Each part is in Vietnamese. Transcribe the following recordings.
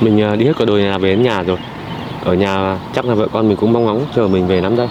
Mình đi hết cả đồi nhà về đến nhà rồi. Ở nhà chắc là vợ con mình cũng mong ngóng chờ mình về lắm đây.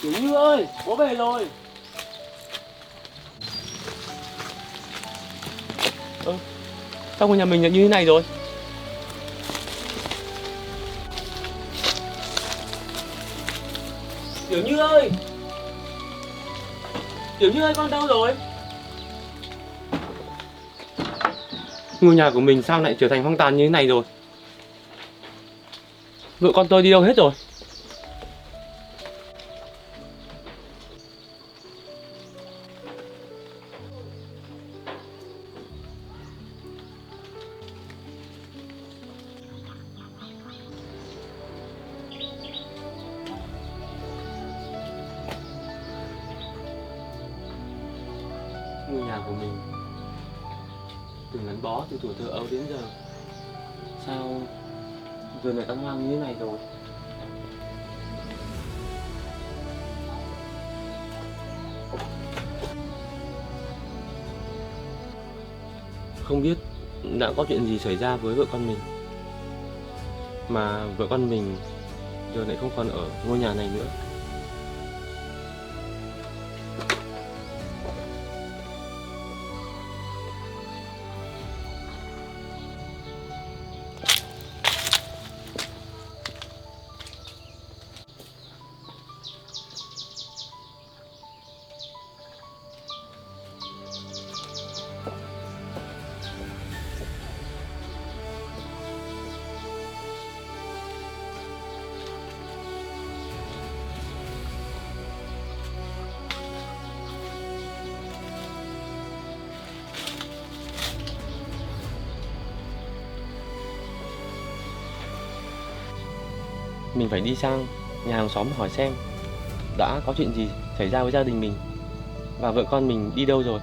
Tiểu Như ơi, bố về rồi. Sao ngôi nhà mình lại như thế này rồi? Tiểu Như ơi, Tiểu Như ơi, con đâu rồi? Ngôi nhà của mình sao lại trở thành hoang tàn như thế này rồi? Vợ con tôi đi đâu hết rồi? Ngôi nhà của mình từng gắn bó từ tuổi thơ ấu đến giờ, sao giờ lại tan hoang như thế này rồi? Không biết đã có chuyện gì xảy ra với vợ con mình mà vợ con mình giờ lại không còn ở ngôi nhà này nữa. Mình phải đi sang nhà hàng xóm hỏi xem đã có chuyện gì xảy ra với gia đình mình và vợ con mình đi đâu rồi.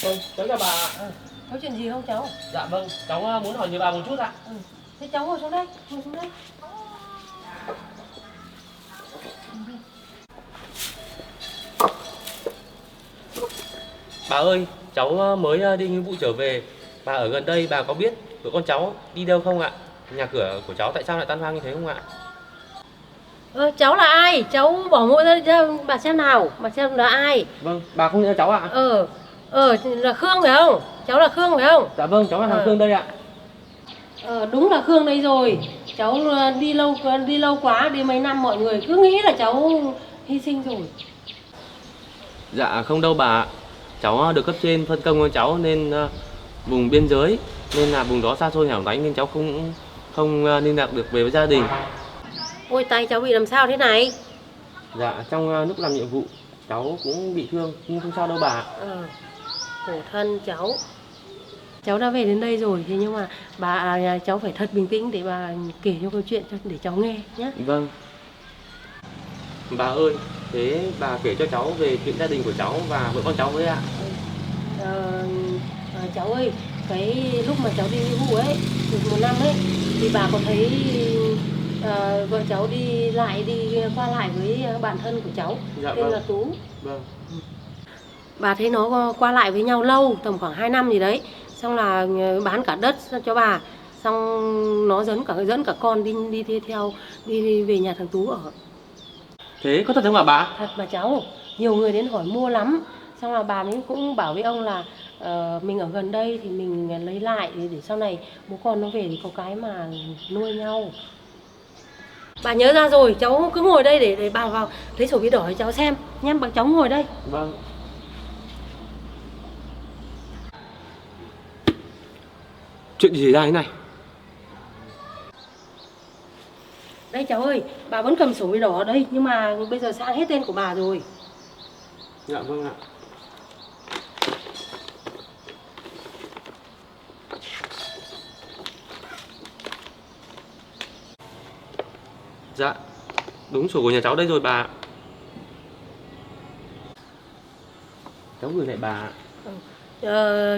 Vâng, cháu chào bà. Có chuyện gì không cháu? Dạ vâng, cháu muốn hỏi nhờ bà một chút ạ. Thế cháu ngồi xuống đây, ngồi xuống đây. Bà ơi, cháu mới đi nghĩa vụ trở về. Bà ở gần đây, bà có biết tụi con cháu đi đâu không ạ? Nhà cửa của cháu tại sao lại tan hoang như thế không ạ? Cháu là ai? Cháu bỏ mũi ra bà xem nào, bà xem là ai? Vâng, bà không nhớ cháu ạ? Là Khương phải không? Cháu là Khương phải không? Dạ vâng, cháu là thằng Khương đây ạ. Đúng là Khương đây rồi. Cháu đi lâu quá, đi mấy năm mọi người cứ nghĩ là cháu hy sinh rồi. Dạ không đâu bà ạ. Cháu được cấp trên phân công cho cháu nên vùng biên giới, nên là vùng đó xa xôi hẻo lánh nên cháu không liên lạc được về với gia đình. Ôi tay cháu bị làm sao thế này? Dạ trong lúc làm nhiệm vụ cháu cũng bị thương nhưng không sao đâu bà ạ. Khổ thân cháu. Cháu đã về đến đây rồi, thế nhưng mà cháu phải thật bình tĩnh để bà kể cho câu chuyện để cháu nghe nhé. Vâng. Bà ơi, thế bà kể cho cháu về chuyện gia đình của cháu và vợ con cháu với ạ. Cháu ơi, cái lúc mà cháu đi nghĩa vụ ấy, được 1 năm ấy, thì bà có thấy vợ cháu đi qua lại với bạn thân của cháu, Dạ tên vâng. là Tú. Vâng. Bà thấy nó qua lại với nhau lâu, tầm khoảng 2 năm gì đấy, xong là bán cả đất cho bà, xong nó dẫn cả con đi về nhà thằng Tú ở. Thế có thật không hả bà? Thật mà cháu, nhiều người đến hỏi mua lắm, xong là bà mới cũng bảo với ông là mình ở gần đây thì mình lấy lại để sau này bố con nó về thì có cái mà nuôi nhau. Bà nhớ ra rồi, cháu cứ ngồi đây để bà vào lấy sổ ghi đỏ cho cháu xem nhé, bà cháu ngồi đây. Vâng. Chuyện gì ra thế này? Đây cháu ơi, bà vẫn cầm sổ ghi đỏ ở đây nhưng mà bây giờ sang hết tên của bà rồi. Dạ vâng ạ. Dạ, đúng sổ của nhà cháu đây rồi bà. Cháu gửi lại bà.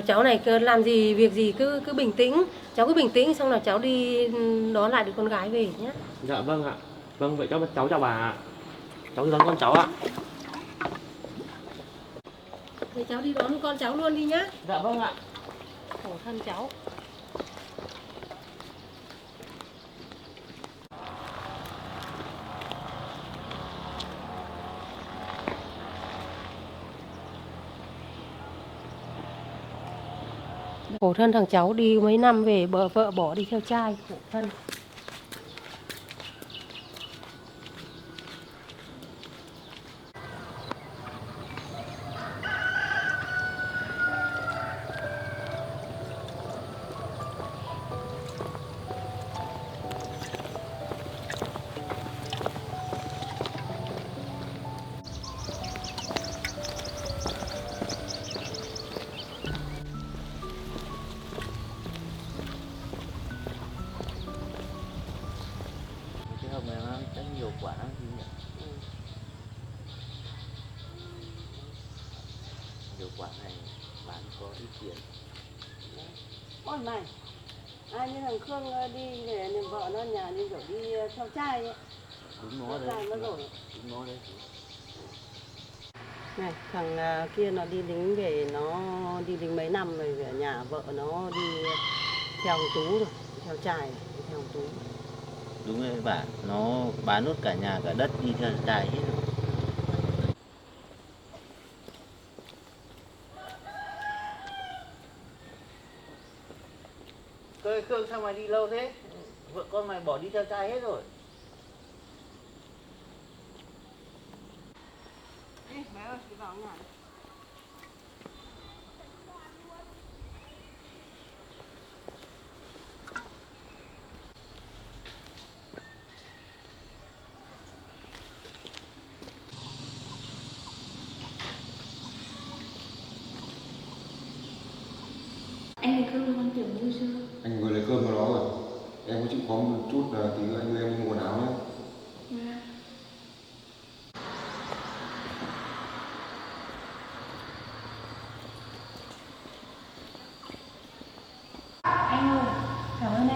Cháu này làm gì việc gì cứ bình tĩnh, cháu cứ bình tĩnh xong là cháu đi đón lại được con gái về nhé. Dạ vâng ạ. Vâng, vậy cháu chào bà ạ. Cháu đi đón con cháu ạ. Thì cháu đi đón con cháu luôn đi nhá. Dạ vâng ạ. Khổ thân cháu. Khổ thân thằng cháu đi mấy năm về vợ bỏ đi theo trai, khổ thân. Cái hộp này nó rất nhiều quả lắm chị nhỉ? Nhiều quả này bán có ít tiền. Ôi này, ai như thằng Khương đi để niềm vợ nó nhà đi kiểu đi theo trai ấy. Đúng nó đấy. Nó rồi. Đúng nó đấy chị. Này, thằng kia nó đi lính về, nó đi lính mấy năm rồi, về nhà vợ nó đi theo thằng Tú rồi, theo trai, đi theo thằng Tú. Đúng rồi bạn, nó bán nốt cả nhà cả đất đi theo trai hết rồi. Cơ Khương sao mày đi lâu thế? Vợ con mày bỏ đi theo trai hết rồi. Ê, bé ơi, đi vào nhà đi. Anh lấy cơm con tưởng như chưa? Anh vừa lấy cơm vào đó rồi. Em có chịu khó một chút là tí nữa anh đưa em đi mua quần áo nhé. Dạ.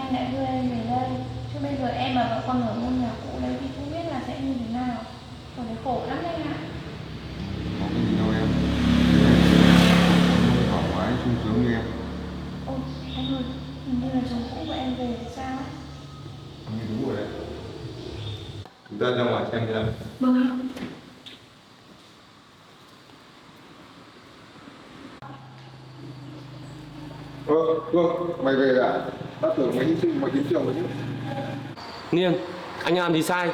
anh lại đưa em về đây. Chứ bây giờ em mà vợ con ở ngôi nhà cũ đấy thì không biết là sẽ như thế nào. Còn đấy khổ lắm anh ạ. Có cái gì đâu em. Thoải mái sung sướng như em. Ôi anh ơi, hình như là chồng cũ của em về thì sao ấy. Như đúng rồi đấy. Chúng ta ra ngoài xem thế nào. Vâng. Mày về rồi à? Tao tưởng mày hy sinh mày kiếm chồng rồi chứ. Niên, anh làm gì sai?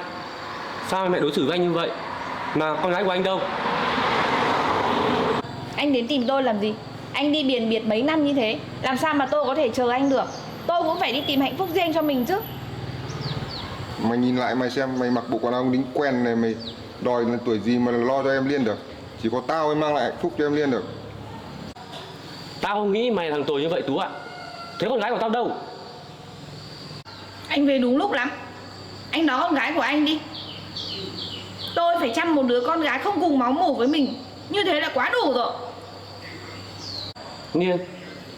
Sao mẹ đối xử với anh như vậy? Mà con gái của anh đâu? Anh đến tìm tôi làm gì? Anh đi biển biệt mấy năm như thế, làm sao mà tôi có thể chờ anh được? Tôi cũng phải đi tìm hạnh phúc riêng cho mình chứ. Mày nhìn lại mày xem, mày mặc bộ quần áo đính quen này, mày đòi là tuổi gì mà lo cho em Liên được. Chỉ có tao mới mang lại hạnh phúc cho em Liên được. Tao không nghĩ mày là thằng tồi như vậy Tú ạ. Thế con gái của tao đâu? Anh về đúng lúc lắm. Anh nói con gái của anh đi. Tôi phải chăm một đứa con gái không cùng máu mủ với mình. Như thế là quá đủ rồi. Niên,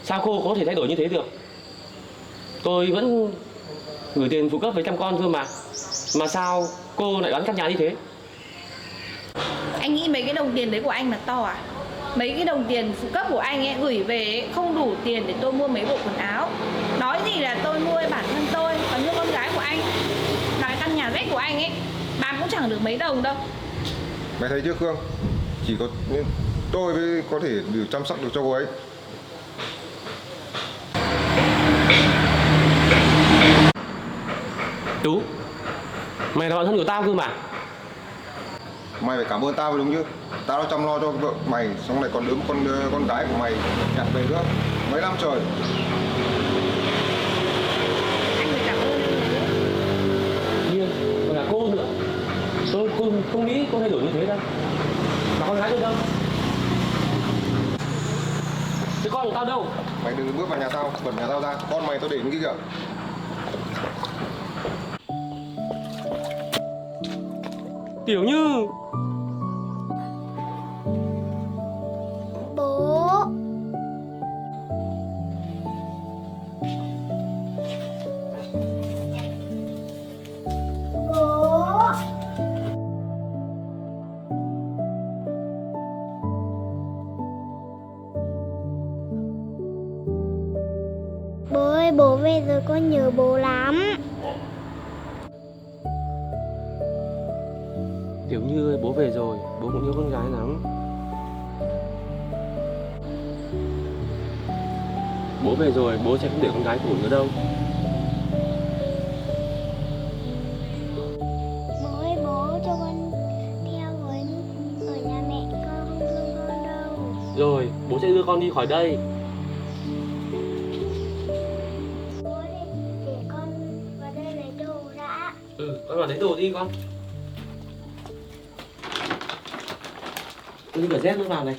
sao cô có thể thay đổi như thế được? Tôi vẫn gửi tiền phụ cấp với chăm con thôi mà. Mà sao cô lại bán căn nhà như thế? Anh nghĩ mấy cái đồng tiền đấy của anh là to à? Mấy cái đồng tiền phụ cấp của anh ấy gửi về ấy, không đủ tiền để tôi mua mấy bộ quần áo. Nói gì là tôi nuôi bản thân tôi, còn nuôi con gái của anh. Là cái căn nhà rách của anh ấy, bán cũng chẳng được mấy đồng đâu. Mày thấy chưa Khương? Chỉ có tôi mới có thể được chăm sóc được cho cô ấy. Tú, mày là bạn thân của tao cơ mà. Mày phải cảm ơn tao mới đúng chứ. Tao đã chăm lo cho vợ mày, xong này còn đứa con gái của mày nhặt về nữa. Mấy năm trời. Anh phải cảm ơn anh nữa. Niên, còn là cô nữa. Tôi không nghĩ cô thay đổi như thế đâu. Mà con gái tôi đâu? Thế con của tao đâu? Mày đừng bước vào nhà tao, bẩn nhà tao ra. Con mày tao để những cái kìa. Tiểu Như. Bố. Bố ơi, bố về rồi con nhớ bố lắm. Tiểu Như ơi, bố về rồi, bố cũng nhớ con gái lắm. Bố về rồi, bố sẽ không để con gái khổ nữa đâu. Bố ơi, bố cho con theo với ở nhà mẹ, con không thương con đâu. Rồi, bố sẽ đưa con đi khỏi đây. Bố ơi, để con vào đây lấy đồ đã. Con vào lấy đồ đi con. Con đi cả dép nó vào này.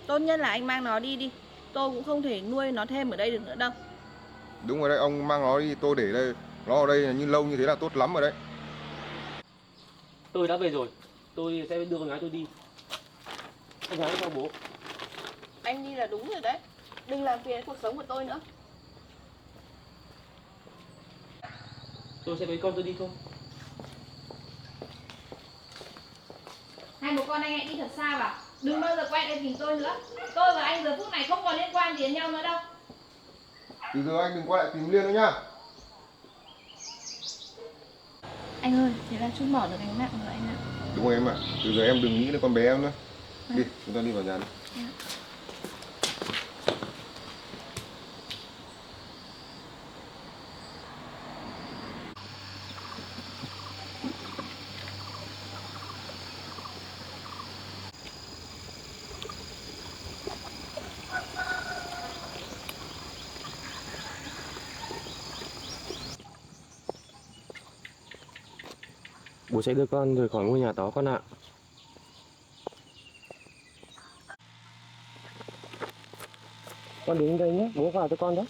Tốt nhất là anh mang nó đi đi. Tôi cũng không thể nuôi nó thêm ở đây được nữa đâu. Đúng rồi đấy, ông mang nó đi, tôi để đây. Nó ở đây như lâu như thế là tốt lắm rồi đấy. Tôi đã về rồi, tôi sẽ đưa con gái tôi đi. Con gái theo bố. Anh đi là đúng rồi đấy. Đừng làm phiền cuộc sống của tôi nữa. Tôi sẽ lấy con tôi đi thôi. Hai bố con anh hãy đi thật xa vào. Đừng bao giờ quay lại tìm tôi nữa. Tôi và anh giờ phút này không còn liên quan gì đến nhau nữa đâu. Từ giờ anh đừng quay lại tìm Liên nữa nhá. Anh ơi, thế là chút bỏ được gánh nặng rồi anh ạ. Đúng rồi em ạ. Từ giờ em đừng nghĩ đến con bé em nữa. Đi, chúng ta đi vào nhà đi. Bố sẽ đưa con rời khỏi ngôi nhà đó con ạ. Con đến đây nhé, bố vào cho con đó.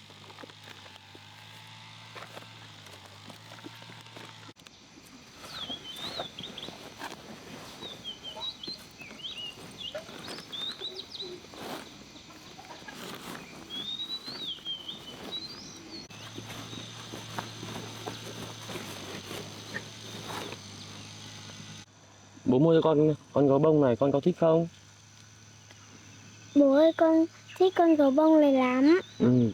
Bố mua cho con gấu bông này, con có thích không? Bố ơi, con thích con gấu bông này lắm. Ừ.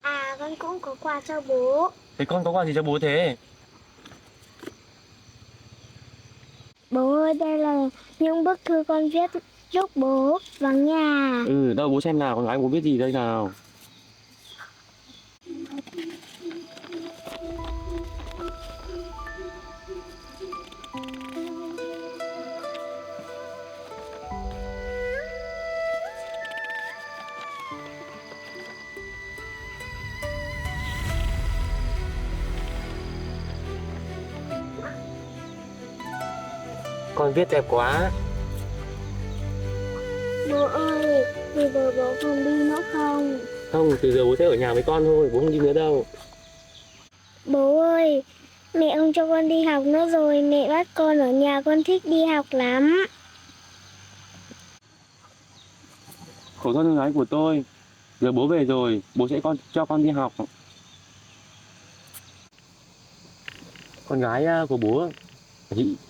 À, con cũng có quà cho bố. Thế con có quà gì cho bố thế? Bố ơi, đây là những bức thư con viết lúc bố vắng nhà. Ừ, đâu bố xem nào, con gái bố viết gì đây nào? Con viết đẹp quá. Bố ơi, từ giờ bố còn đi nữa không? Không, từ giờ bố sẽ ở nhà với con thôi, bố không đi nữa đâu. Bố ơi, mẹ không cho con đi học nữa rồi, mẹ bắt con ở nhà, con thích đi học lắm. Khổ thân con gái của tôi. Giờ bố về rồi, bố sẽ cho con đi học. Con gái của bố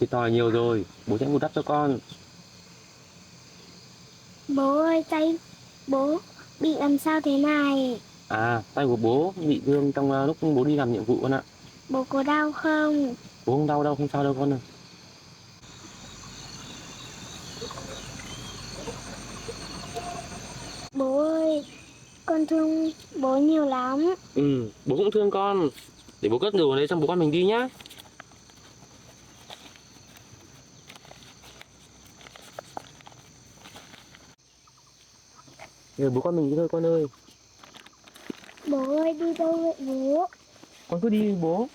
thiệt thòi nhiều rồi, bố sẽ bù đắp cho con. Bố ơi, tay bố bị làm sao thế này? À, tay của bố bị thương trong lúc bố đi làm nhiệm vụ con ạ. Bố có đau không? Bố không đau đâu, không sao đâu con ạ. Bố ơi, con thương bố nhiều lắm. Ừ, bố cũng thương con. Để bố cất đồ đấy xong bố con mình đi nhá. Giờ bố con mình đi thôi con ơi. Bố ơi, đi đâu vậy bố? Con cứ đi bố.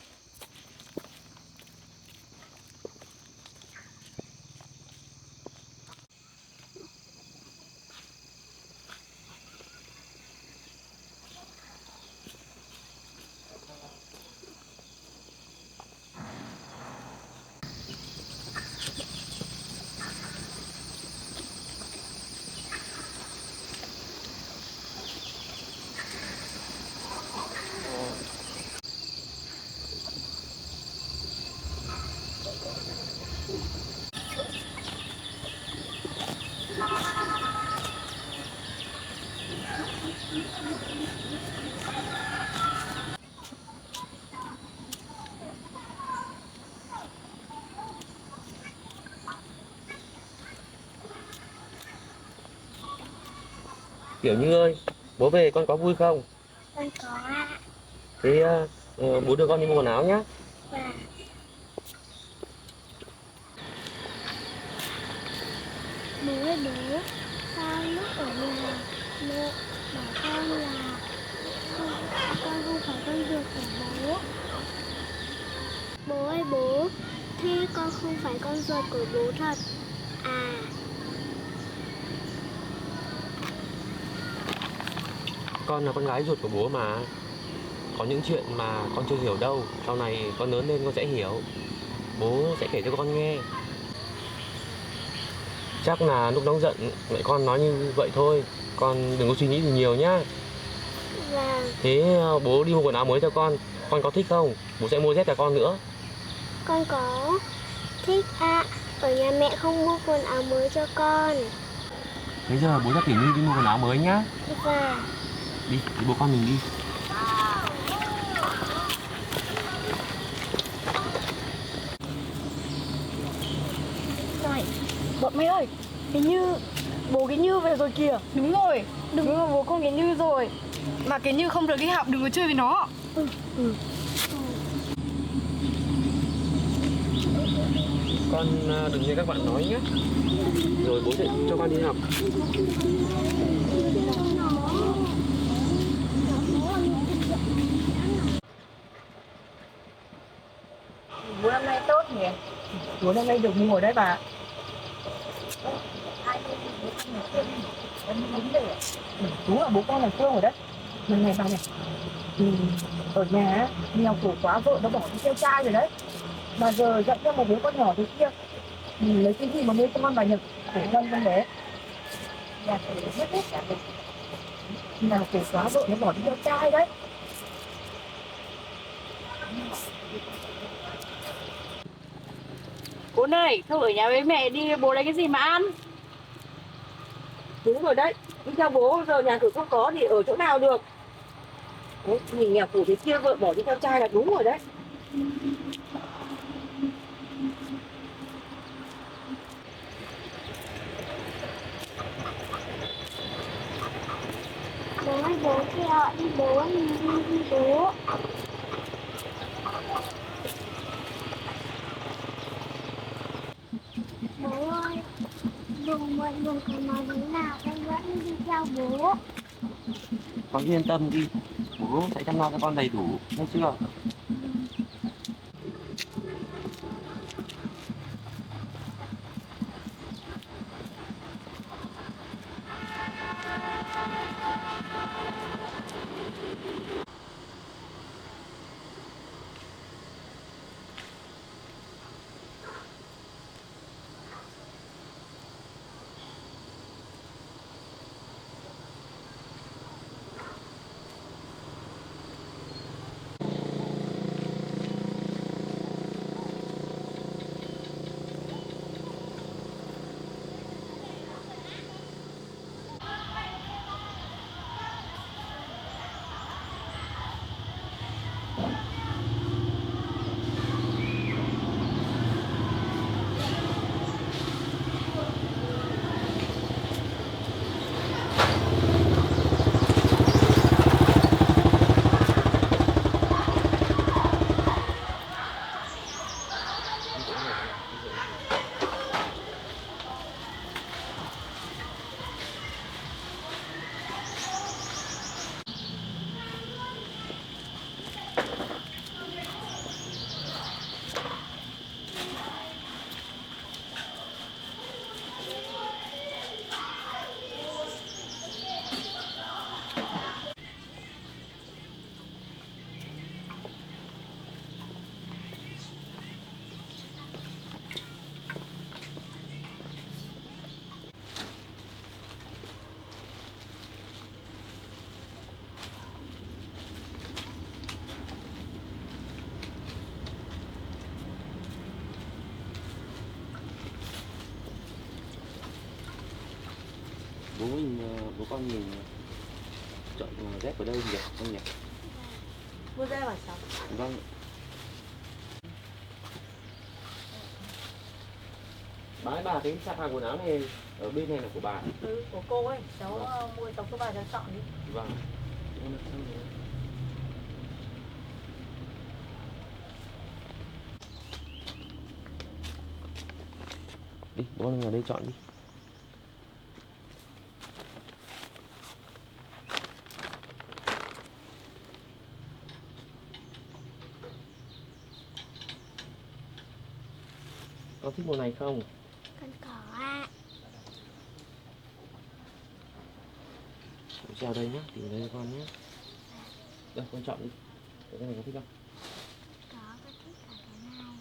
Kiểu Như ơi, bố về con có vui không? Con có ạ. Thế bố đưa con đi mua quần áo nhá. Và bố ơi bố, sao lúc ở nhà mẹ bảo con là con không phải con ruột của bố? Bố ơi bố, thế con không phải con ruột của bố thật à? Con là con gái ruột của bố mà. Có những chuyện mà con chưa hiểu đâu, sau này con lớn lên con sẽ hiểu. Bố sẽ kể cho con nghe. Chắc là lúc nóng giận mẹ con nói như vậy thôi. Con đừng có suy nghĩ gì nhiều nhá. Vâng. Thế bố đi mua quần áo mới cho con có thích không? Bố sẽ mua dép cho con nữa. Con có thích ạ. Ở nhà mẹ không mua quần áo mới cho con. Bây giờ bố sẽ Kỷ Như đi mua quần áo mới nhá. Vâng. Đi bố con mình đi. Này, bọn mày ơi, bố cái Như về rồi kìa. Đúng rồi. Đúng rồi, bố con cái Như rồi. Mà cái Như không được đi học, đừng có chơi với nó. Con đừng nghe các bạn nói nhé. Rồi bố sẽ cho con đi học. Bố năm nay tốt nhỉ? Bố năm nay được mùa đấy bà. Đúng là bố con là Phương rồi đấy. Lần này bà này, ở nhà nghèo khổ quá, vợ nó bỏ đi theo trai rồi đấy. Mà giờ dạy cho một đứa con nhỏ thế kia, lấy cái gì mà nuôi con bà nhỉ? Khổ thân con bé. Nhà khổ mất hết cả mình. Nghèo khổ quá, vợ nó bỏ đi theo trai đấy. Bốn ơi, không ở nhà với mẹ đi, bố lấy cái gì mà ăn? Đúng rồi đấy, đi theo bố giờ nhà cửa không có thì ở chỗ nào được. Đấy, nhìn nhà cụ thế kia vợ bỏ đi theo trai là đúng rồi đấy. Bố ơi, bố kìa, đi bố ơi, đi bố. Bố ơi, dù mọi người có nói thế nào em vẫn đi theo bố. Con yên tâm đi, bố sẽ chăm lo cho con đầy đủ, nghe chưa? Bố con mình chọn dép ở đâu nhỉ con nhỉ? Mua dép à cháu? Vâng. Bà thấy sạp hàng quần áo này ở bên này là của bà? Ừ, của cô ấy, cháu mua cháu cứ vào cháu chọn đi. Vâng. Đi, bố vào đây chọn đi. Con thích màu này không? Con có ạ. Con treo đây nhá, tìm đây cho con nhé. Đây, con chọn đi. Cái này có thích không? Có, con thích cả cái này.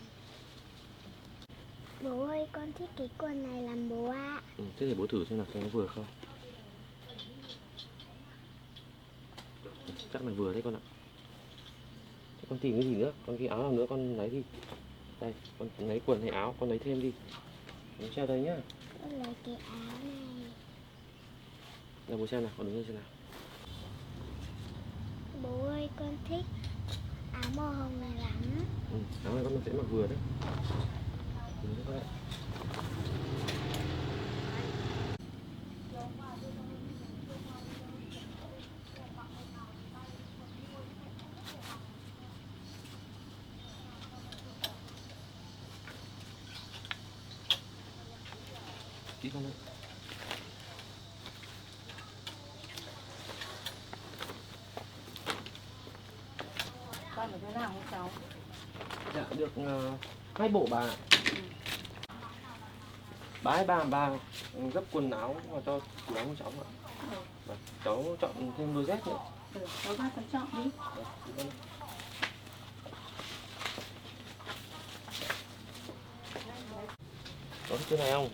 Bố ơi, con thích cái quần này làm bố ạ. Ừ, thế thì bố thử xem nó vừa không? Chắc là vừa đấy con ạ. Thế con tìm cái gì nữa? Con cái áo nào nữa con lấy đi. Đây, con lấy quần hay áo, con lấy thêm đi. Con treo đây nhá. Con lấy cái áo này. Đây bố xem nào, con đứng lên xem nào. Bố ơi, con thích áo màu hồng này lắm. Ừ, áo này con sẽ mặc vừa đấy. Đúng đấy con ạ. Đi con ơi. Con ở thế nào không cháu? Dạ được 2 bộ bà. Bà gấp quần áo và cho quần áo của cháu ạ. Và cháu chọn thêm đôi dép nữa. Cháu ra cháu chọn đi. Có thích cái này không?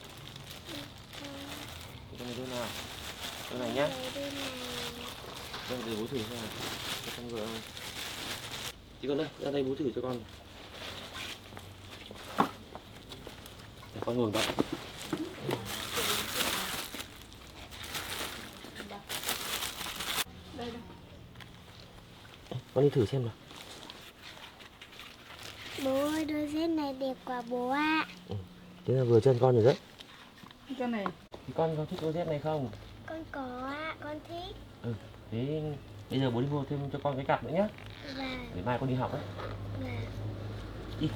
Cái này đôi nào? Đôi này nhá. Đây để bố thử xem nào. Có con vừa không? Chị con đây, ra đây bố thử cho con. con ngồi đó. Đây đây. Con đi thử xem nào. Bố ơi, đôi dép này đẹp quá bố ạ. Thế là vừa chân con rồi đấy. Cái này. Con có thích đôi dép này không? Con có ạ, con thích. Thế bây giờ bố đi mua thêm cho con cái cặp nữa nhé. Vâng, Để mai con đi học đấy. vâng.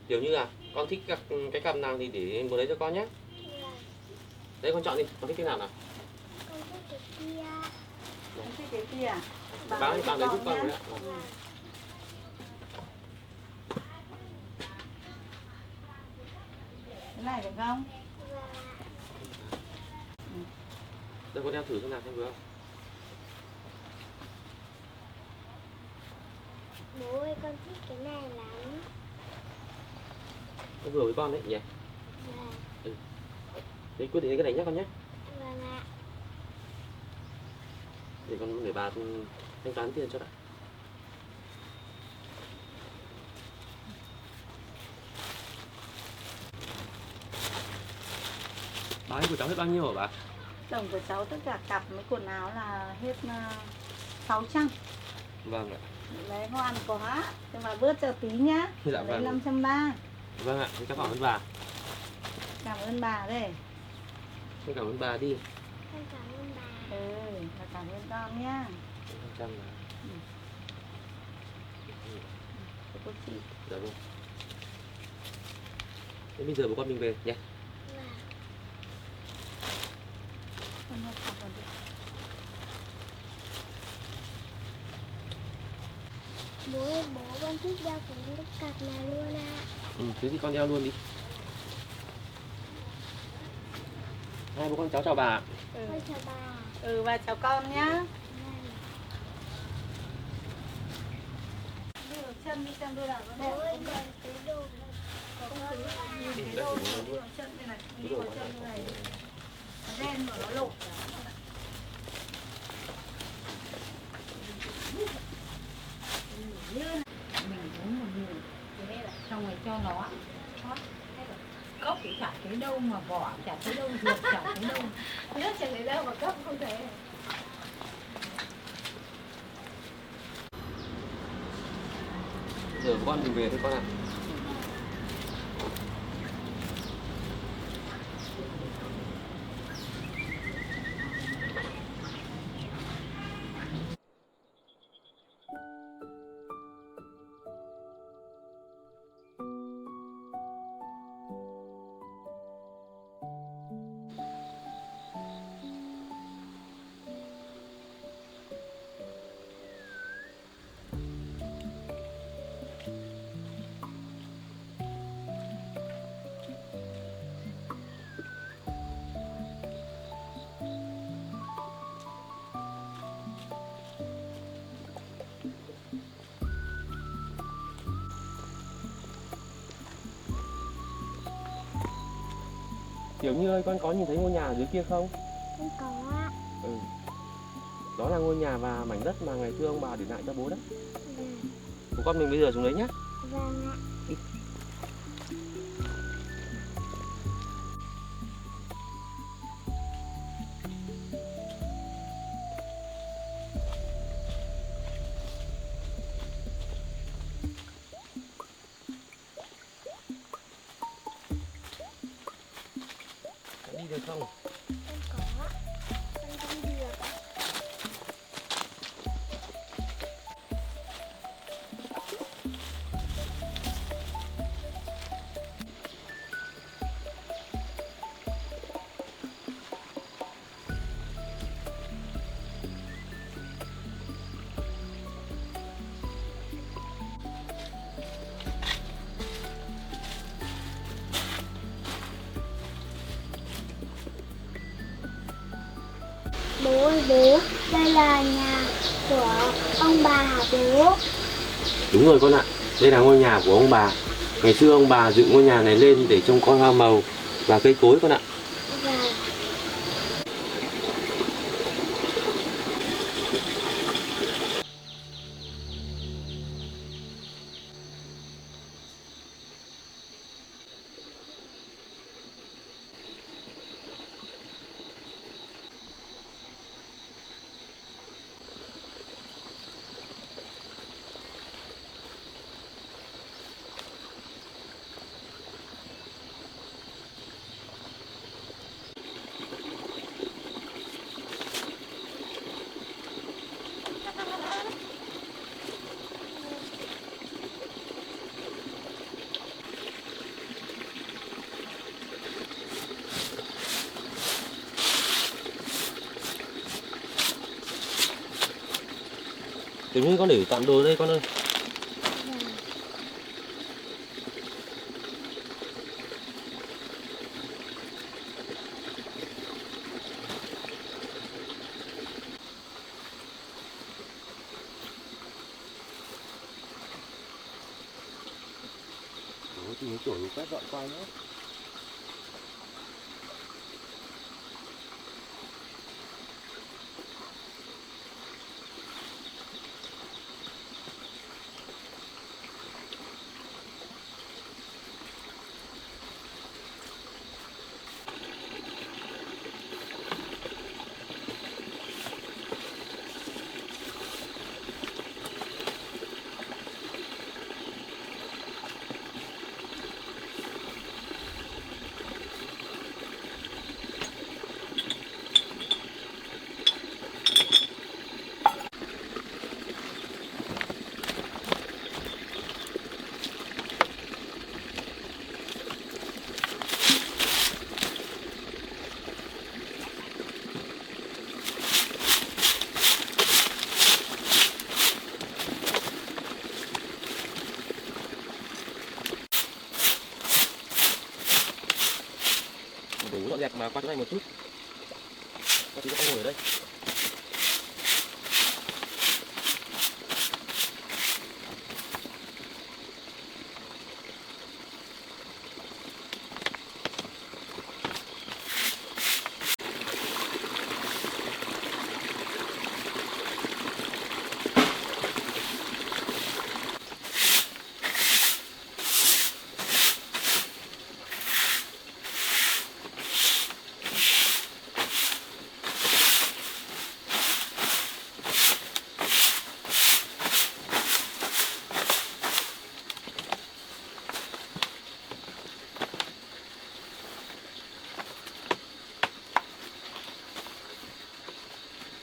Kiểu như là con thích cái cặp nào thì để bố lấy cho con nhé. Vâng. Đấy con chọn đi, con thích cái nào nào? Con thích cái kia. Con thích cái kia à? Báo thì bạn lấy giúp con rồi ạ. Vâng. Cái này được không? Vâng. Đây con đeo thử xem nào xem được không? Bố ơi, con thích cái này lắm. Con vừa với con đấy nhỉ? Vâng. Thế quyết định cái này nhé con nhé. Vâng ạ. Để con để bà thanh toán tiền cho đã. Bao nhiêu của cháu hết bao nhiêu hả bà? Tổng của cháu tất cả cặp với quần áo là hết 600. Vâng ạ. Đấy ngoan quá. Nhưng mà bớt cho tí nhá. Dạ Lấy vâng. 530. Vâng ạ, thế cháu cảm ơn bà. Cảm ơn bà đây. Con cảm ơn bà đi. Con cảm ơn bà. Và cảm ơn con nhá. 500 là. Cô chị. Dạ vâng. Thế bây giờ bố con mình về nhé. Vâng. Con học học vào đi. Bố ơi, bố con thích đeo cái cặp này luôn ạ. Thế thì con đeo luôn đi. Hai bố con cháu chào bà. Con chào bà. Và chào con nhá. Vâng. Đưa chân đi xem đôi nào có Bố ơi, đẹp còn cái đồ không? Cái đôi đi vào chân đây này. Đi vào chân đây này. Nó đen mà nó lột. Mình uống một nhiều. Thế là xong rồi cho nó thoát. Cốc thì chả thấy đâu mà vỏ, chả thấy đâu ruột, chả thấy đâu. Nhất chẳng lấy đâu mà cấp không thể. Giờ bố con mình về thôi con ạ. Kiểu như ơi, con có nhìn thấy ngôi nhà ở dưới kia không? Con có ạ. Đó là ngôi nhà và mảnh đất mà ngày xưa ông bà để lại cho bố đấy. Vâng. Bố con mình bây giờ xuống đấy nhá. Vâng ạ. Con đi được không? Con có ạ. Con đi được ạ. Bố ơi bố, đây là nhà của ông bà hả bố? Đúng rồi con ạ. Đây là ngôi nhà của ông bà. Ngày xưa ông bà dựng ngôi nhà này lên để trông coi hoa màu và cây cối con ạ. Vâng. Kiểu như con để tạm đồ đây con ơi. Ủa, thì cái chỗ quét dọn qua nữa. Để dọn dẹp mà qua chỗ này một chút. Có tí con ngồi ở đây.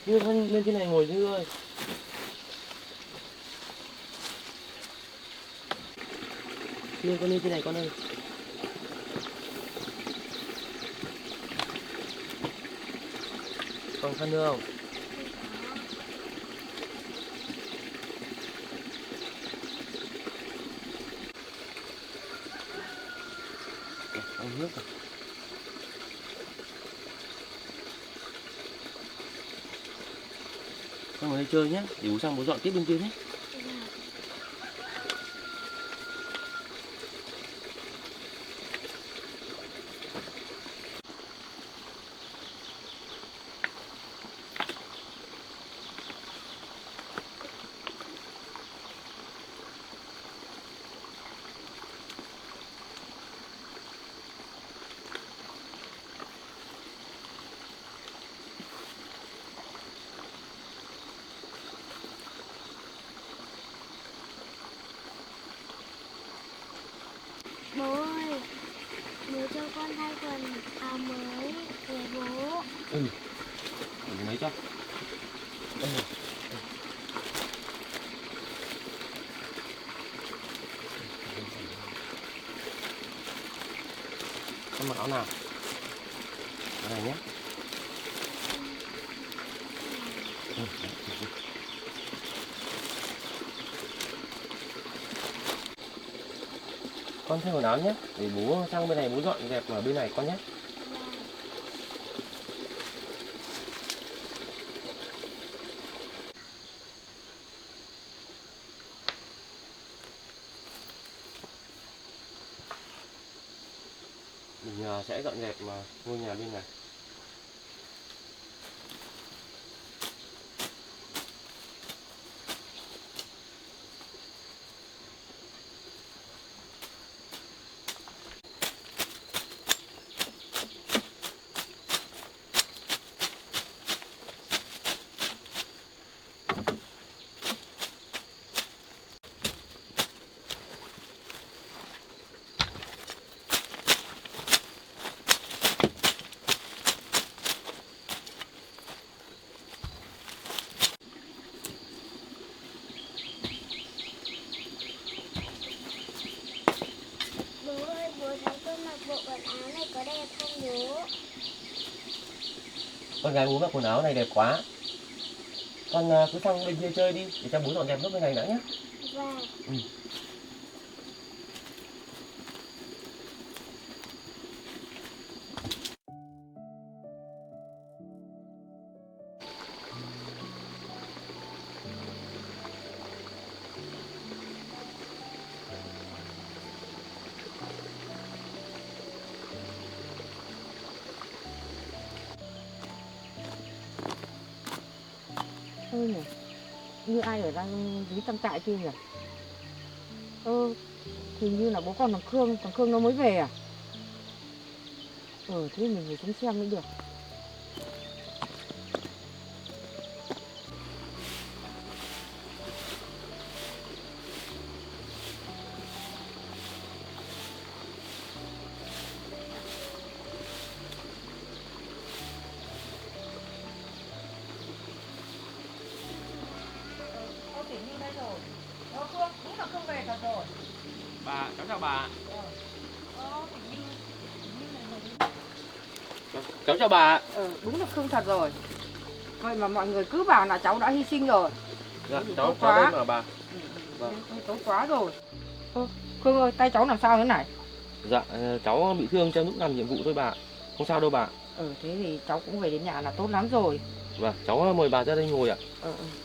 Như con lên trên này ngồi Như ơi. Như con lên trên này con ơi. Còn khăn nữa không? Uống nước rồi. Con ngồi đây chơi nhé, để bố sang bố dọn tiếp bên kia nhé. Bố ơi, bố cho con thay quần áo mới để bố. Để lấy cho. Con mặc áo nào? Áo này nhé. Con thay quần áo nhé, để bố sang bên này bố dọn dẹp ở bên này con nhé. Mình sẽ dọn dẹp mà ngôi nhà bên này. Bố ơi, bố thấy con mặc bộ quần áo này có đẹp không bố? Con gái bố mặc quần áo này đẹp quá. Con cứ sang bên kia chơi đi để cho bố dọn dẹp lúc bên này đã nhé. Vâng. Thôi nhỉ, như ai ở đang dưới trang trại kia nhỉ? Hình như là bố con thằng Khương nó mới về à? Thế mình phải xuống xem mới được. Bà, cháu chào bà. Cháu chào bà. Đúng là Khương thật rồi. Vậy mà mọi người cứ bảo là cháu đã hy sinh rồi. Dạ, cháu đây mà bà. Vâng. Tốt quá rồi. Khương ơi, tay cháu làm sao thế này? Dạ, cháu bị thương trong lúc làm nhiệm vụ thôi bà. Không sao đâu bà. Thế thì cháu cũng về đến nhà là tốt lắm rồi. Vâng, cháu mời bà ra đây ngồi ạ.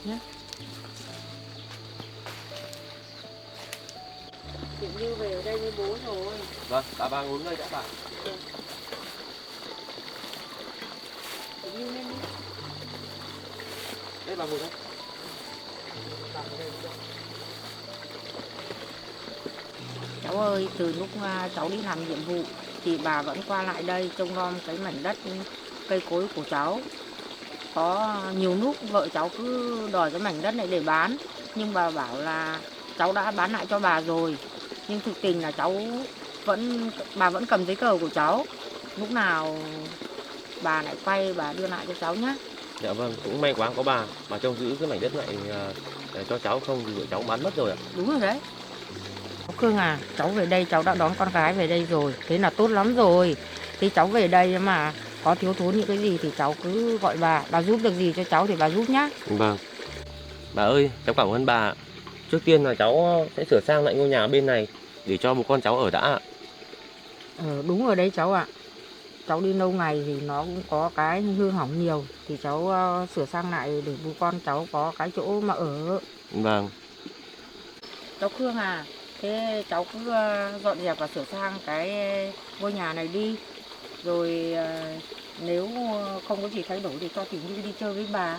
Nhé. Chị Như về ở đây với bố rồi. Vâng, bà ngồi đây đã bà. Chị Như lên đi. Đây bà ngồi đây. Cháu ơi, từ lúc cháu đi làm nhiệm vụ thì bà vẫn qua lại đây trông nom cái mảnh đất cây cối của cháu. Có nhiều lúc vợ cháu cứ đòi cái mảnh đất này để bán, nhưng bà bảo là cháu đã bán lại cho bà rồi. Nhưng thực tình là bà vẫn cầm giấy tờ của cháu. Lúc nào bà lại quay bà đưa lại cho cháu nhé. Dạ vâng, cũng may quá có bà trông giữ cái mảnh đất này cho cháu, không thì vợ cháu bán mất rồi ạ. Đúng rồi đấy. Khương à, cháu về đây cháu đã đón con gái về đây rồi, thế là tốt lắm rồi. Thì cháu về đây mà có thiếu thốn những cái gì thì cháu cứ gọi bà giúp được gì cho cháu thì bà giúp nhá. Vâng. Bà ơi, cháu cảm ơn bà. Trước tiên là cháu sẽ sửa sang lại ngôi nhà bên này để cho bố con cháu ở đã ạ. Đúng rồi đấy cháu ạ. Cháu đi lâu ngày thì nó cũng có cái hư hỏng nhiều, thì cháu sửa sang lại để bố con cháu có cái chỗ mà ở. Vâng. Cháu Khương à, thế cháu cứ dọn dẹp và sửa sang cái ngôi nhà này đi. Rồi nếu không có gì thay đổi thì cho Tiểu Như đi chơi với bà.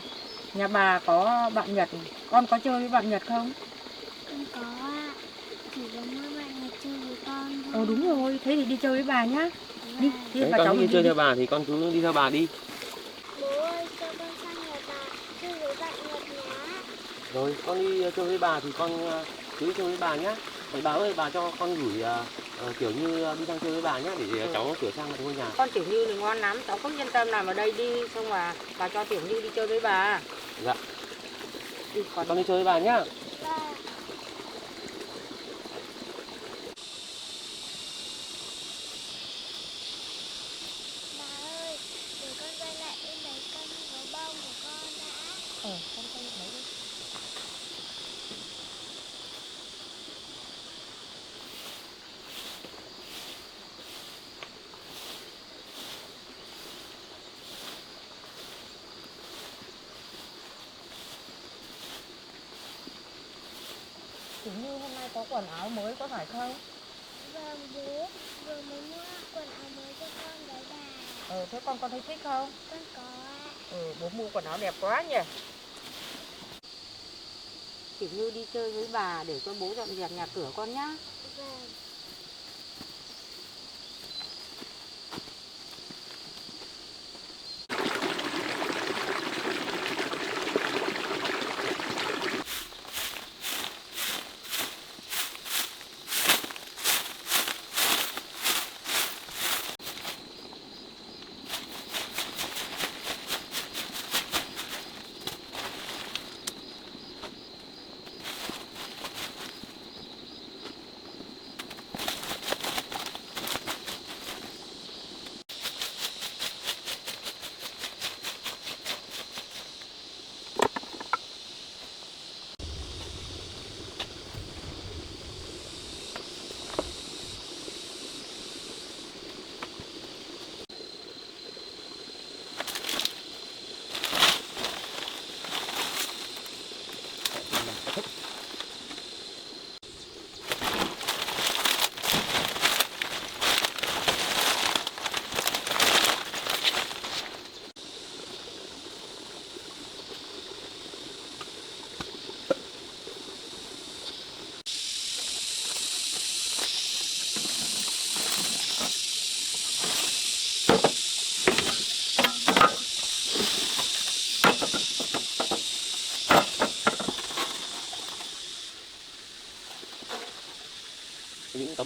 Nhà bà có bạn Nhật, con có chơi với bạn Nhật không? Con có ạ. Chỉ có mỗi bạn Nhật chơi với con thôi. Đúng rồi, thế thì đi chơi với bà nhá. Đi, Đấy, bà con cháu đi chơi theo bà thì con cứ đi theo bà đi. Bố ơi, cho con sang nhà bà chơi với bạn Nhật nhá. Rồi, con đi chơi với bà thì con cứ đi chơi với bà nhá. Vậy bà ơi, bà cho con gửi Tiểu Như đi sang chơi với bà nhá, để cháu sửa sang lại ngôi nhà. Con Tiểu Như thì ngon lắm, cháu không yên tâm làm ở đây đi, xong mà bà cho Tiểu Như đi chơi với bà. Dạ. Đi, Con đi chơi với bà nhá. Vâng. Bà ơi, để con quay lại bên đấy con gấu bông của con đã. Con quay lại đấy đi. Tiểu Như hôm nay có quần áo mới có phải không? Vâng bố, vừa mới mua quần áo mới cho con đấy bà. Thế con thấy thích không? Con có ạ. Bố mua quần áo đẹp quá nhỉ. Tiểu Như đi chơi với bà để cho bố dọn dẹp nhà cửa con nhá. Vâng.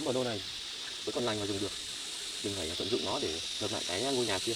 con đô này với con lành vào dùng được, mình phải tận dụng nó để lập lại cái ngôi nhà kia.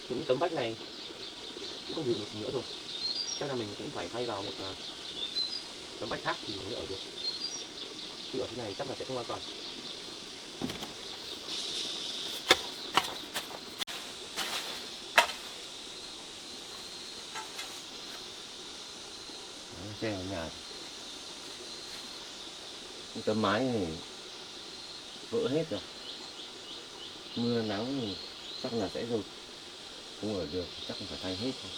Những tấm vách này cũng không dùng được nữa rồi, chắc là mình cũng phải thay vào một tấm vách khác thì mới ở được, chứ ở thế này chắc là sẽ không an toàn. Xe ở nhà, cái tấm mái này vỡ hết rồi, mưa nắng thì chắc là sẽ rồi không ở được, chắc là phải thay hết thôi.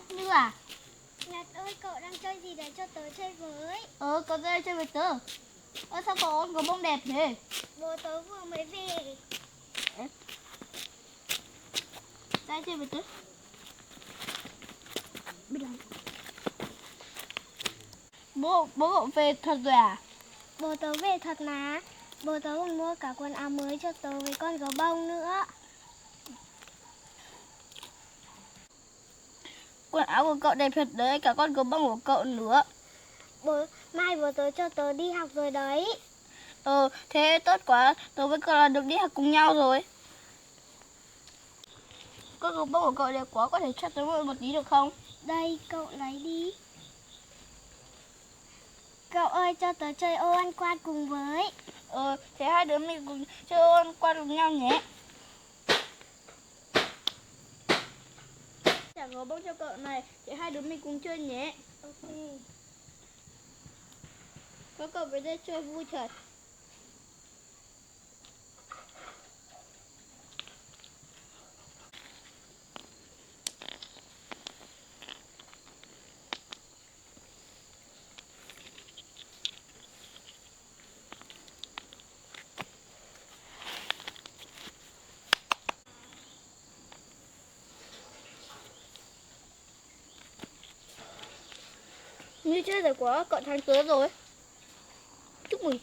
Như à? Nhật ơi, cậu đang chơi gì đấy cho tớ chơi với. Cậu ra đây chơi với tớ. Sao cậu có bông đẹp thế? Bố tớ vừa mới về. Ra chơi với tớ. Bố cậu về thật rồi à? Bố tớ về thật mà. Bố tớ còn mua cả quần áo mới cho tớ với con gấu bông nữa. Quần áo của cậu đẹp thật đấy, cả con gấu bông của cậu nữa. Mai bố tớ cho tớ đi học rồi đấy. Thế tốt quá, tớ với cậu là được đi học cùng nhau rồi. Con gấu bông của cậu đẹp quá, có thể cho tớ mượn một tí được không? Đây, cậu lấy đi. Cậu ơi, cho tớ chơi ô ăn quan cùng với. Thế hai đứa mình cùng chơi ô ăn quan cùng nhau nhé. Trả gấu bông cho cậu này, để hai đứa mình cùng chơi nhé. Ok. Có cậu về đây chơi vui thật. Như chơi giỏi quá, cậu thắng tớ rồi. Chúc mừng.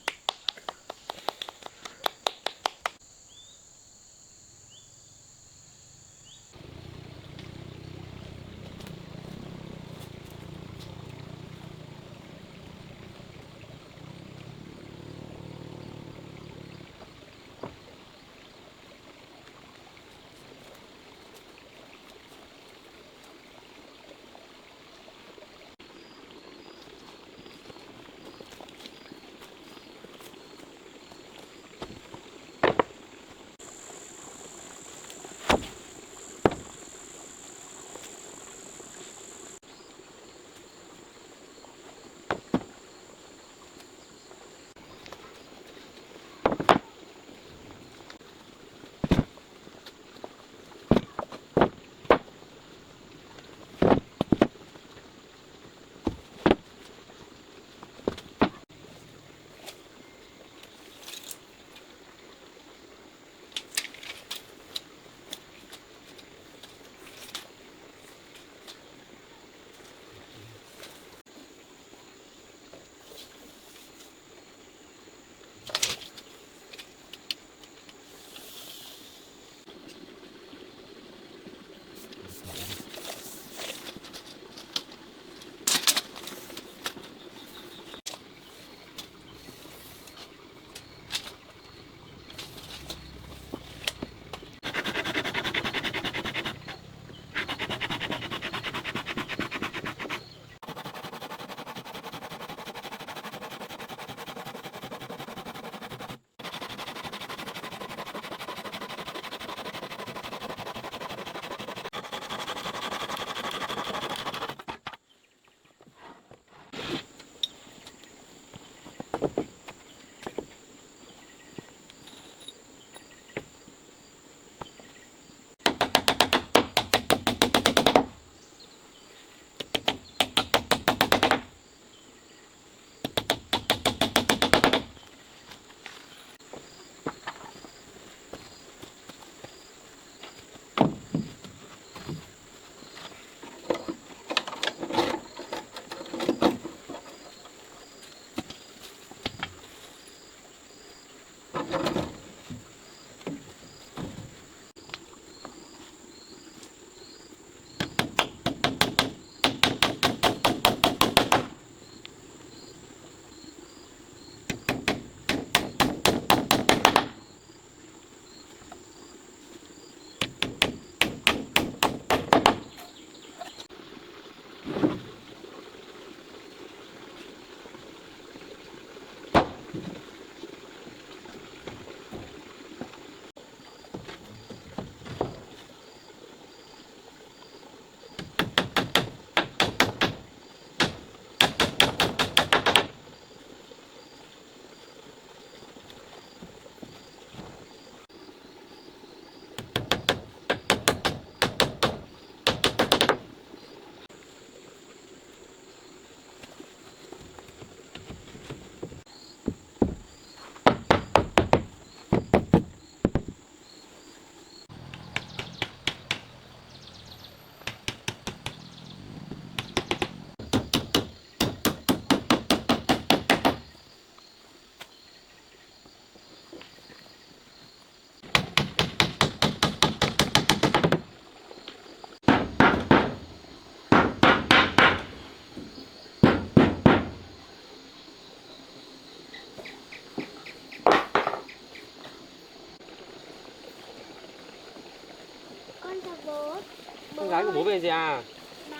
gái của bố về gì à? Bà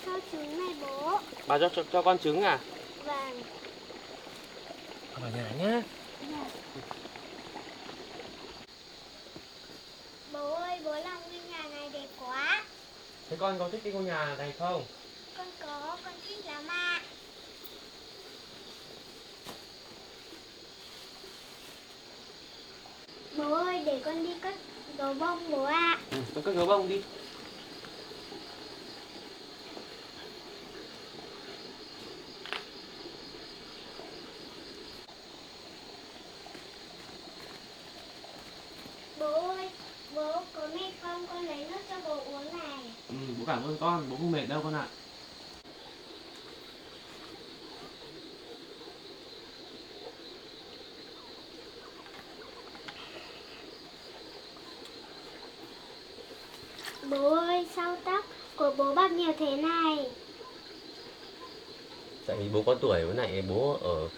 cho trứng này bố. Bà cho con trứng à? Vâng. Ở nhà nhá. Dạ. Bố ơi, bố làm ngôi nhà này đẹp quá. Thế con có thích cái ngôi nhà này không? Con có, con thích lắm ạ. Bố ơi, để con đi cất gấu bông bố ạ. Ừ, con cất gấu bông đi. Bố ơi, bố có mệt không? Con lấy nước cho bố uống này. Ừ, bố cảm ơn con, bố không mệt đâu con ạ. Bố ơi, sao tóc của bố bạc nhiều thế này? Tại vì bố con tuổi với lại bố ở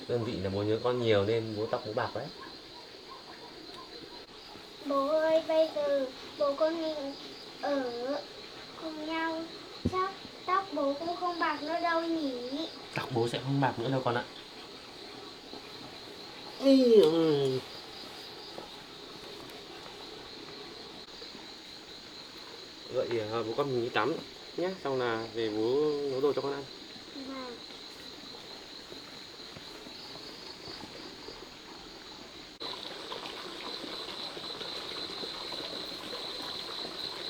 đơn vị là bố nhớ con nhiều nên bố tóc bố bạc đấy. Bố ơi, bây giờ bố con mình ở cùng nhau, chắc tóc bố cũng không bạc nữa đâu nhỉ? Tóc bố sẽ không bạc nữa đâu con ạ. Vậy bố con mình đi tắm nhé, xong là về bố nấu đồ cho con ăn. Vâng.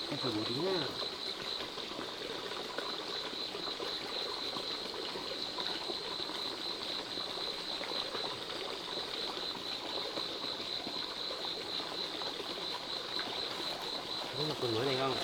Con chờ bố tí nha. Có một quần mới này không?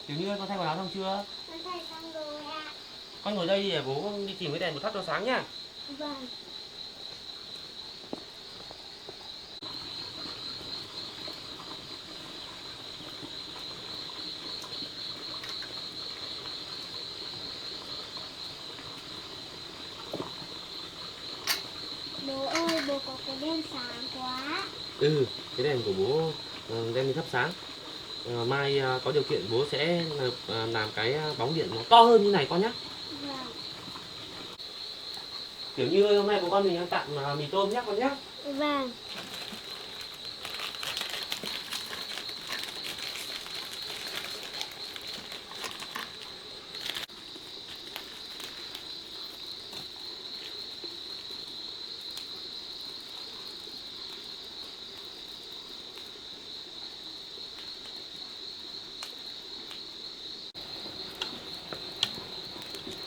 Tiểu Như ơi, con thay quần áo xong chưa? Con thay xong rồi ạ. Con ngồi đây để bố đi tìm cái đèn một thắp cho sáng nhá. Vâng. Bố ơi, bố có cái đèn sáng quá. Ừ, cái đèn của bố đem đi thắp sáng. Mai có điều kiện bố sẽ làm cái bóng điện nó to hơn như này con nhé. Vâng. Tiểu Như ơi, hôm nay bố con mình ăn tặng mì tôm nhé con nhé. Vâng.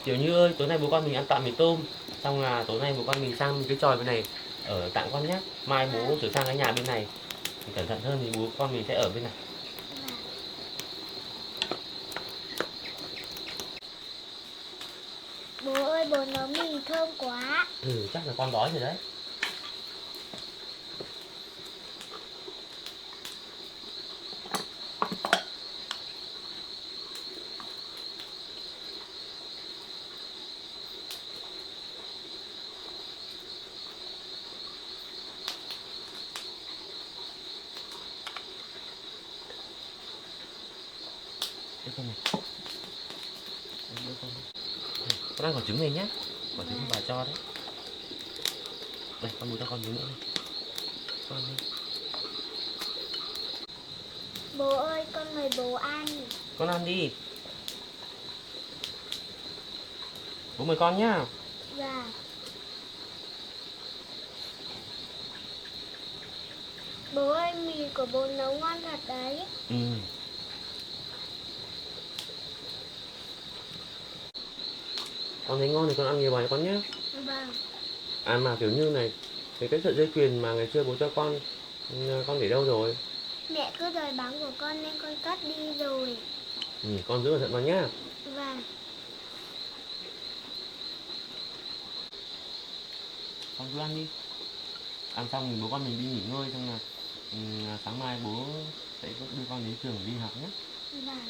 Tiểu Như ơi, tối nay bố con mình ăn tạm mì tôm. Xong là tối nay bố con mình sang cái tròi bên này ở tặng con nhé. Mai bố chuyển sang cái nhà bên này thì cẩn thận hơn thì bố con mình sẽ ở bên này. Bố ơi, bố nấu mì thơm quá. Ừ, chắc là con đói rồi đấy. Đưa con này. Đưa con. Con ăn quả trứng này nhá. Quả trứng bà cho đấy. Đây, con mua cho con trứng nữa đi. Con đi. Bố ơi, con mời bố ăn. Con ăn đi. Bố mời con nhá. Dạ. Bố ơi, mì của bố nấu ngon thật đấy. Ừ. Con thấy ngon thì con ăn nhiều vào cho con nhé. Vâng. À mà kiểu như này, cái sợi dây chuyền mà ngày xưa bố cho con để đâu rồi? Mẹ cứ đòi bóng của con nên con cất đi rồi. Ừ, con giữ cẩn thận vào nhá. Vâng. Con cứ ăn đi. Ăn xong thì bố con mình đi nghỉ ngơi, xong là sáng mai bố sẽ đưa con đến trường đi học nhé. Vâng.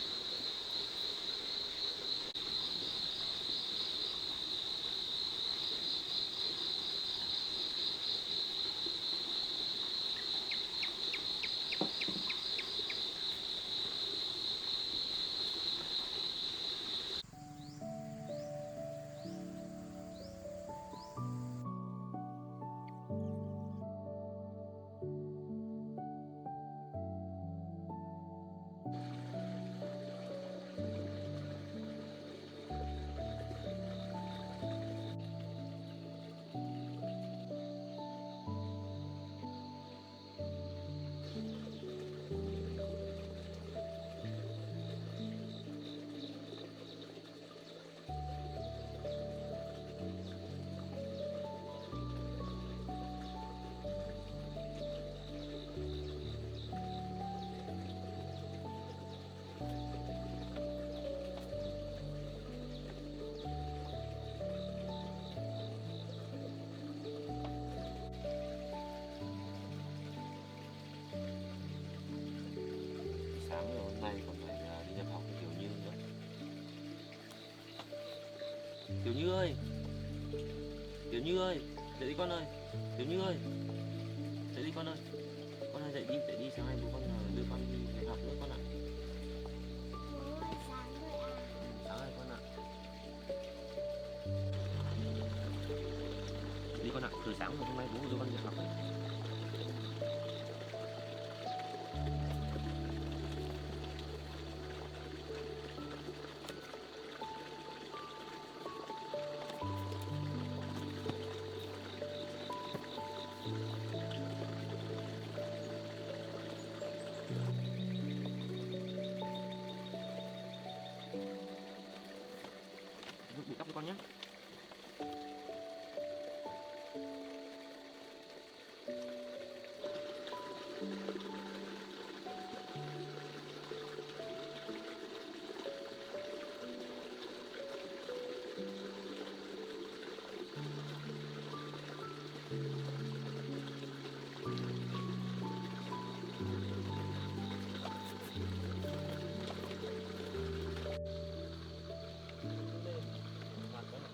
Sáng rồi hôm nay còn phải đi nhập học với Tiểu Như nữa. Tiểu Như ơi, Tiểu Như ơi, dậy đi con ơi, Tiểu Như ơi, dậy đi con ơi, dậy đi, sáng nay bố con đưa con đi nhập học nữa con ạ. Bố ơi, sáng rồi à? Sáng nay con ạ. Dậy đi con ạ, từ sáng rồi hôm nay bố đưa con đi nhập học đấy. Bụi tóc cho con nhé. Mặt con ạ.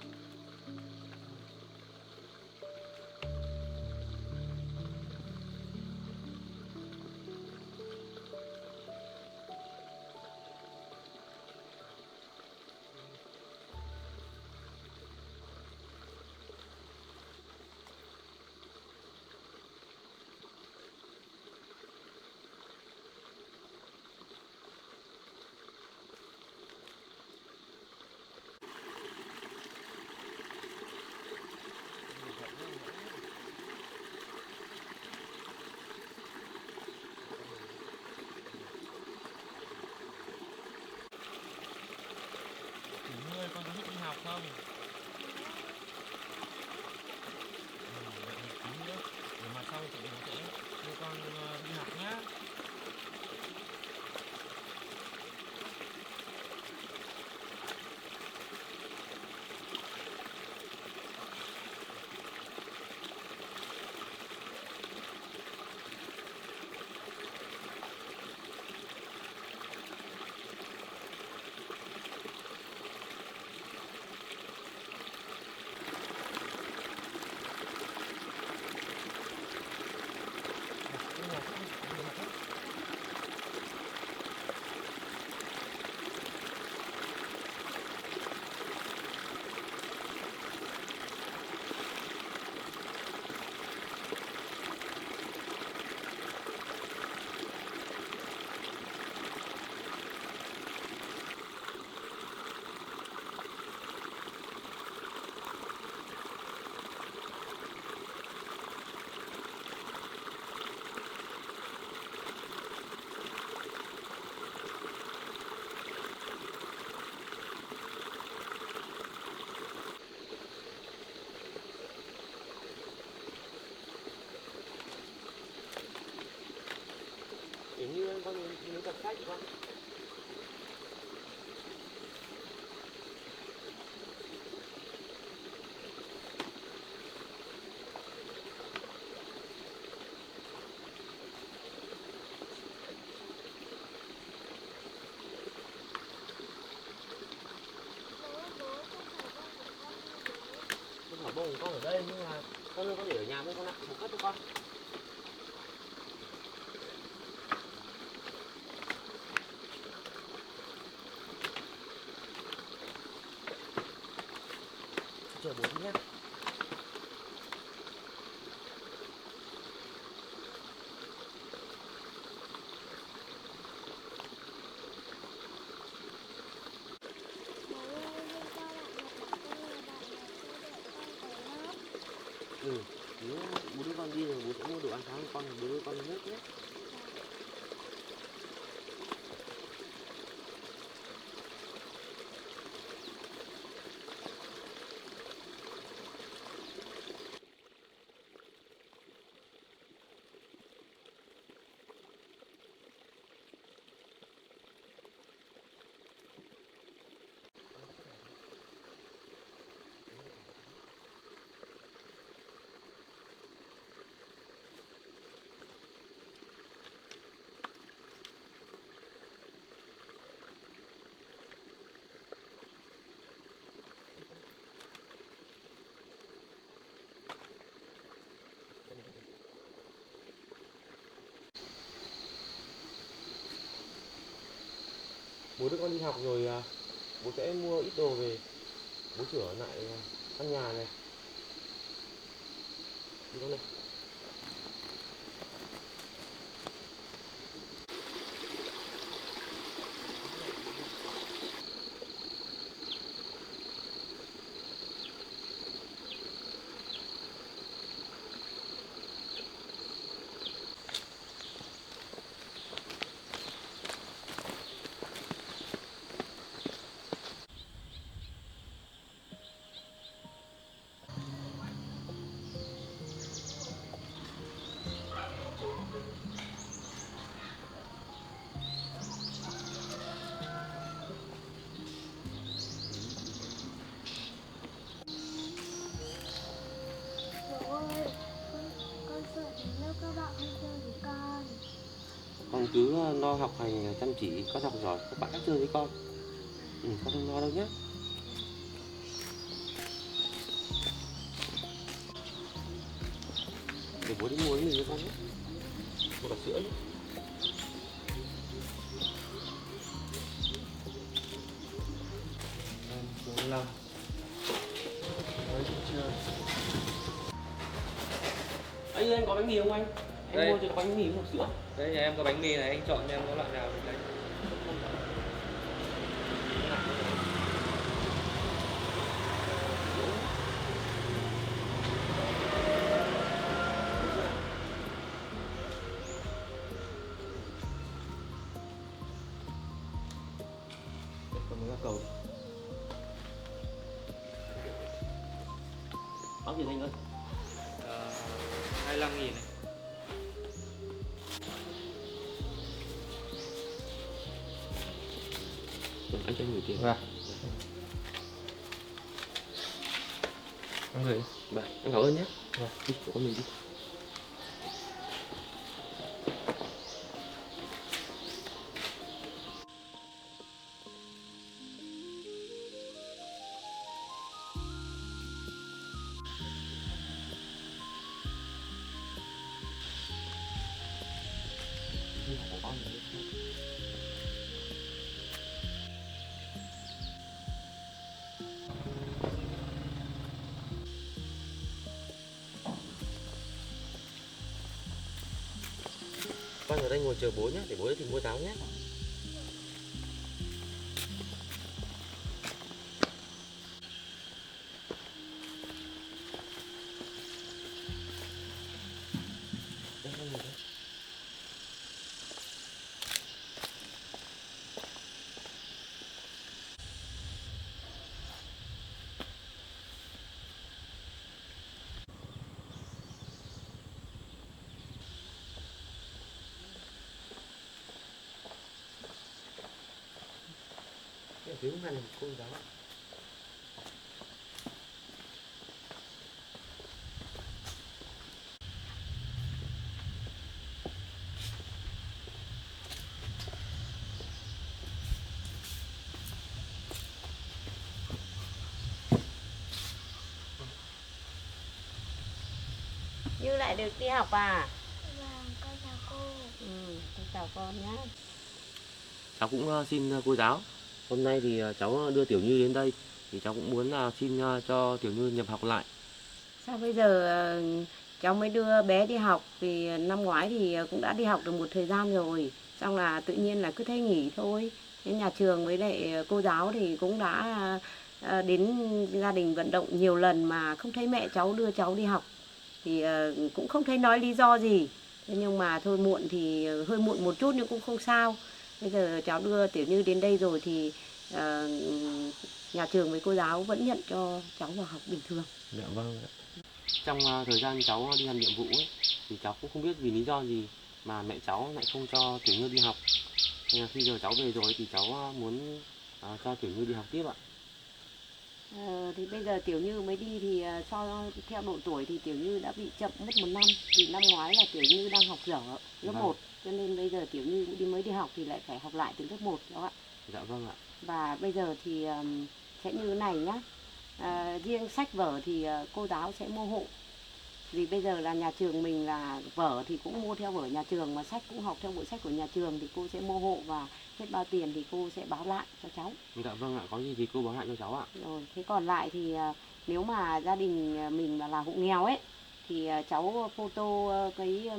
kiểu như con những tập sách con. Con thỏ bông của con ở đây nhưng mà con có để ở nhà với con ạ, một cất cho con. Chờ bố đi nhé. Bố ơi, hôm qua bạn gặp bảo con là bạn là sẽ đợi con ở lớp. Nếu bố đưa con đi rồi bố sẽ mua đồ ăn sáng cho con, bố đưa con đi nước nhé. Bố đưa con đi học rồi bố sẽ mua ít đồ về bố sửa lại căn nhà này. Đi con này. Bố ơi, con sợ đến lớp các bạn không chơi với con. Con cứ lo học hành chăm chỉ, con học giỏi các bạn chơi với con. Con không lo đâu nhé. Để bố đi mua cái gì cho con nhé. Mua cả sữa nhé. Bốn năm. Mới chưa. Anh có bánh mì không anh? Anh Đây. mua cho bánh mì với hộp sữa. Đây nhà em có bánh mì này, anh chọn cho em có loại nào thì lấy. Còn mới ra cầu. Bao tiền anh ơi? 25.000 này. Anh cho anh gửi tiền. Vâng. Anh gửi. Bạn, anh cảm ơn nhé. Vâng. Đi, của con mình đi. Đi học của con rồi. Con ở đây ngồi chờ bố nhé, để bố đi mua táo nhé. Đây, con ngồi đây. Thiếu mà là cô giáo. Như lại được đi học à? Vâng, con chào cô. Con chào con nhé. Cháu cũng xin cô giáo. Hôm nay thì cháu đưa Tiểu Như đến đây thì cháu cũng muốn xin cho Tiểu Như nhập học lại. Sao bây giờ cháu mới đưa bé đi học? Vì năm ngoái thì cũng đã đi học được một thời gian rồi. Xong là tự nhiên là cứ thấy nghỉ thôi. Đến nhà trường với lại cô giáo thì cũng đã đến gia đình vận động nhiều lần mà không thấy mẹ cháu đưa cháu đi học. Thì cũng không thấy nói lý do gì. Thế nhưng mà thôi muộn thì hơi muộn một chút nhưng cũng không sao. Bây giờ cháu đưa Tiểu Như đến đây rồi thì nhà trường với cô giáo vẫn nhận cho cháu vào học bình thường. Dạ vâng. Trong thời gian cháu đi làm nhiệm vụ ấy, thì cháu cũng không biết vì lý do gì mà mẹ cháu lại không cho Tiểu Như đi học. Nên là khi giờ cháu về rồi thì cháu muốn cho Tiểu Như đi học tiếp ạ. Thì bây giờ Tiểu Như mới đi thì so theo độ tuổi thì Tiểu Như đã bị chậm mất một năm. Vì năm ngoái là Tiểu Như đang học dở lớp 1, cho nên bây giờ Tiểu Như mới đi học thì lại phải học lại từ lớp 1 đó ạ. Dạ vâng ạ. Và bây giờ thì sẽ như thế này nhá. Riêng sách vở thì cô giáo sẽ mua hộ. Vì bây giờ là nhà trường mình là vở thì cũng mua theo vở nhà trường, mà sách cũng học theo bộ sách của nhà trường thì cô sẽ mua hộ, và hết bao tiền thì cô sẽ báo lại cho cháu. Dạ vâng ạ, có gì thì cô báo lại cho cháu ạ. Rồi, thế còn lại thì nếu mà gia đình mình mà là hộ nghèo ấy thì cháu photo cái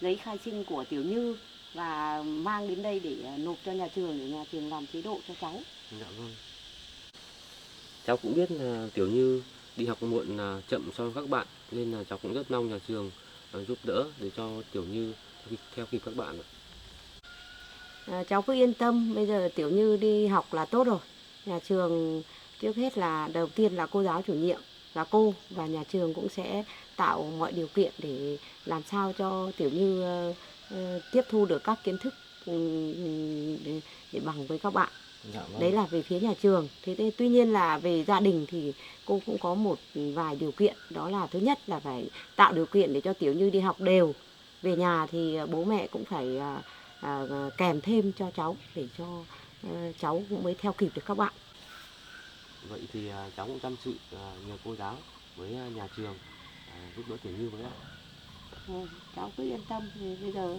giấy khai sinh của Tiểu Như và mang đến đây để nộp cho nhà trường để nhà trường làm chế độ cho cháu. Dạ vâng. Cháu cũng biết là Tiểu Như đi học muộn chậm so với các bạn, nên là cháu cũng rất mong nhà trường giúp đỡ để cho Tiểu Như theo kịp các bạn ạ. Cháu cứ yên tâm, bây giờ Tiểu Như đi học là tốt rồi. Nhà trường trước hết là đầu tiên là cô giáo chủ nhiệm là cô, và nhà trường cũng sẽ tạo mọi điều kiện để làm sao cho Tiểu Như tiếp thu được các kiến thức để bằng với các bạn. Dạ vâng. Đấy là về phía nhà trường. Thế tuy nhiên là về gia đình thì cô cũng có một vài điều kiện. Đó là thứ nhất là phải tạo điều kiện để cho Tiểu Như đi học đều. Về nhà thì bố mẹ cũng phải kèm thêm cho cháu để cho cháu cũng mới theo kịp được các bạn. Vậy thì cháu cũng tâm sự nhờ cô giáo với nhà trường giúp đỡ Tiểu Như với ạ. Cháu cứ yên tâm. Thì bây giờ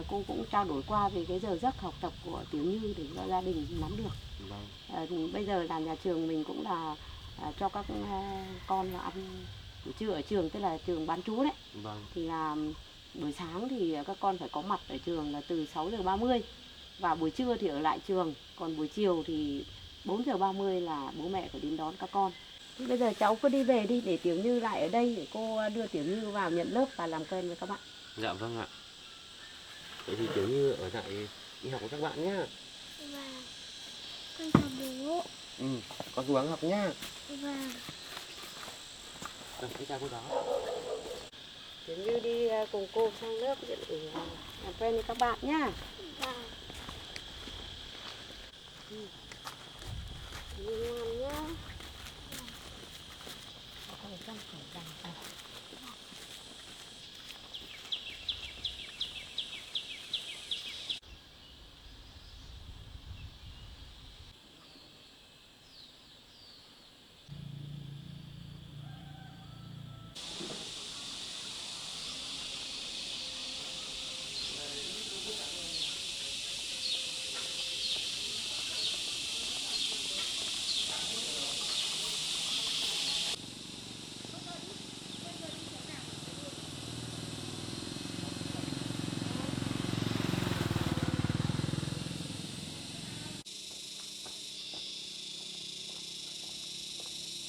cô cũng trao đổi qua về cái giờ giấc học tập của Tiểu Như để cho gia đình nắm được. Vâng. Bây giờ là nhà trường mình cũng là cho các con là ăn buổi trưa ở trường, tức là trường bán trú đấy. Vâng. Thì là buổi sáng thì các con phải có mặt ở trường là từ 6:30 và buổi trưa thì ở lại trường, còn buổi chiều thì 4:30 là bố mẹ phải đến đón các con. Thì bây giờ cháu cứ đi về đi để Tiểu Như lại ở đây để cô đưa Tiểu Như vào nhận lớp và làm quen với các bạn. Dạ vâng ạ. Vậy thì Tiểu Như ở lại đi học với các bạn nhá. Vâng, con chào bố. Con cố gắng học nhá. Vâng. Vâng, chào cô giáo. Tiểu Như đi cùng cô sang lớp để làm quen với các bạn nhá. Vâng. Đi ngoan nhá.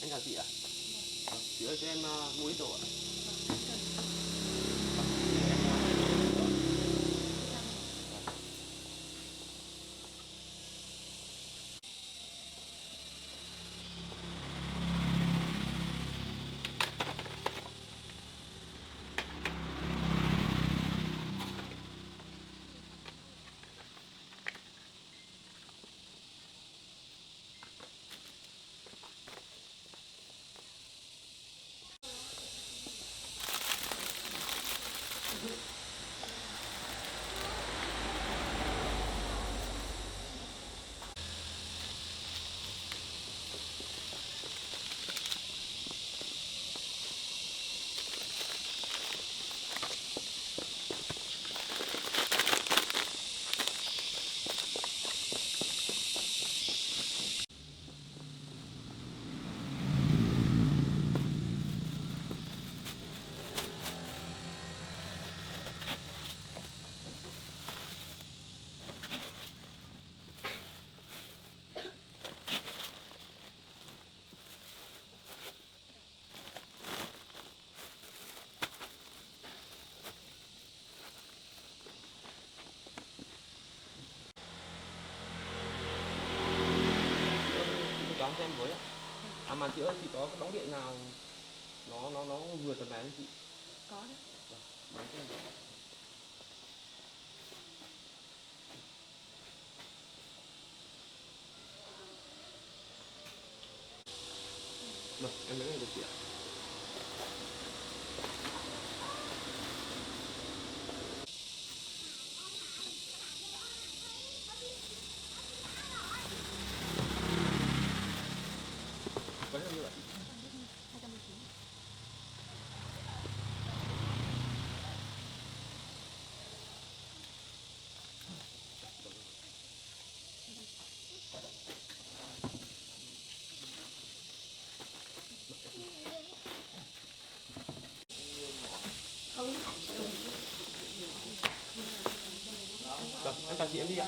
Anh chào chị ạ. Chị ơi cho em mua ít đồ ạ. bóng cho em với ạ. À mà chị ơi, chị có cái bóng điện nào nó vừa tầm này không chị? Có đấy. Vâng, bóng cho em. Vâng, em lấy này được chị ạ. Có như vậy. Vâng, em chào chị, em đi ạ.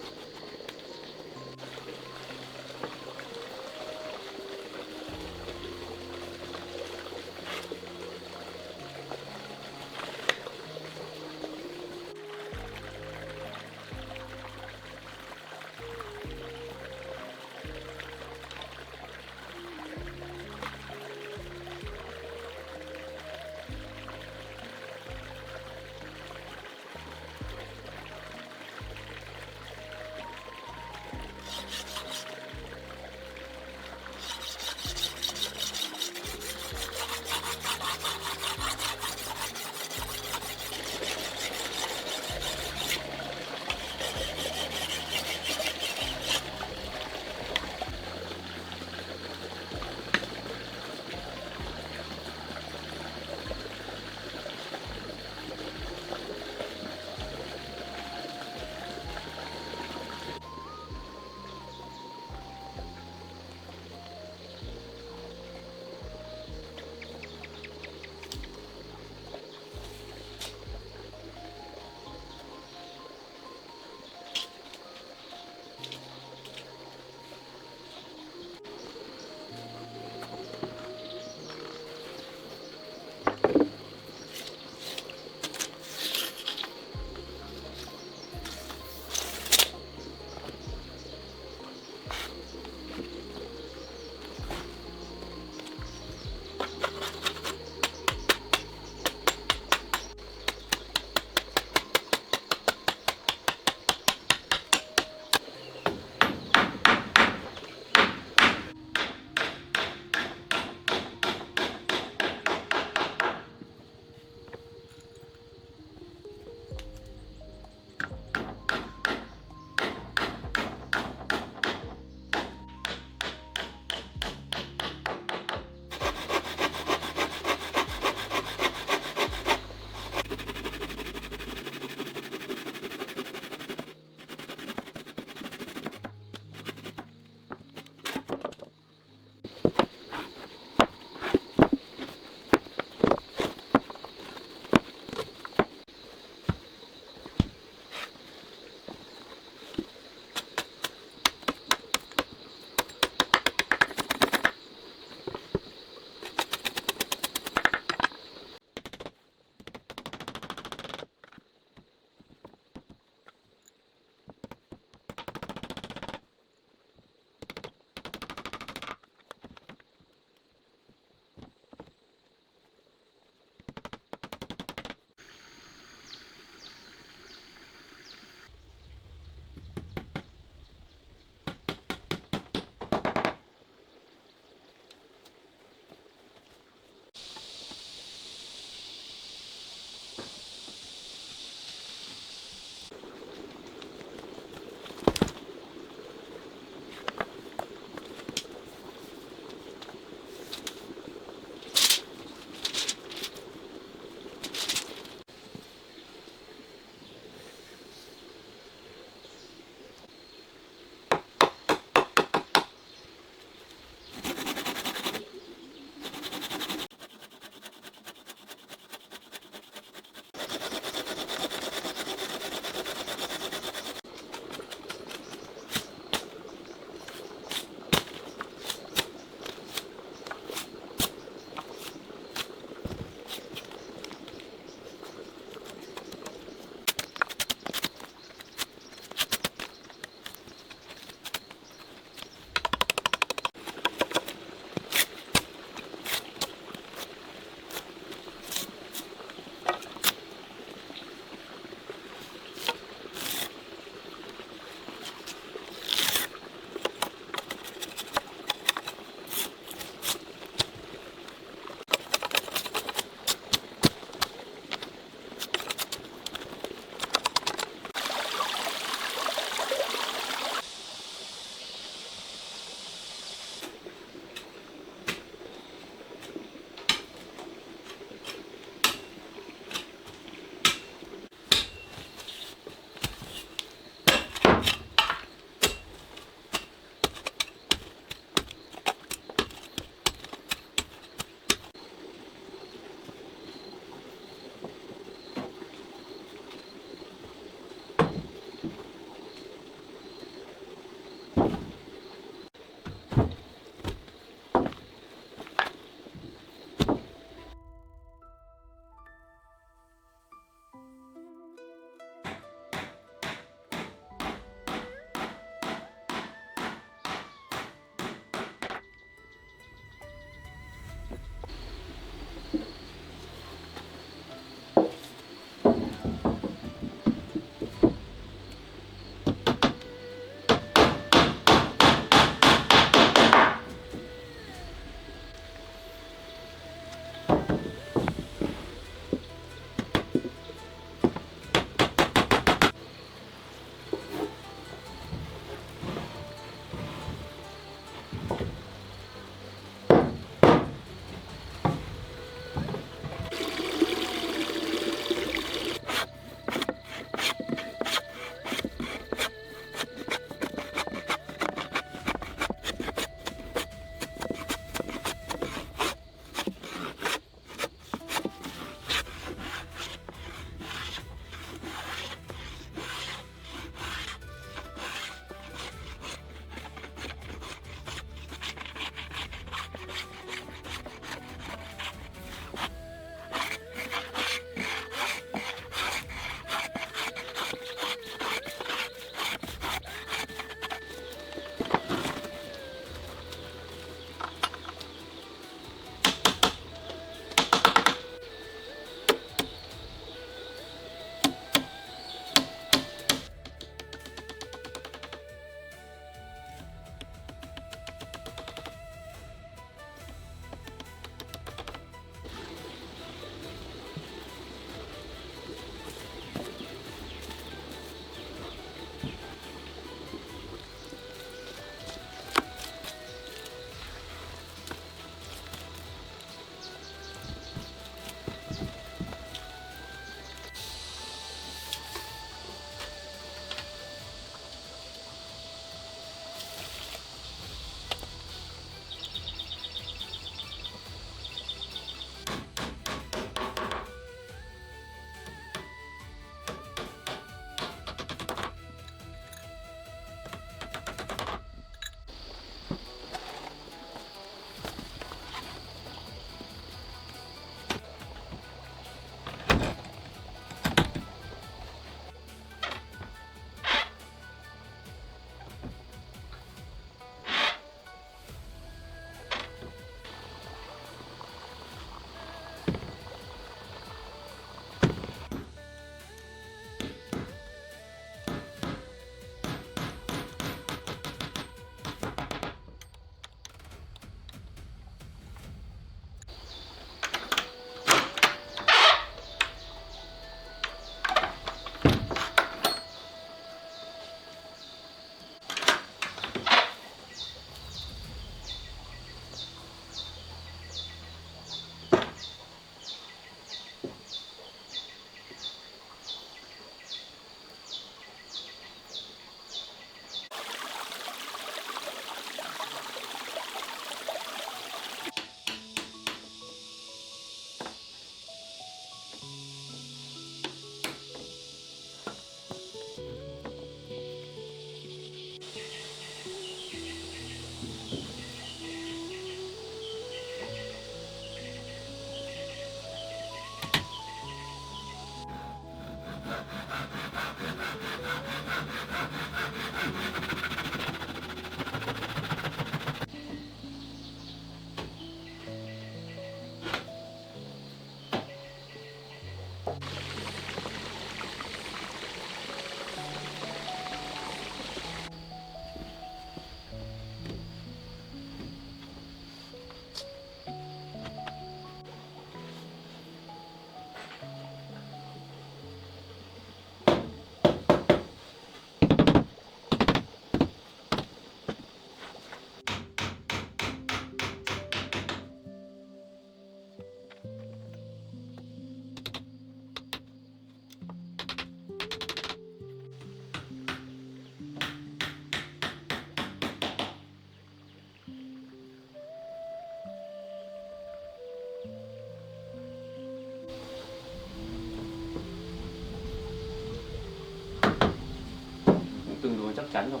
tương đối chắc chắn rồi.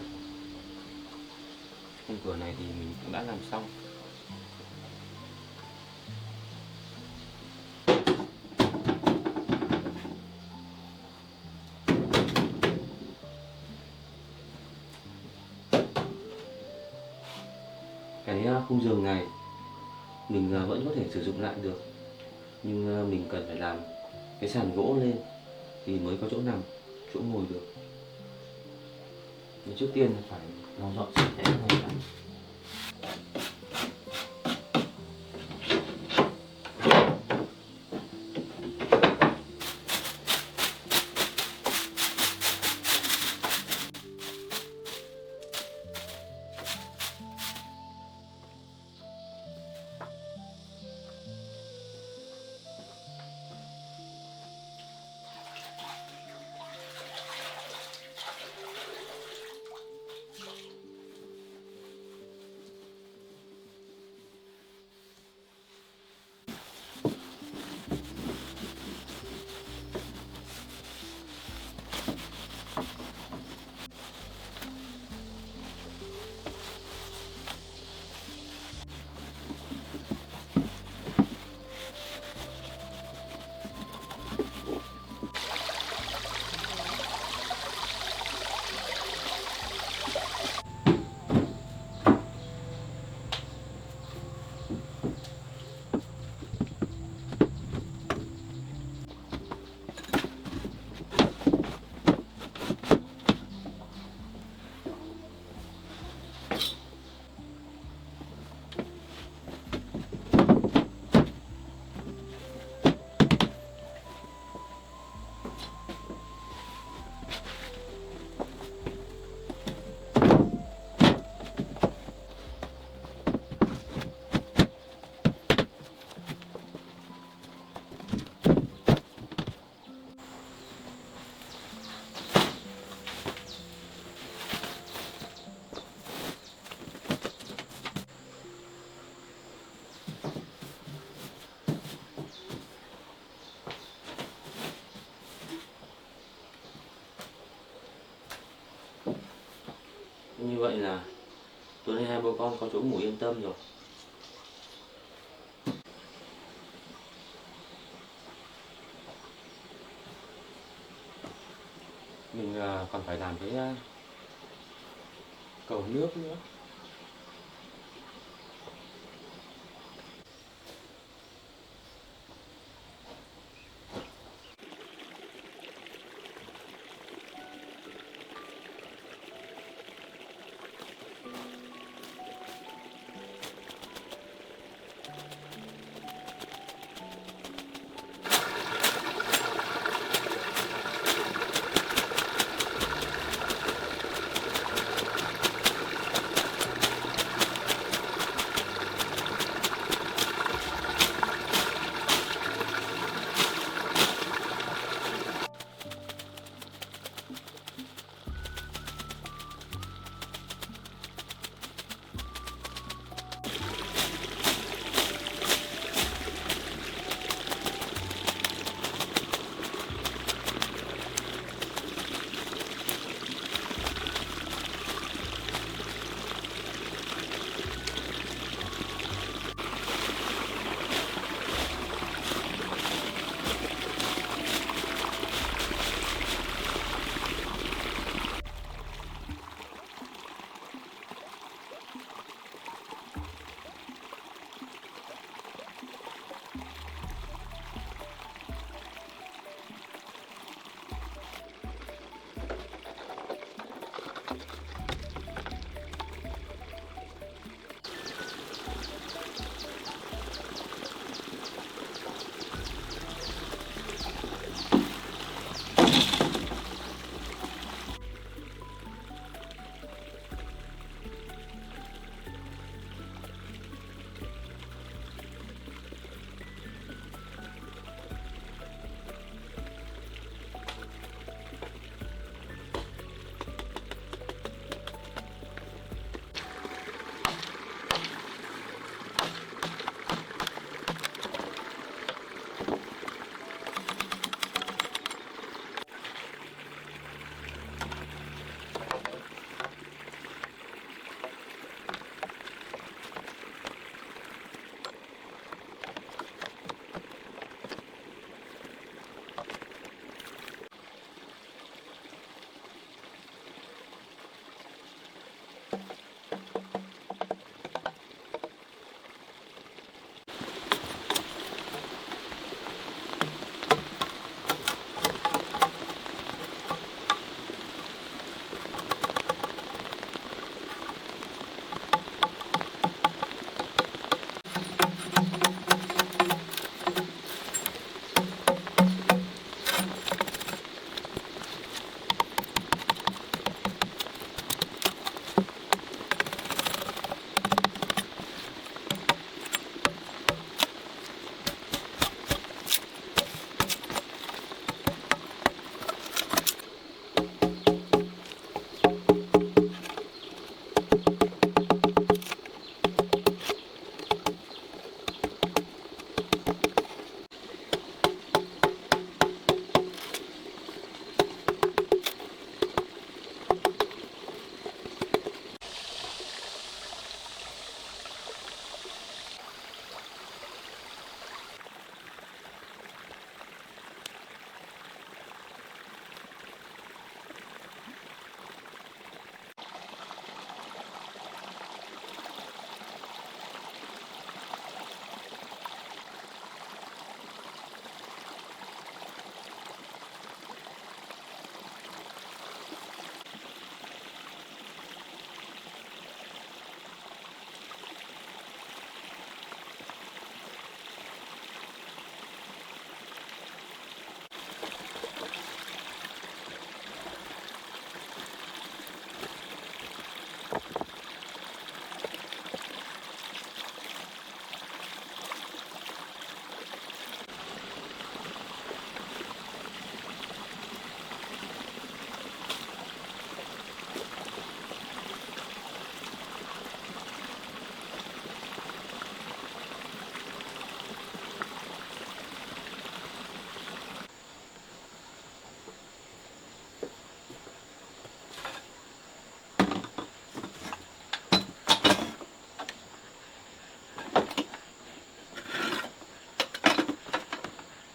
Khung cửa này thì mình cũng đã làm xong. Cái khung giường này mình vẫn có thể sử dụng lại được, nhưng mình cần phải làm cái sàn gỗ lên thì mới có chỗ nằm, chỗ ngồi được. Nhưng trước tiên phải lau dọn sạch sẽ hoàn toàn. Như vậy là tối nay hai bố con có chỗ ngủ yên tâm rồi. Mình còn phải làm cái cầu nước nữa.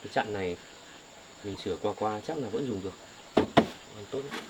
Cái chặn này mình sửa qua chắc là vẫn dùng được, còn tốt đấy.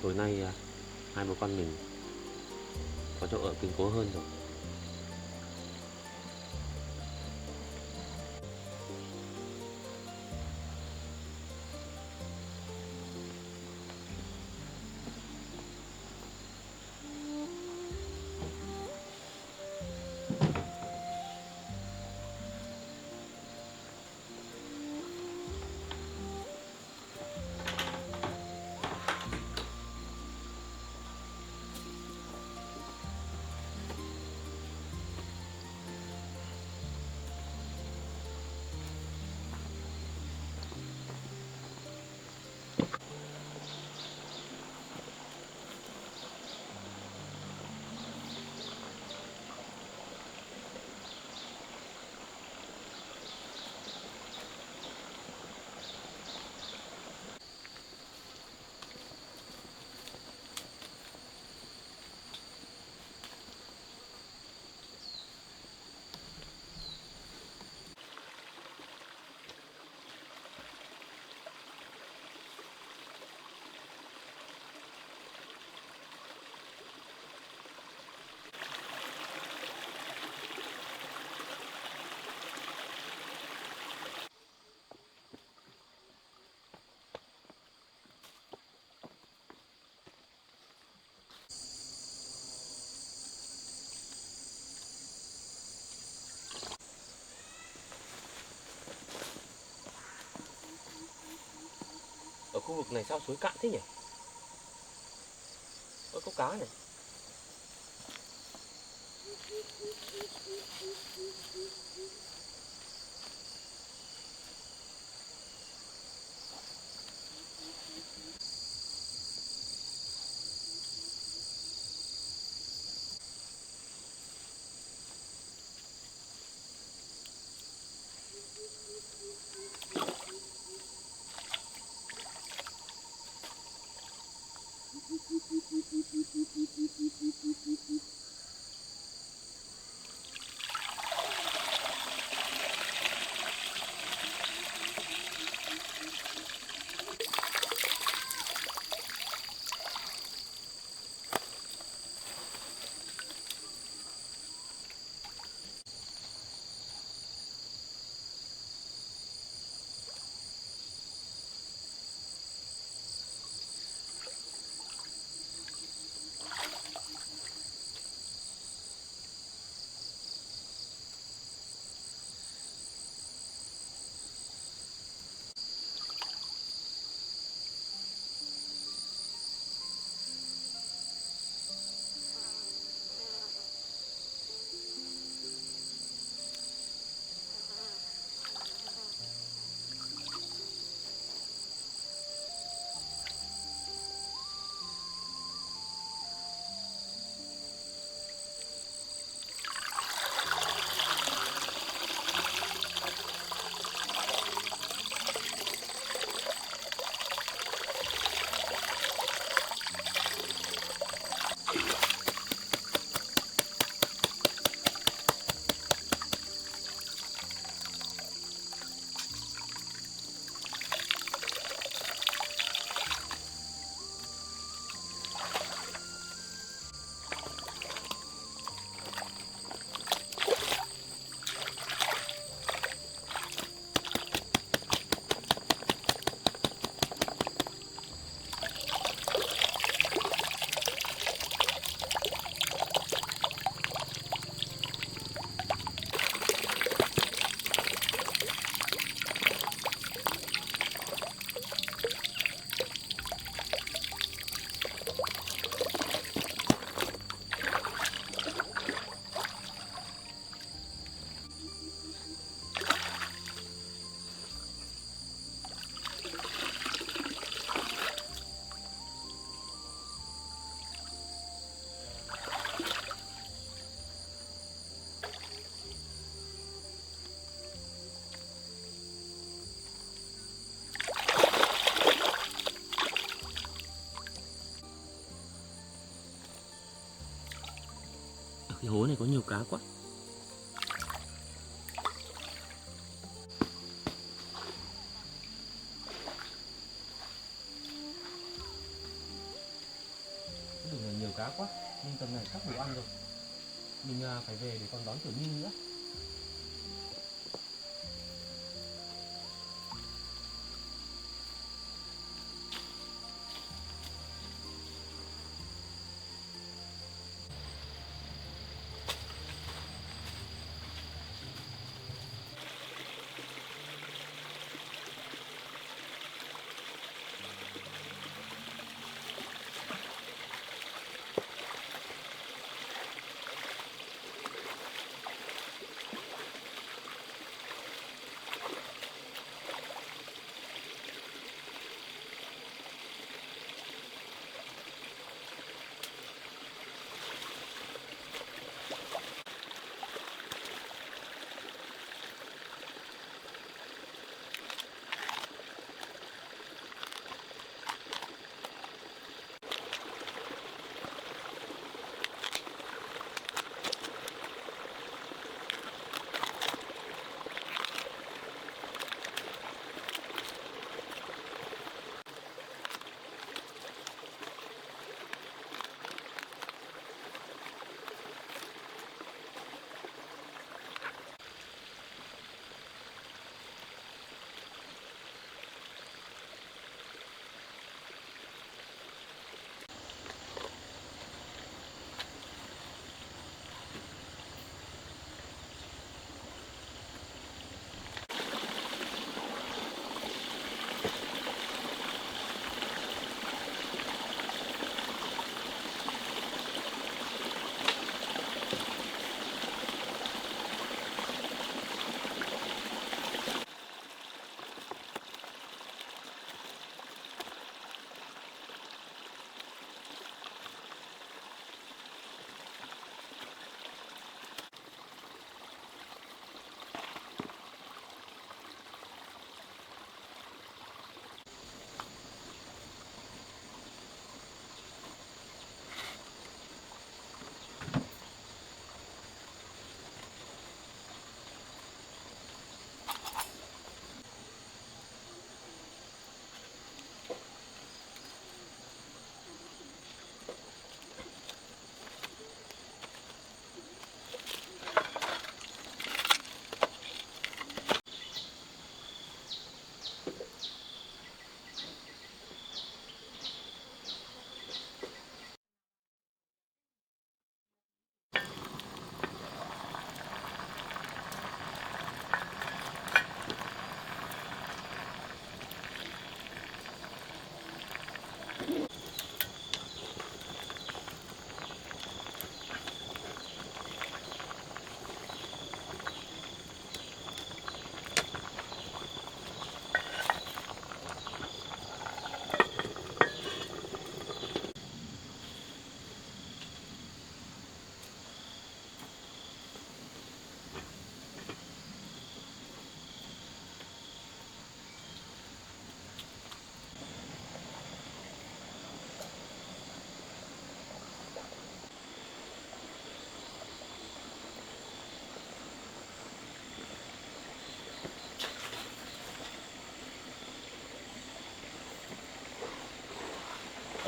Tối nay hai bố con mình có chỗ ở kiên cố hơn rồi. Khu vực này sao suối cạn thế nhỉ? Có cá này. Cái hố này có nhiều cá quá. Cái đường này nhiều cá quá, nhưng tầm này sắp đủ ăn rồi. Mình phải về để còn đón Tiểu Minh nữa.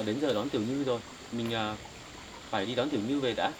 đến giờ đón Tiểu Như rồi, mình phải đi đón Tiểu Như về đã.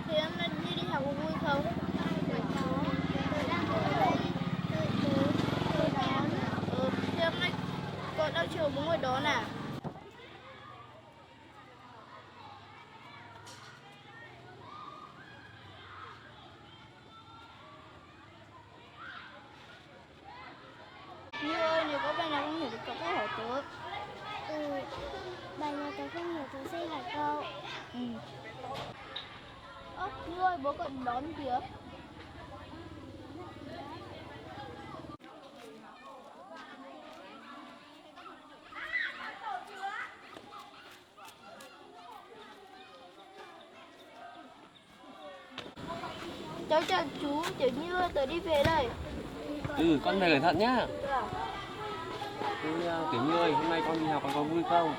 Thì hôm nay đi học có vui không? Tôi đang ở đây. Tôi đón. Thì hôm nay cô đau chiều bố ngồi đón à? Như ơi, nếu có bài nào không hiểu thì cậu có hỏi tớ. Bài nào tớ không hiểu tớ sẽ hỏi cậu. Như ơi, bố cậu đón kìa. Cháu chào chú, Tiểu Như ơi, tớ đi về đây. Con về cẩn thận nhá. Tiểu Như ơi, hôm nay con đi học con có vui không?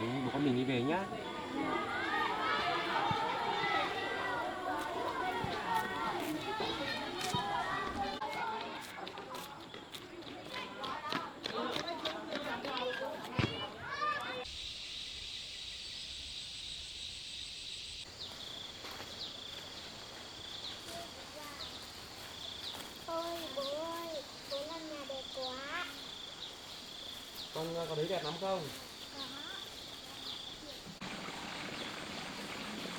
Bố con mình đi về nhá. Ôi bố ơi, bố làm nhà đẹp quá. Con có thấy đẹp lắm không?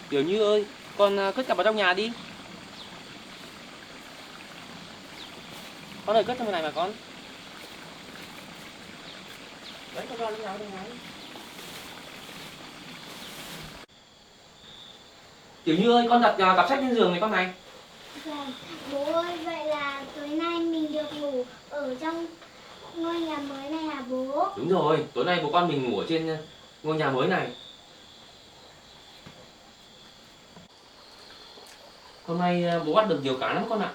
Tiểu Như ơi, con cất cặp vào trong nhà đi. Con ơi, cất trong này mà con. Đấy, con vào trong nhà. Tiểu Như ơi, con đặt cặp sách lên giường này con này. Vâng, bố ơi, vậy là tối nay mình được ngủ ở trong ngôi nhà mới này hả bố? Đúng rồi, tối nay bố con mình ngủ ở trên ngôi nhà mới này. Hôm nay bố bắt được nhiều cá lắm con ạ.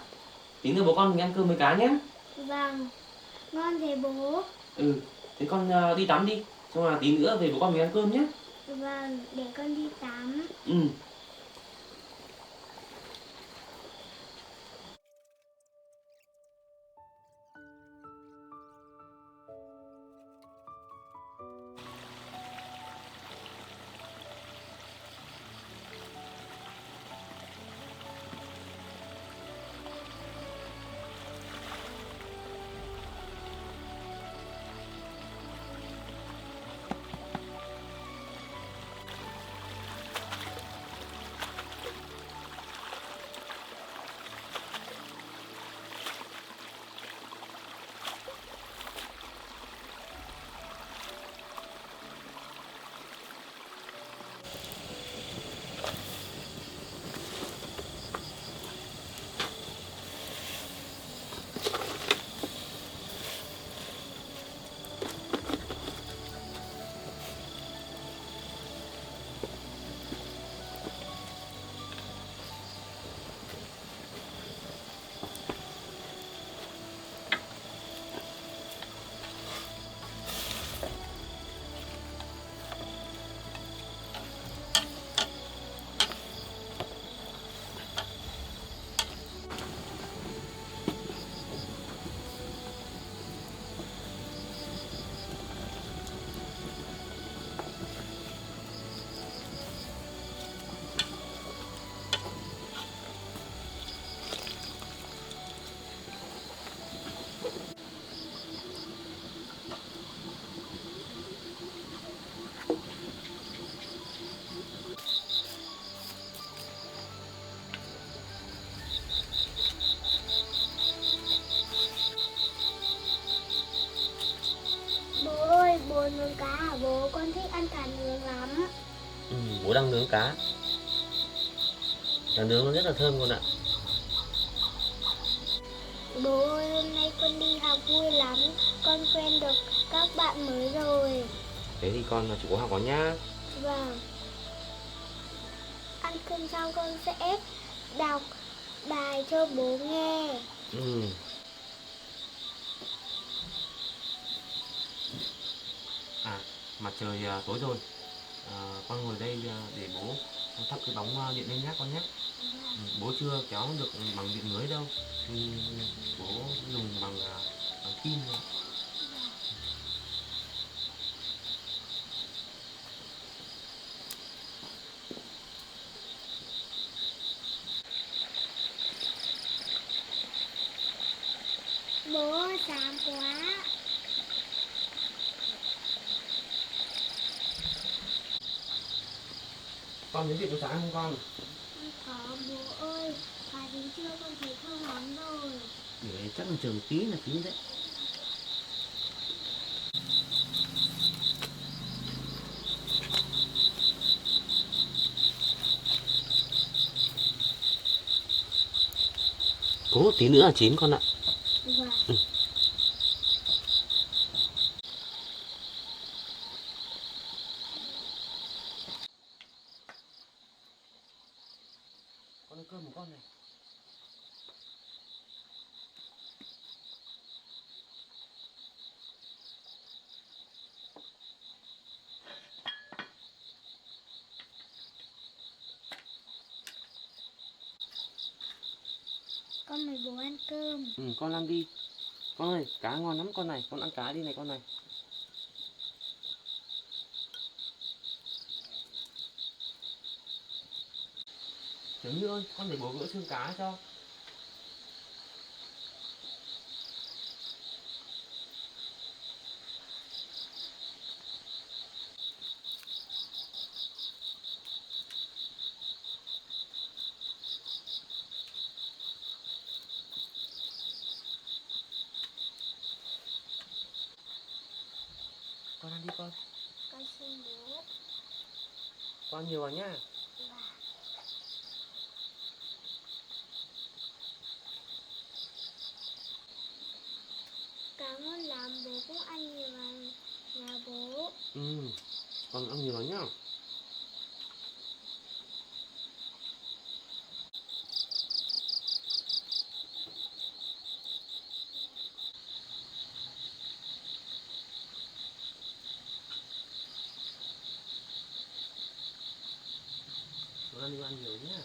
Tí nữa bố con mình ăn cơm với cá nhé. Vâng, ngon thế bố. Thế con đi tắm đi. Xong là tí nữa về bố con mình ăn cơm nhé. Vâng, để con đi tắm. nướng cá hả bố? Con thích ăn cá nướng lắm. Bố đang nướng cá. Cá nướng nó rất là thơm con ạ. Bố ơi, hôm nay con đi học vui lắm. Con quen được các bạn mới rồi. Thế thì con là chịu khó học vào nhá. Vâng. Ăn cơm xong con sẽ đọc bài cho bố nghe. Mặt trời tối rồi. Con ngồi đây để bố thắp cái bóng điện lên nhé con nhé. Bố chưa kéo được bằng điện lưới đâu. Bố dùng bằng kim thôi. Bố ơi, sáng quá. Con đến việc buổi sáng không con? Có bố ơi, và đến trưa con thấy thơm lắm rồi. Để chắc là chờ một tí là chín đấy. Cố tí nữa là chín con ạ. Vâng. Con ăn cơm của con này. Con mời bố ăn cơm. Con ăn đi. Con ơi, cá ngon lắm con này. Con ăn cá đi này con này. Trứng nữa ơi, con để bố gỡ xương cá cho. Con ăn đi con. Con xin bố. Con nhiều vào nhá. Cảm ơn lắm, bố cũng ăn nhiều vào nhà bố. Con ăn nhiều vào nhá. Con ăn đi, ăn nhiều nhá.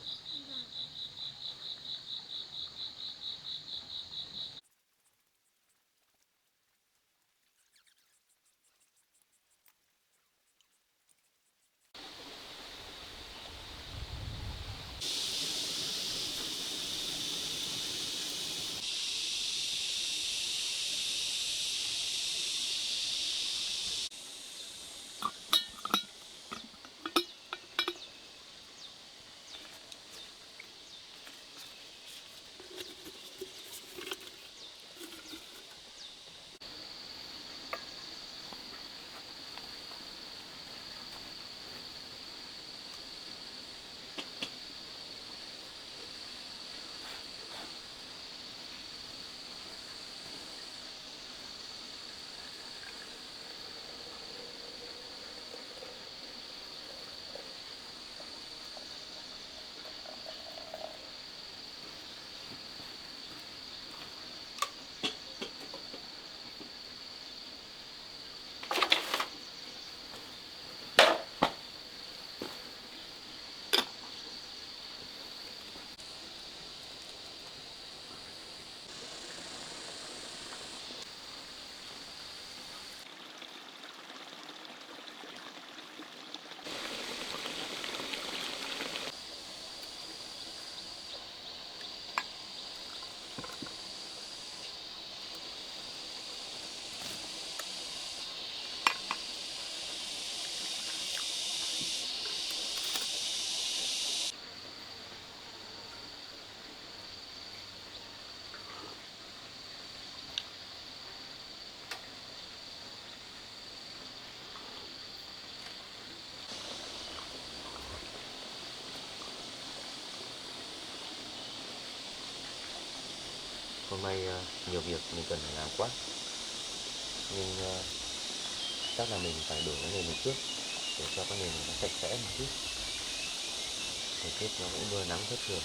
Hôm nay nhiều việc mình cần phải làm quá, nhưng chắc là mình phải đổ cái nền này trước để cho cái nền này nó sạch sẽ một chút. Thời tiết nó cũng mưa nắng thất thường.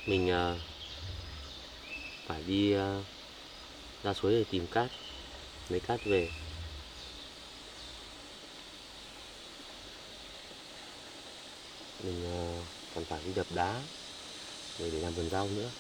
mình phải đi ra suối để tìm cát, lấy cát về. Mình còn phải đi đập đá để làm vườn rau nữa.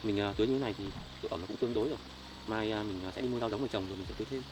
Mình tưới như thế này thì độ ẩm nó cũng tương đối rồi. Mai mình sẽ đi mua rau giống về trồng rồi mình sẽ tưới thêm.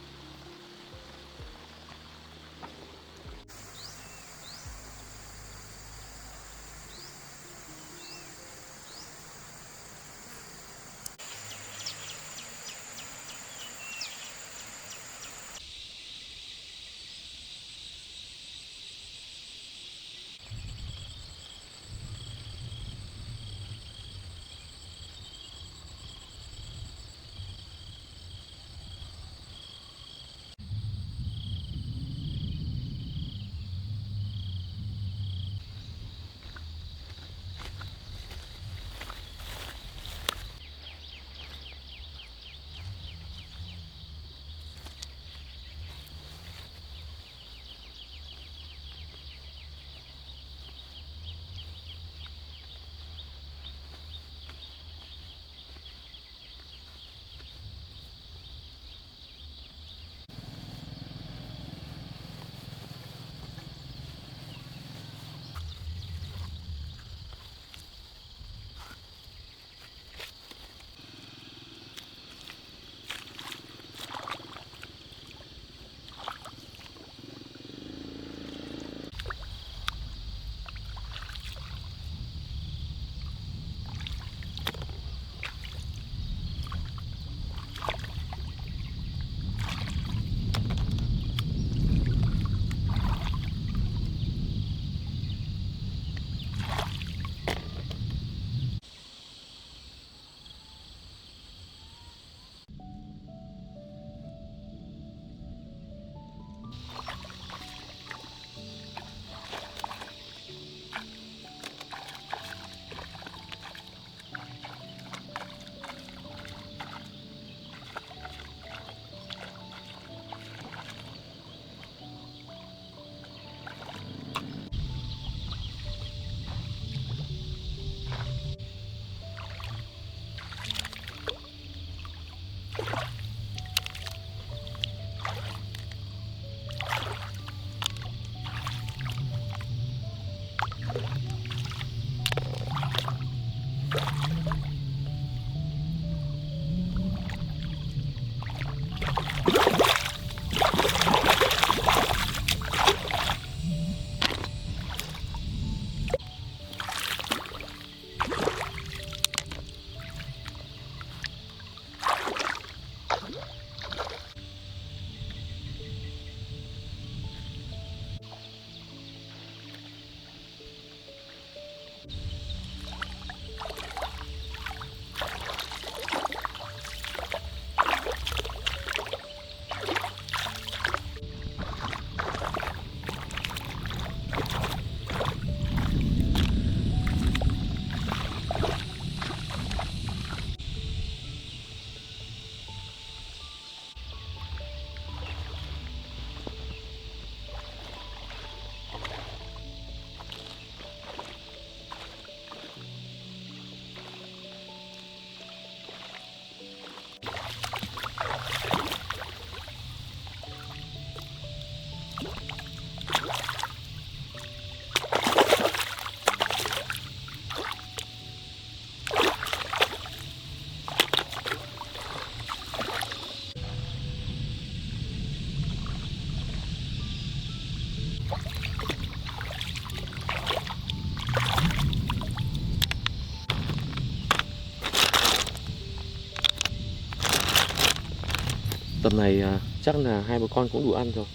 Tầm này chắc là hai bố con cũng đủ ăn rồi.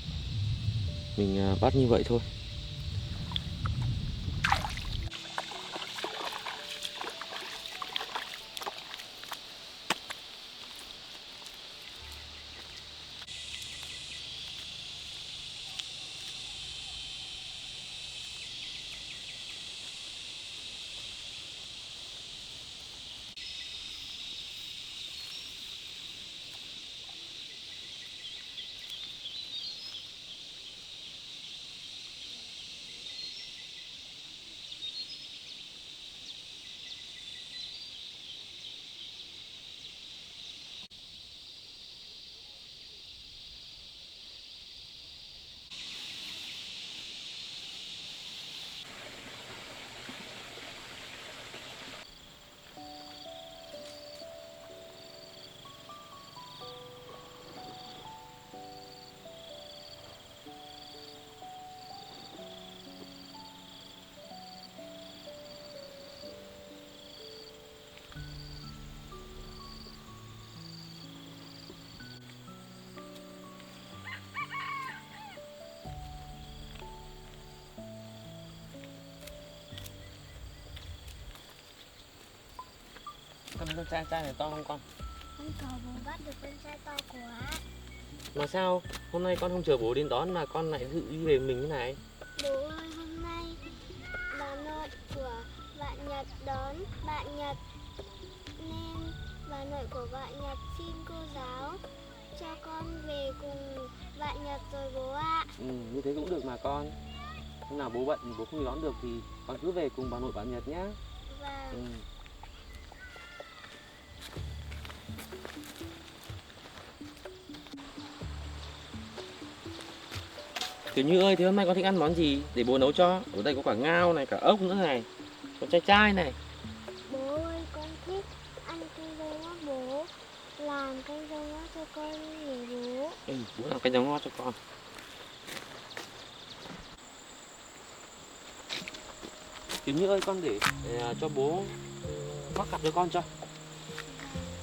Mình bắt như vậy thôi. con trai này to không con? Con cầu bố bắt được con trai to quá. Mà sao hôm nay con không chờ bố đến đón mà con lại tự đi về mình thế này? Bố ơi, hôm nay bà nội của bạn Nhật đón bạn Nhật nên bà nội của bạn Nhật xin cô giáo cho con về cùng bạn Nhật rồi bố ạ. Như thế cũng được mà con. Hôm nào bố bận bố không đi đón được thì con cứ về cùng bà nội bạn Nhật nhá. Vâng. Tiểu Như ơi, thế hôm nay con thích ăn món gì để bố nấu cho? Ở đây có cả ngao này, cả ốc nữa này, có chai chai này. Bố ơi, con thích ăn canh rau ngót bố. Làm canh rau ngót cho con nhé bố. Bố làm canh rau ngót cho con. Tiểu Như ơi, con để cho bố khoác cặp cho con cho.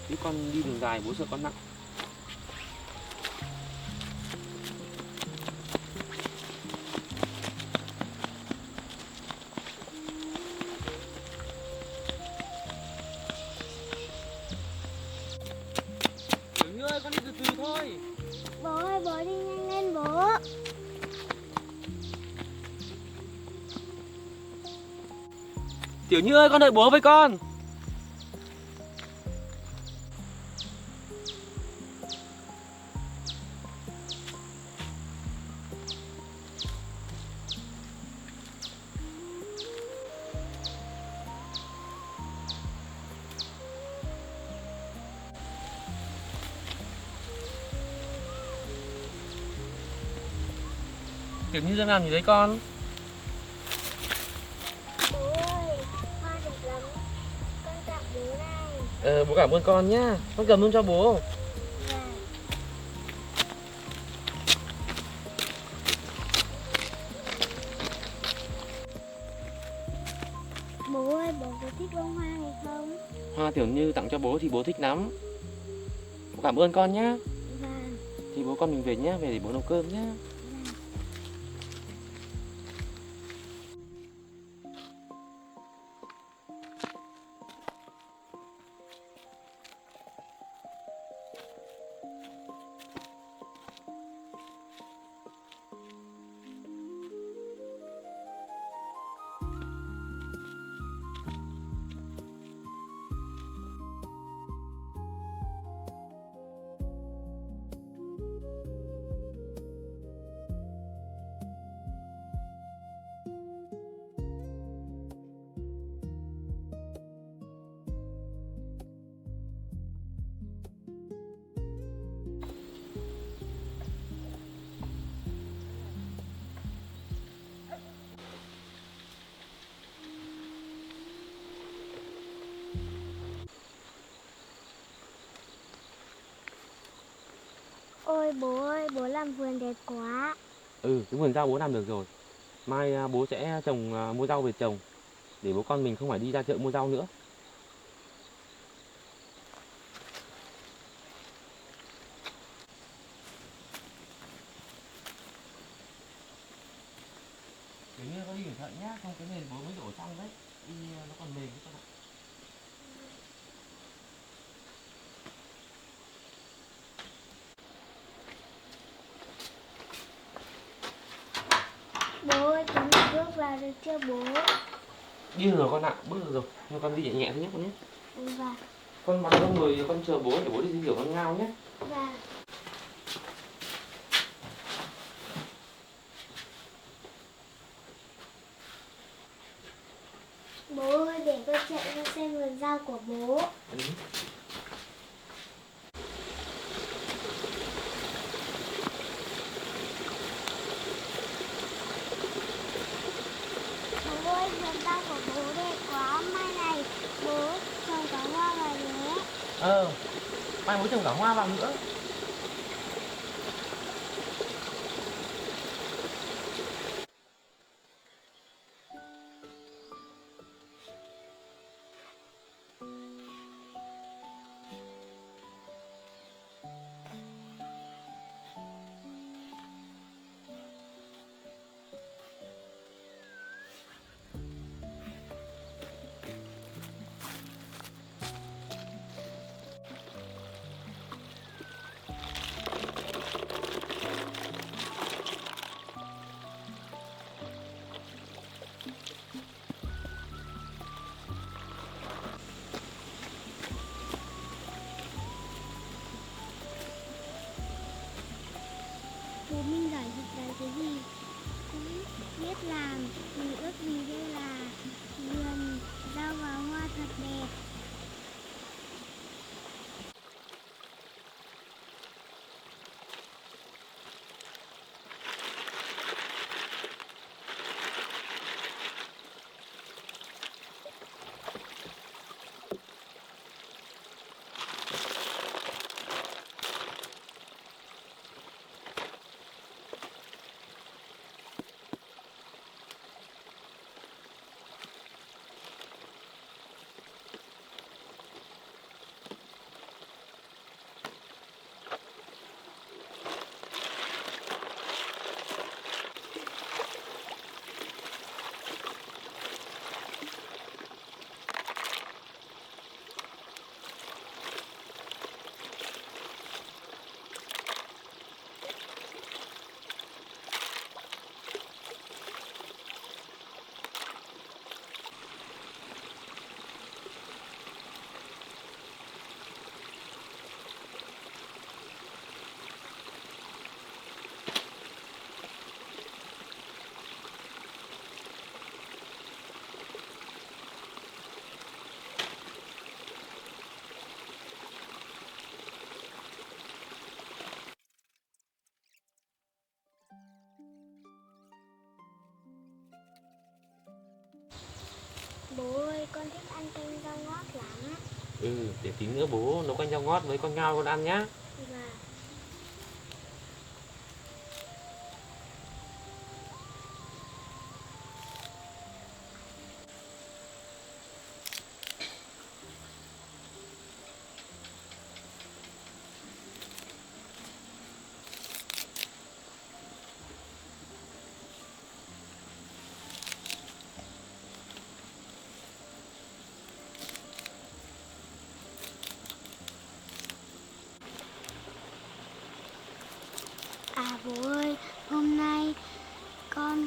Chứ con đi đường dài bố sợ con nặng. Tiểu Như ơi, con đi từ từ thôi. Bố ơi, bố đi nhanh lên bố. Tiểu Như ơi, con đợi bố với con. Tiểu Như đang làm gì đấy con? Bố ơi, hoa đẹp lắm. Con tặng bố này. Bố cảm ơn con nhá. Con cầm luôn cho bố. Vâng. Bố ơi, bố có thích bông hoa này không? Hoa Tiểu Như tặng cho bố thì bố thích lắm. Bố cảm ơn con nhá. Vâng. Thì bố con mình về nhá, về để bố nấu cơm nhá. Ôi, bố làm vườn đẹp quá. Cái vườn rau bố làm được rồi. Mai bố sẽ mua rau về trồng để bố con mình không phải đi ra chợ mua rau nữa. Tiểu Như con đi cẩn thận nhá, không cái nền bố mới đổ xong đấy. Đi nó còn mềm các bạn ạ. Bố ơi, con được bước vào được chưa bố? Đi rồi con ạ, bước được rồi. Nhưng con đi nhẹ nhẹ thôi nhé con nhé. Vâng. Con mặc xong rồi con chờ bố để bố đi rửa con ngao nhé. Vâng. Bố ơi, để con chạy ra xem vườn rau của bố. Bố ơi, vườn rau của bố đẹp quá. Mai này bố trồng cả hoa vào nhé. Mai bố trồng cả hoa vào nữa. con thích ăn canh rau ngót lắm. Để tí nữa bố nấu canh rau ngót với con ngao con ăn nhá. Và bố ơi, hôm nay con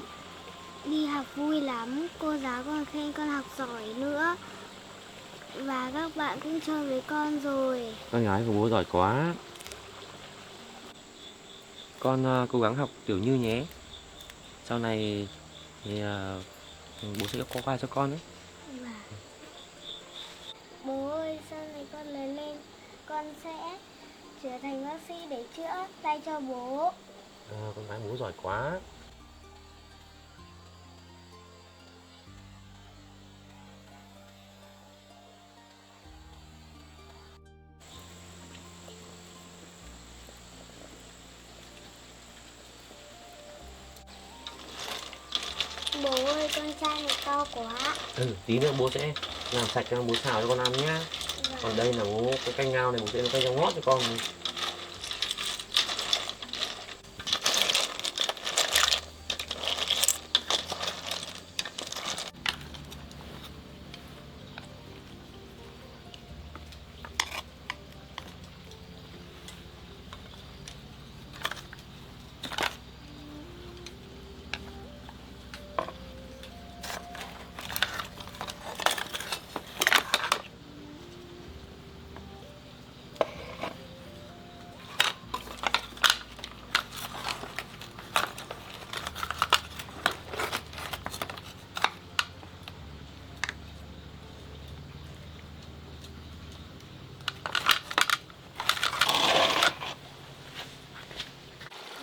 đi học vui lắm, cô giáo còn khen con học giỏi nữa. Và các bạn cũng chơi với con rồi. Con gái của bố giỏi quá. Con cố gắng học Tiểu Như nhé. Sau này thì bố sẽ có quà cho con đấy. Bố ơi, sau này con lớn lên con sẽ trở thành bác sĩ để chữa tay cho bố. Con gái bố giỏi quá. Bố ơi, con trai này to quá. Tí nữa bố sẽ làm sạch cho bố xào cho con ăn nhá. Còn đây là bố cái canh ngao này bố sẽ nấu canh rau ngót cho con.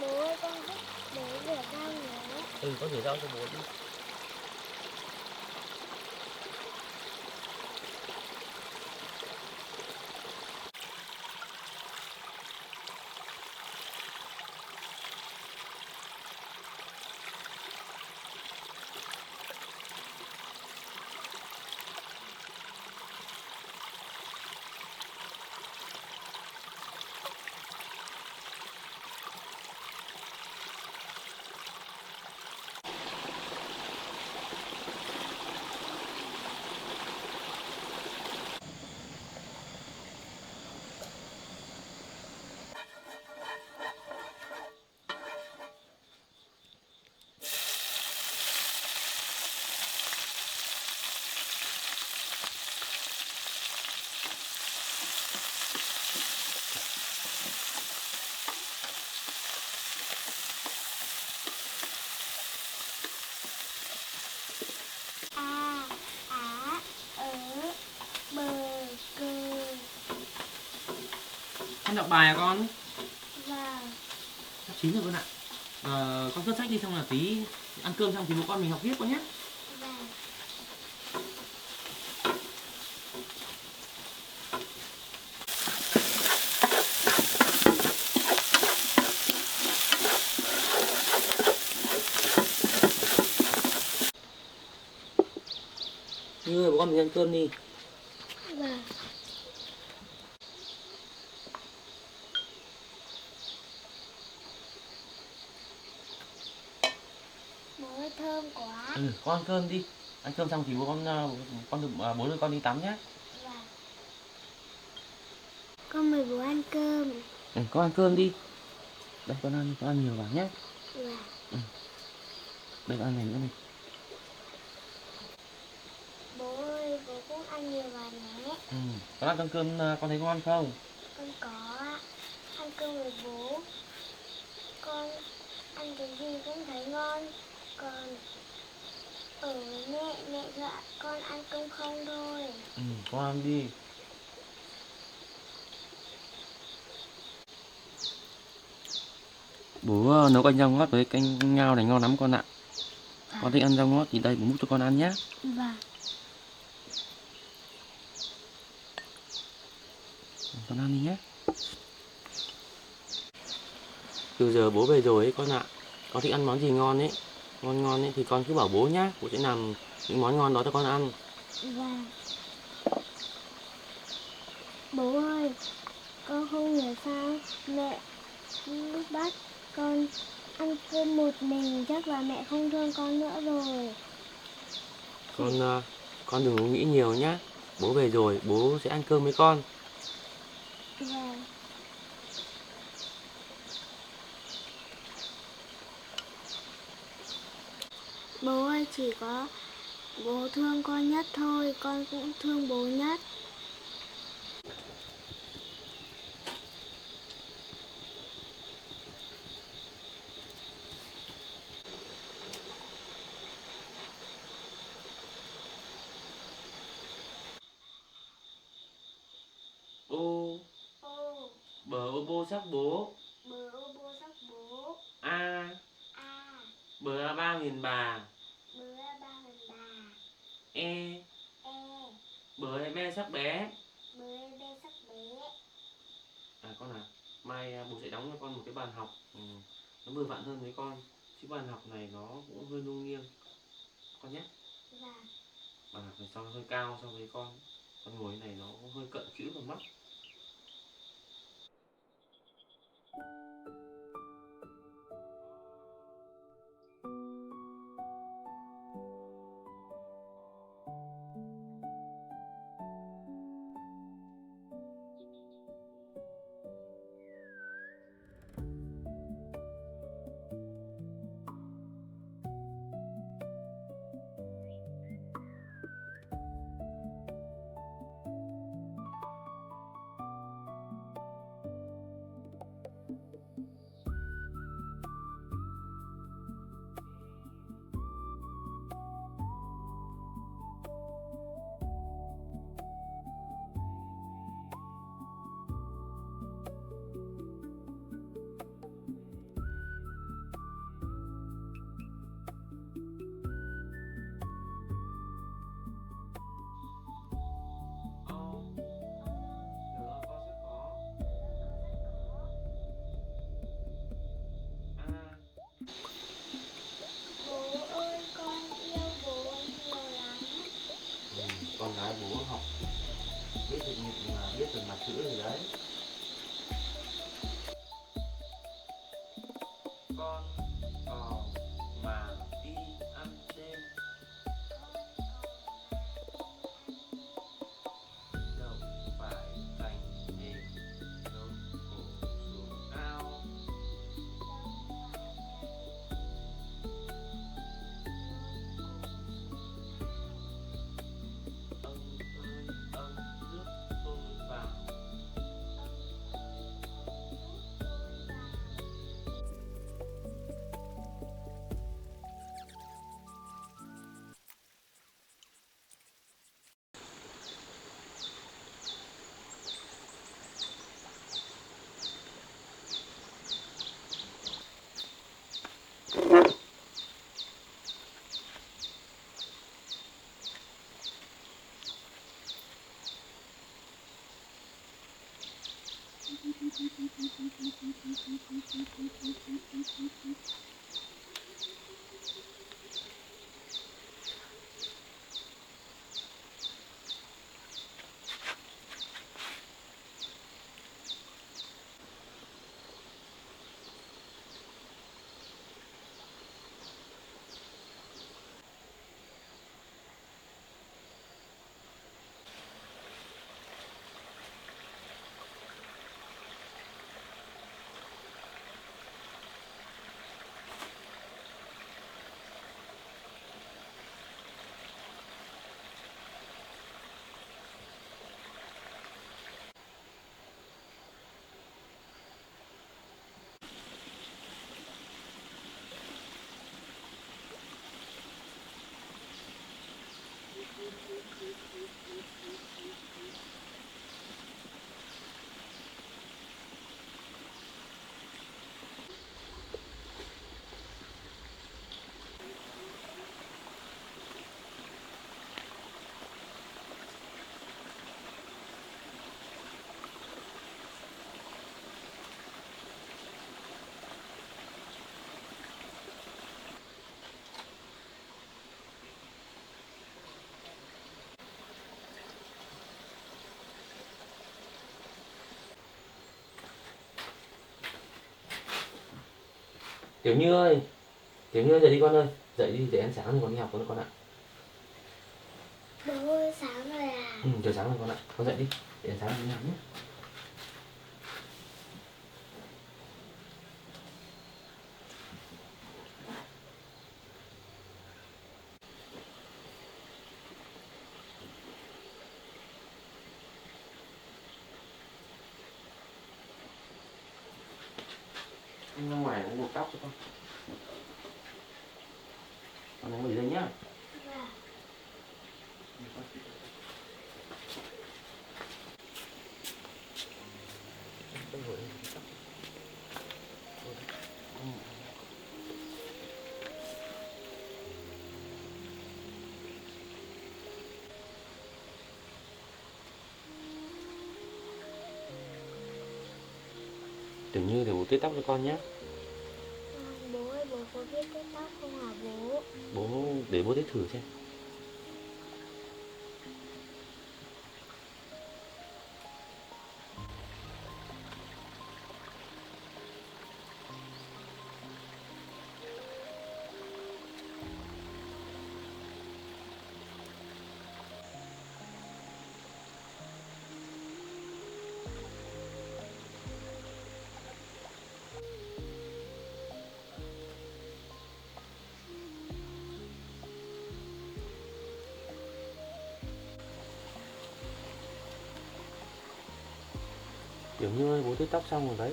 Bố ơi, con thích bố rửa rau nhé. Con rửa rau cho bố đi. A, Á, Ớ, Bờ, Cờ. Con đọc bài à con? Vâng. Sắp 9 rồi con ạ. Con cất sách đi xong là tí ăn cơm xong thì bố con mình học tiếp con nhé. Vâng. Như bố con mình ăn cơm đi. Vâng. Bố ơi, thơm quá. Con ăn cơm đi. Ăn cơm xong thì bố đưa con đi tắm nhé. Vâng. Con mời bố ăn cơm. Con ăn cơm đi. Đây con ăn nhiều vào nhé. Vâng. Đây con ăn này nữa này. Bố ơi, bố cũng ăn nhiều vào nhé. Con ăn cơm con thấy ngon không? Con có ạ. Ăn cơm với bố con ăn cái gì cũng thấy ngon. Còn ở với mẹ dọa con ăn cơm không thôi. Con ăn đi. Bố nấu canh rau ngót với canh ngao này ngon lắm con ạ. Con thích ăn rau ngót thì đây bố múc cho con ăn nhé. Vâng. Con ăn đi nhé. Từ giờ bố về rồi ấy con ạ. Con thích ăn món gì ngon ấy, ngon ngon ấy thì con cứ bảo bố nhá. Bố sẽ làm những món ngon đó cho con ăn. Vâng. Bố ơi, con không hiểu sao mẹ cứ bắt con ăn cơm một mình, chắc là mẹ không thương con nữa rồi. Con đừng có nghĩ nhiều nhá. Bố về rồi, bố sẽ ăn cơm với con. Vâng. Bố ơi, chỉ có bố thương con nhất thôi, con cũng thương bố nhất. Ô, Ô, bờ ô bô sắc bố. bờ ô bô sắc bố. A, A, bờ a ba nghìn bà. bờ a ba nghìn bà. E, E, bờ em be sắc bé. bờ e bê sắc bé. Con à, mai bố sẽ đóng cho con một cái bàn học nó vừa vặn hơn với con. Chứ bàn học này nó cũng hơi ngu nghiêng con nhé. Vâng. Bàn học này hơi cao so với con ngồi này nó hơi cận chữ vào mắt. Bố ơi, con yêu bố nhiều lắm. Con gái bố học biết được biết được mặt chữ rồi đấy. Con cò mà đi ăn đêm, đậu phải cành mềm, nấu cổ xuống ao. Ông ơi ông rước tôi vào. Tiểu Như ơi, Tiểu Như dậy đi con ơi, dậy đi để ăn sáng rồi con đi học con ạ. Bố ơi, sáng rồi à? Ừ, trời sáng rồi con ạ, con dậy đi để ăn sáng rồi đi học nhé. Anh ra ngoài cũng buộc tóc cho con. Con đang nghỉ đây nhá. Vâng. Tiểu Như để bố tết tóc cho con nhé. Bố ơi, bố có biết tết tóc không hả bố? Bố để bố tết thử xem. Tiểu Như ơi, bố tết tóc xong rồi đấy.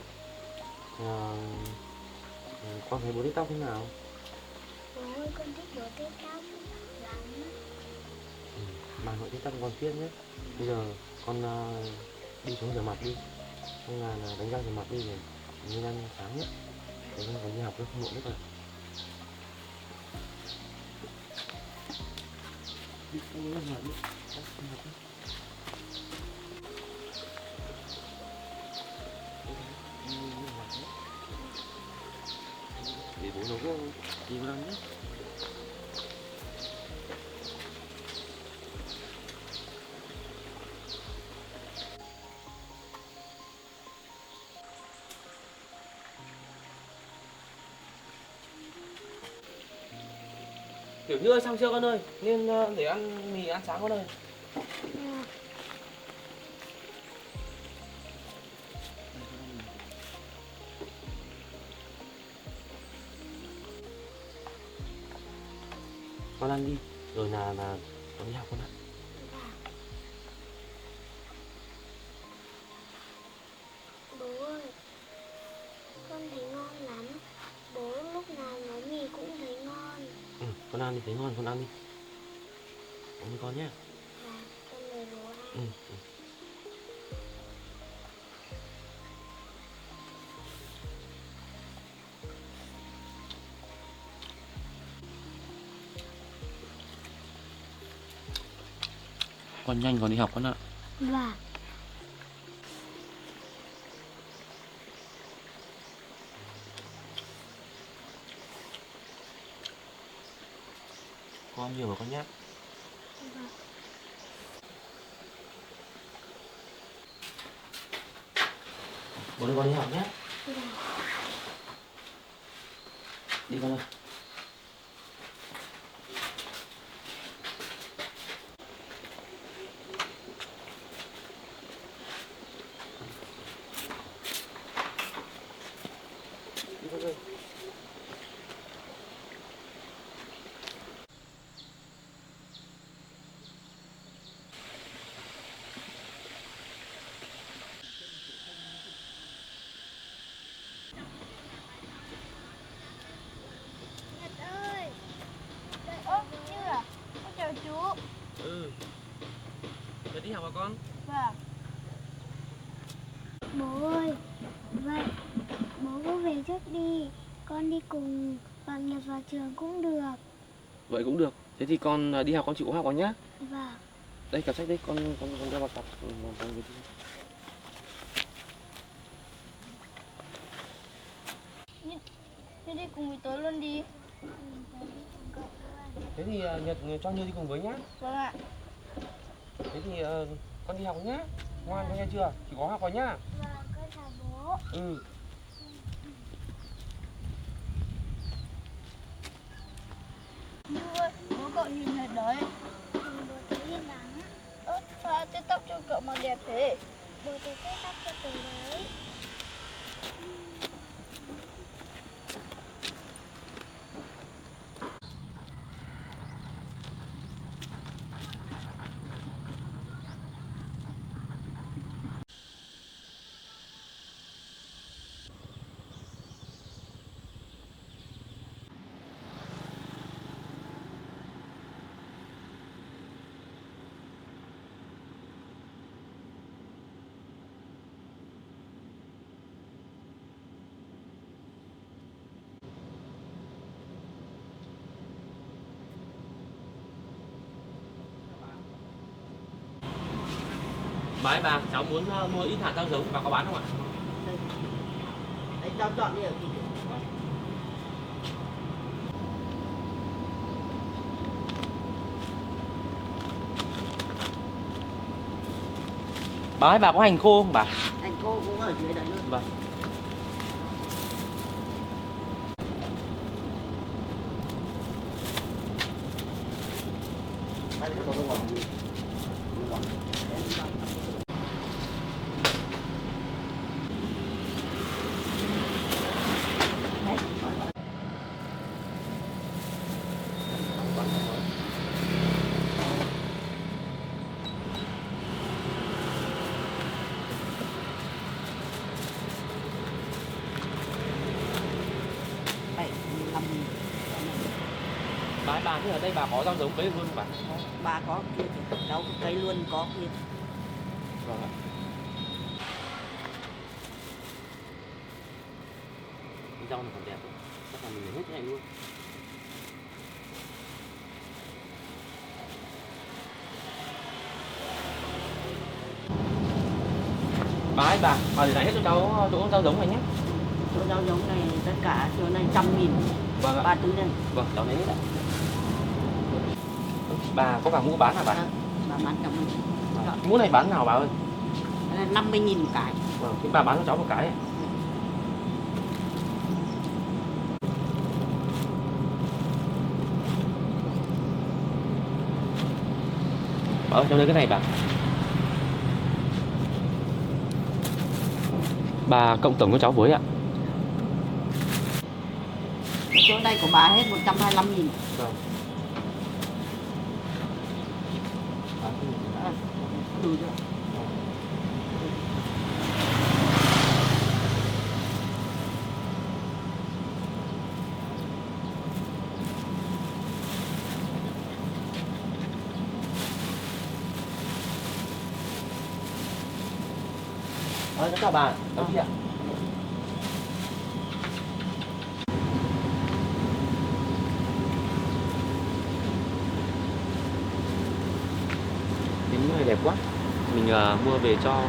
Con thấy bố tết tóc thế nào? Bố ơi, con thích bố tết tóc lắm. Mai hội tết tóc con tiếp nhé. Bây giờ con đi xuống rửa mặt đi. Xong là đánh răng rửa mặt đi để như ăn sáng nhé. Để con còn đi học không muộn nữa con ạ. Đi, con đi rửa mặt đi. Để bố nấu đi vào nhé. Tiểu Như ơi, xong chưa con ơi? Nên để ăn mì ăn sáng con ơi. Con ăn đi, rồi là con đi học con ạ. Bố ơi, con thấy ngon lắm. Bố lúc nào nấu mì cũng thấy ngon. Con ăn đi, thấy ngon con ăn đi. Ăn đi con nhé. Và con mời bố ăn. Con nhanh còn đi học con ạ. Và Con nhiều vào con nhé. Bố đi con đi học nhé. Đi con ơi. Đi con ơi. Nhật ơi. Ơ, Như à? Con chào chú. Giờ đi học hả con? Vâng. Bố ơi, vậy bố cứ về trước đi. Con đi cùng bạn Nhật vào trường cũng được. Vậy cũng được. Thế thì con đi học con chịu cố học con nhé. Vâng. Đây cặp sách đây, con đeo vào cặp. Con về đi. Như đi cùng với tớ luôn đi. Thế thì Nhật cho Như đi cùng với nhá. Vâng ạ. Thế thì con đi học nhá. Ngoan con nghe chưa? Chỉ có học vào nhá. Vâng, con chào bố. hình hết đấy. Bố thấy hiền lắm. Sao tết tóc cho cậu mà đẹp thế? Bố thấy tết tóc cho tớ đấy. Bà ơi bà, cháu muốn mua ít hạt rau giống, bà có bán không ạ? Đấy, cháu chọn đi ở kìa. Bà ơi, bà có hành khô không bà? Anh cô cũng ở dưới đấy luôn. Vâng. Bà ơi, bà thế ở đây bà có rau giống cấy luôn không bà? Bà có kia thì cháu cây luôn có kia. Vâng ạ. Cái rau này còn đẹp không? Chắc là mình hút cái này luôn. Bà ơi bà để lại hết cho cháu chỗ rau giống này nhé. Chỗ rau giống này tất cả chỗ này 100.000. Vâng ạ. 3 túi này. Vâng, cháu lấy hết ạ. Bà có cả mũ bán hả bà? Bà bán cả mũ. Mũ này bán nào bà ơi? 50.000 một cái. Vâng, thì bà bán cho cháu một cái. Bà ơi, cháu lấy cái này bà. Bà cộng tổng cho cháu với ạ. Chỗ đây của bà hết 125.000. Vâng. Đủ chưa? Chào bà, cháu đi ạ. Cái mũ này đẹp quá. Mình mua về cho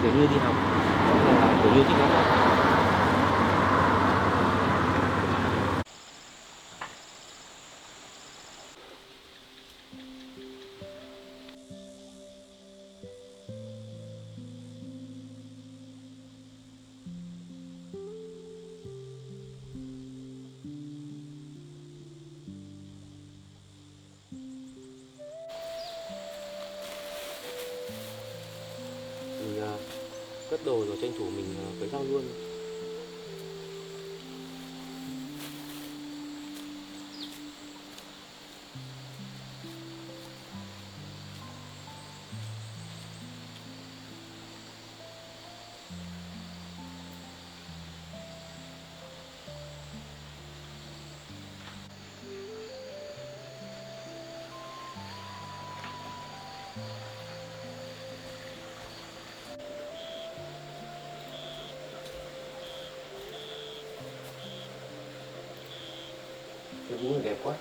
Tiểu Như đi học. Tiểu Như thích lắm. Mình cất đồ rồi tranh thủ mình cấy rau luôn. Cái mũ này đẹp quá.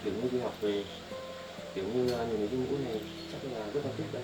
Tiểu Như đi học về, Tiểu Như nhìn thấy cái mũ này chắc là rất là thích đấy.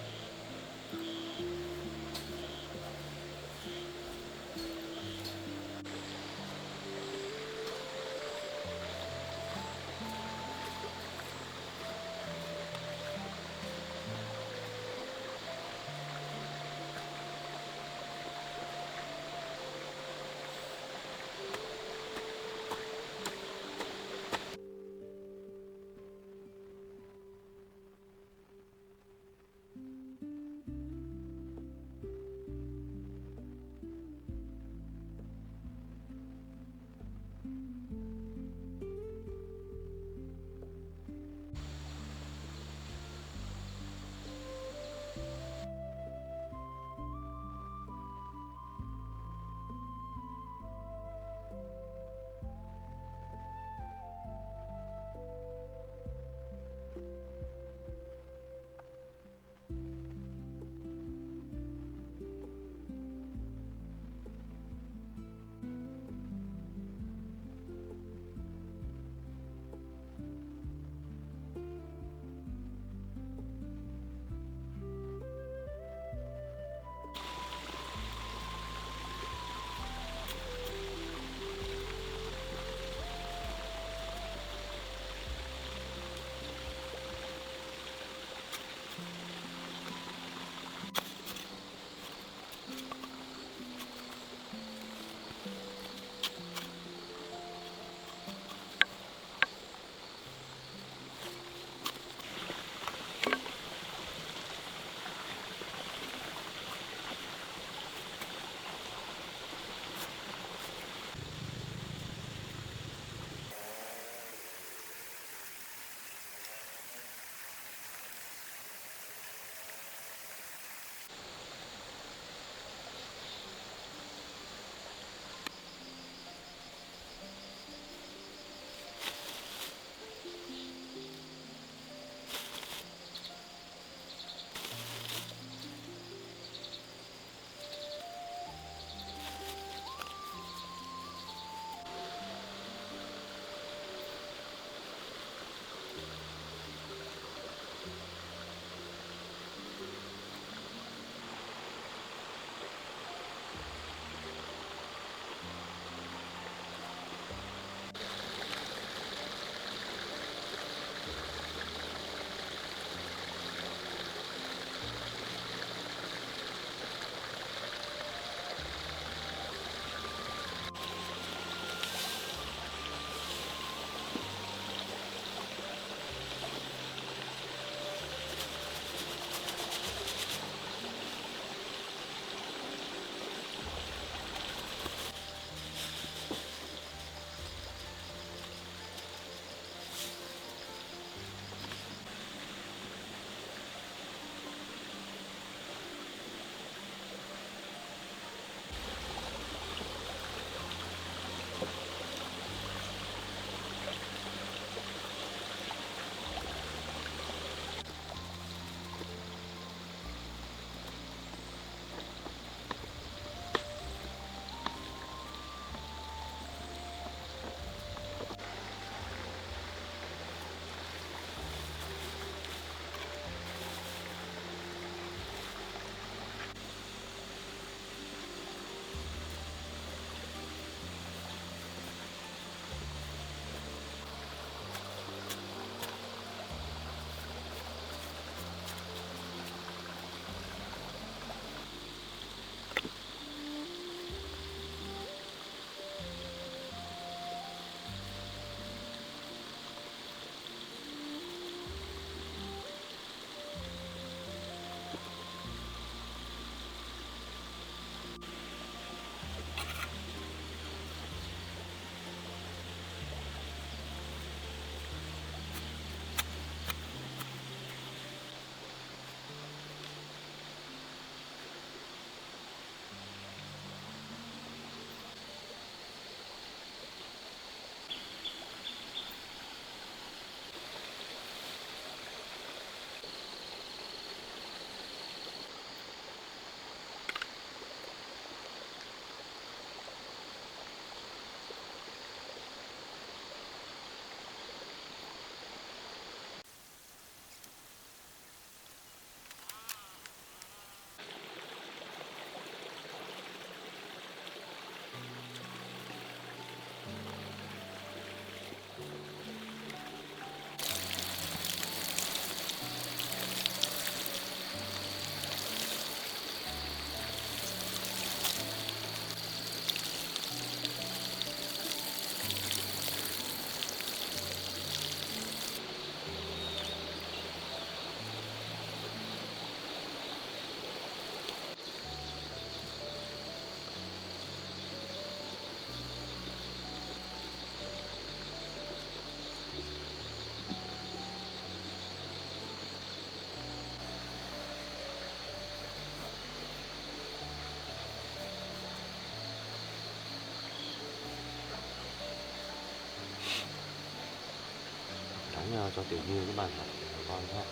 Cháu cho Tiểu Như cái bàn học của con nhé.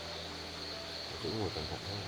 Chú ngồi cẩn thận thôi.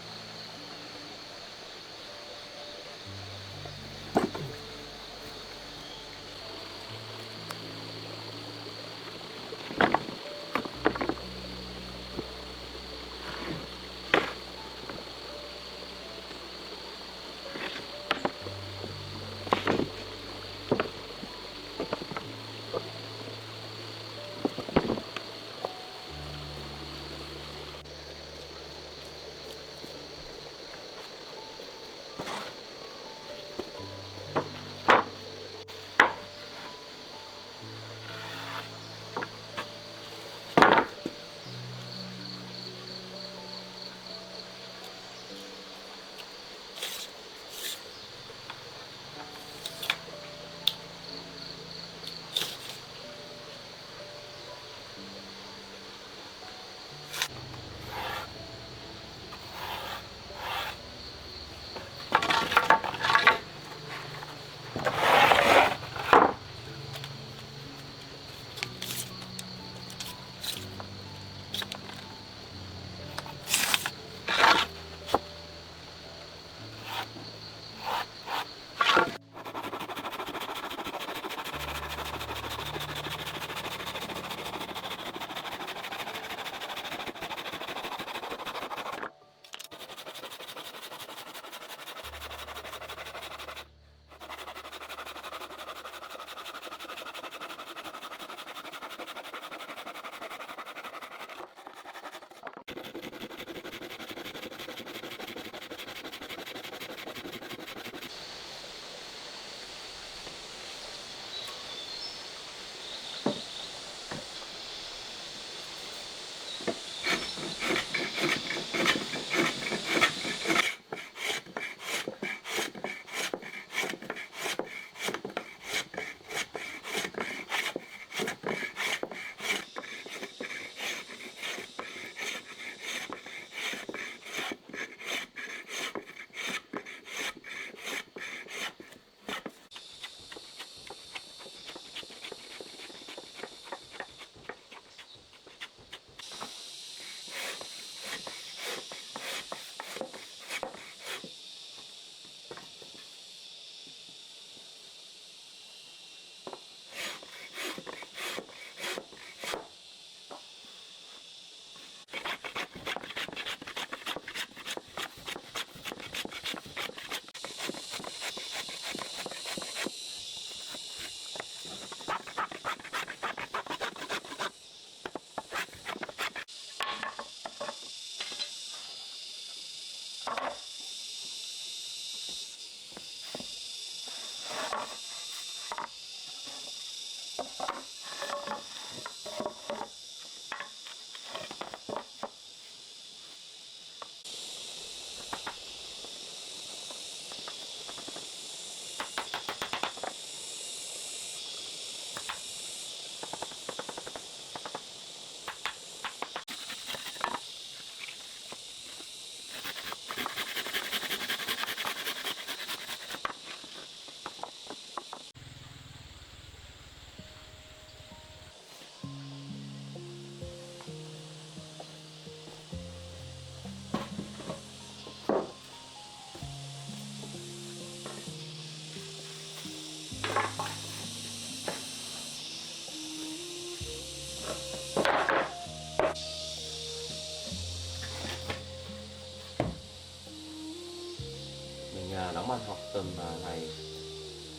Đóng bàn học tầm này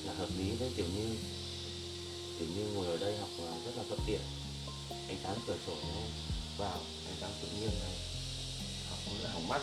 là hợp lý với Tiểu Như. Tiểu Như ngồi ở đây học rất là thuận tiện, ánh sáng cửa sổ nó vào, ánh sáng tự nhiên này, học không lại hỏng mắt.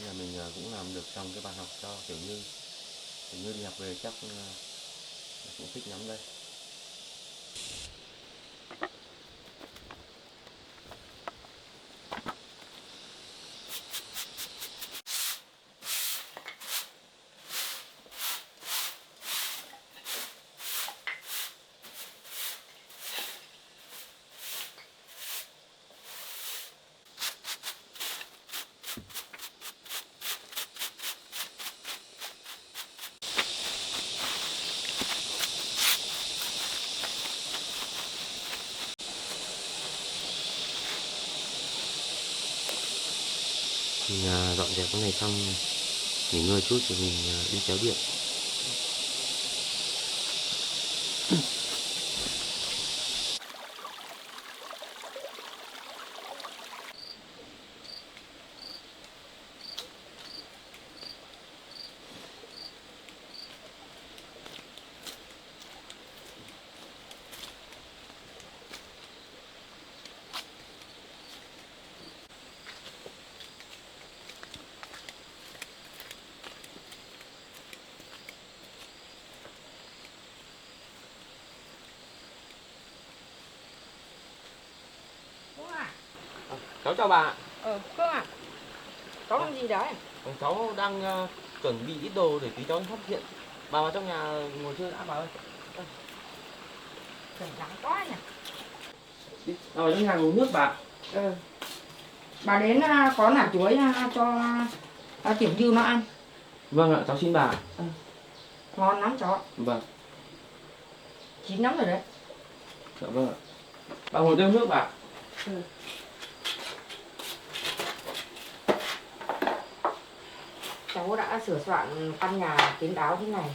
Nên là mình cũng làm được xong cái bàn học cho Tiểu Như đi học về chắc cũng thích lắm đây. Mình dọn dẹp cái này xong nghỉ ngơi chút thì mình đi kéo điện. Cháu chào bà. Cơ à? Cháu làm gì đấy? Cháu đang chuẩn bị ít đồ để tí cháu đi phát hiện. Bà vào trong nhà ngồi chơi đã bà ơi. Trời nắng quá nhỉ. Đi vào trong nhà uống nước bà. Bà đến có nả chuối cho Tiểu Như nó ăn. Vâng ạ, cháu xin bà. Ngon lắm cháu. Vâng. Chín lắm rồi đấy. Dạ vâng ạ. Bà ngồi tiêu nước bà. Cháu đã sửa soạn căn nhà kín đáo thế này.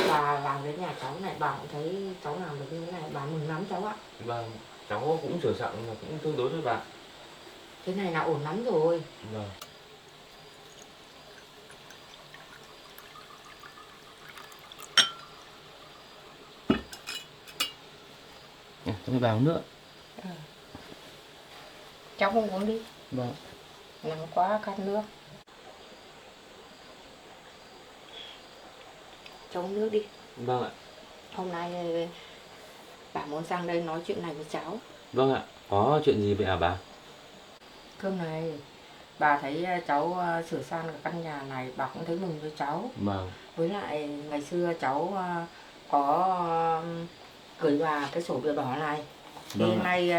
Bà vào đến nhà cháu này, bà cũng thấy cháu làm được như thế này, bà mừng lắm cháu ạ. Vâng, cháu cũng sửa soạn mà cũng tương đối thôi bà. Thế này là ổn lắm rồi. Vâng. Cho bà uống nước. Cháu không uống đi. Vâng. Nắng quá khát nước. Cháu uống nước đi. Vâng ạ. Hôm nay bà muốn sang đây nói chuyện này với cháu. Vâng ạ. Có chuyện gì vậy hả bà? Cơm này, bà thấy cháu sửa sang cái căn nhà này, bà cũng thấy mừng với cháu. Vâng. Với lại ngày xưa cháu có gửi bà cái sổ bìa đỏ này. Thì Vâng ạ. nay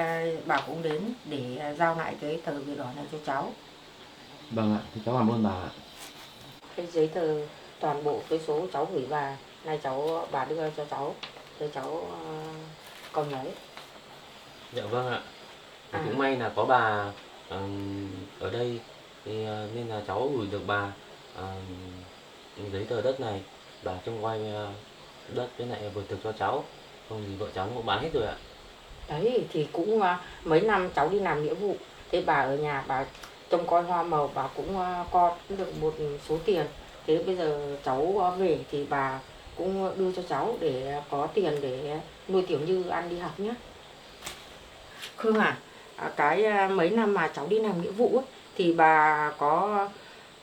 bà cũng đến để giao lại cái tờ bìa đỏ này cho cháu. Vâng ạ, thì cháu cảm ơn bà ạ. Cái giấy tờ toàn bộ cái số cháu gửi bà, nay bà đưa cho cháu, để cháu cầm lấy. Dạ vâng ạ. Thì cũng may là có bà ở đây thì nên là cháu gửi được bà giấy tờ đất này, bà trông coi đất với lại vườn thực cho cháu, không thì vợ cháu nó cũng bán hết rồi ạ. Đấy thì cũng mấy năm cháu đi làm nghĩa vụ, thế bà ở nhà bà trông coi hoa màu, bà cũng có được một số tiền. Thế bây giờ cháu về thì bà cũng đưa cho cháu để có tiền để nuôi Tiểu Như ăn đi học nhé. Khương à, cái mấy năm mà cháu đi làm nghĩa vụ ấy, thì bà có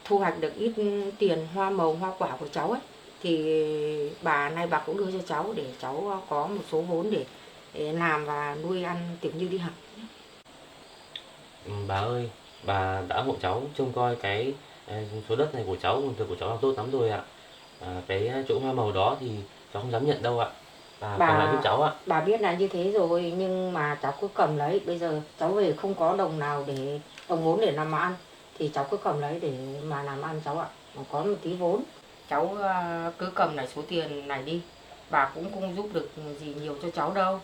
thu hoạch được ít tiền hoa màu hoa quả của cháu ấy, thì nay bà cũng đưa cho cháu để cháu có một số vốn để làm và nuôi ăn Tiểu Như đi học. Bà ơi, bà đã hộ cháu trông coi cái số đất này của cháu, vườn thực của cháu là tốt lắm rồi ạ. Cái chỗ hoa màu đó thì cháu không dám nhận đâu ạ. Bà còn lại giúp cháu ạ. Bà biết là như thế rồi, nhưng mà cháu cứ cầm lấy. Bây giờ cháu về không có đồng nào để đồng vốn để làm ăn, thì cháu cứ cầm lấy để mà làm ăn cháu ạ. Có một tí vốn, cháu cứ cầm lại số tiền này đi. Bà cũng không giúp được gì nhiều cho cháu đâu,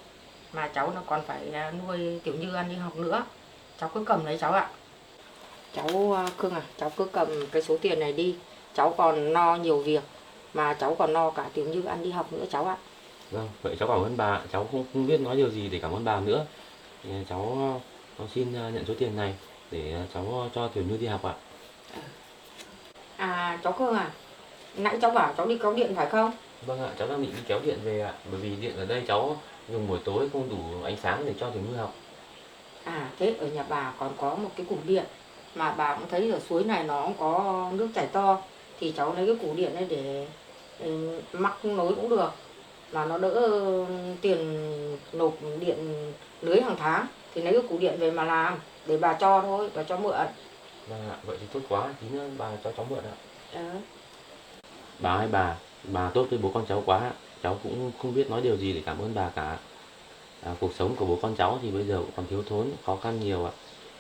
mà cháu nó còn phải nuôi Tiểu Như ăn đi học nữa. Cháu cứ cầm lấy cháu ạ. Cháu Khương à, cháu cứ cầm cái số tiền này đi. Cháu còn no nhiều việc, mà cháu còn no cả Tiểu Như ăn đi học nữa cháu ạ. Vâng, vậy cháu cảm ơn bà. Cháu không biết nói điều gì để cảm ơn bà nữa. Thì cháu xin nhận số tiền này để cháu cho Tiểu Như đi học ạ. Cháu Khương à, nãy cháu bảo cháu đi kéo điện phải không? Vâng ạ, cháu đang định đi kéo điện về ạ. Bởi vì điện ở đây cháu dùng buổi tối không đủ ánh sáng để cho Tiểu Như học. Thế ở nhà bà còn có một cái cục điện, mà bà cũng thấy ở suối này nó cũng có nước chảy to, thì cháu lấy cái củ điện này để mắc nối cũng được, mà nó đỡ tiền nộp điện lưới hàng tháng, thì lấy cái củ điện về mà làm để bà cho thôi, bà cho mượn. Vâng ạ, vậy thì tốt quá, tí nữa bà cho cháu mượn ạ. Bà ơi, bà tốt với bố con cháu quá, cháu cũng không biết nói điều gì để cảm ơn bà cả. Cuộc sống của bố con cháu thì bây giờ cũng còn thiếu thốn, khó khăn nhiều ạ,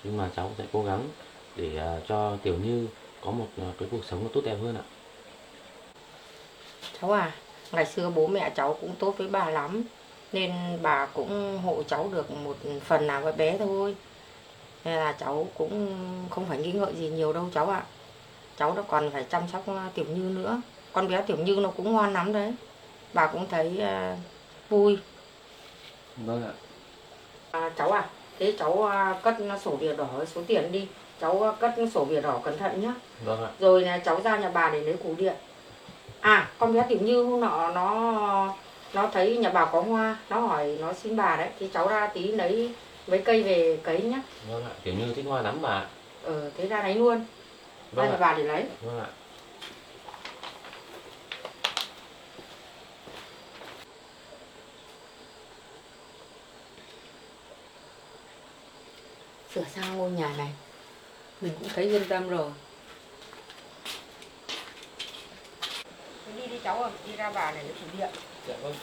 nhưng mà cháu sẽ cố gắng để cho Tiểu Như có một cái cuộc sống nó tốt đẹp hơn ạ. Cháu à, ngày xưa bố mẹ cháu cũng tốt với bà lắm, nên bà cũng hộ cháu được một phần nào với bé thôi, nên là cháu cũng không phải nghĩ ngợi gì nhiều đâu cháu ạ. Cháu nó còn phải chăm sóc Tiểu Như nữa, con bé Tiểu Như nó cũng ngoan lắm đấy, bà cũng thấy vui. Vâng ạ. Cháu à, thế cháu cất sổ bìa đỏ số tiền đi, cháu cất sổ bìa đỏ cẩn thận nhá. Vâng ạ. Rồi là cháu ra nhà bà để lấy củ điện. Con bé Tiểu Như hôm nọ nó thấy nhà bà có hoa, nó hỏi nó xin bà đấy, thì cháu ra tí lấy mấy cây về cấy nhá. Vâng ạ, Tiểu Như thích hoa lắm bà. Thế ra lấy luôn. Vâng Ra nhà bà để lấy. Vâng ạ. Sửa sang ngôi nhà này mình cũng thấy yên tâm rồi. Đi cháu ơi, đi ra bà này lấy củ điện. Dạ vâng.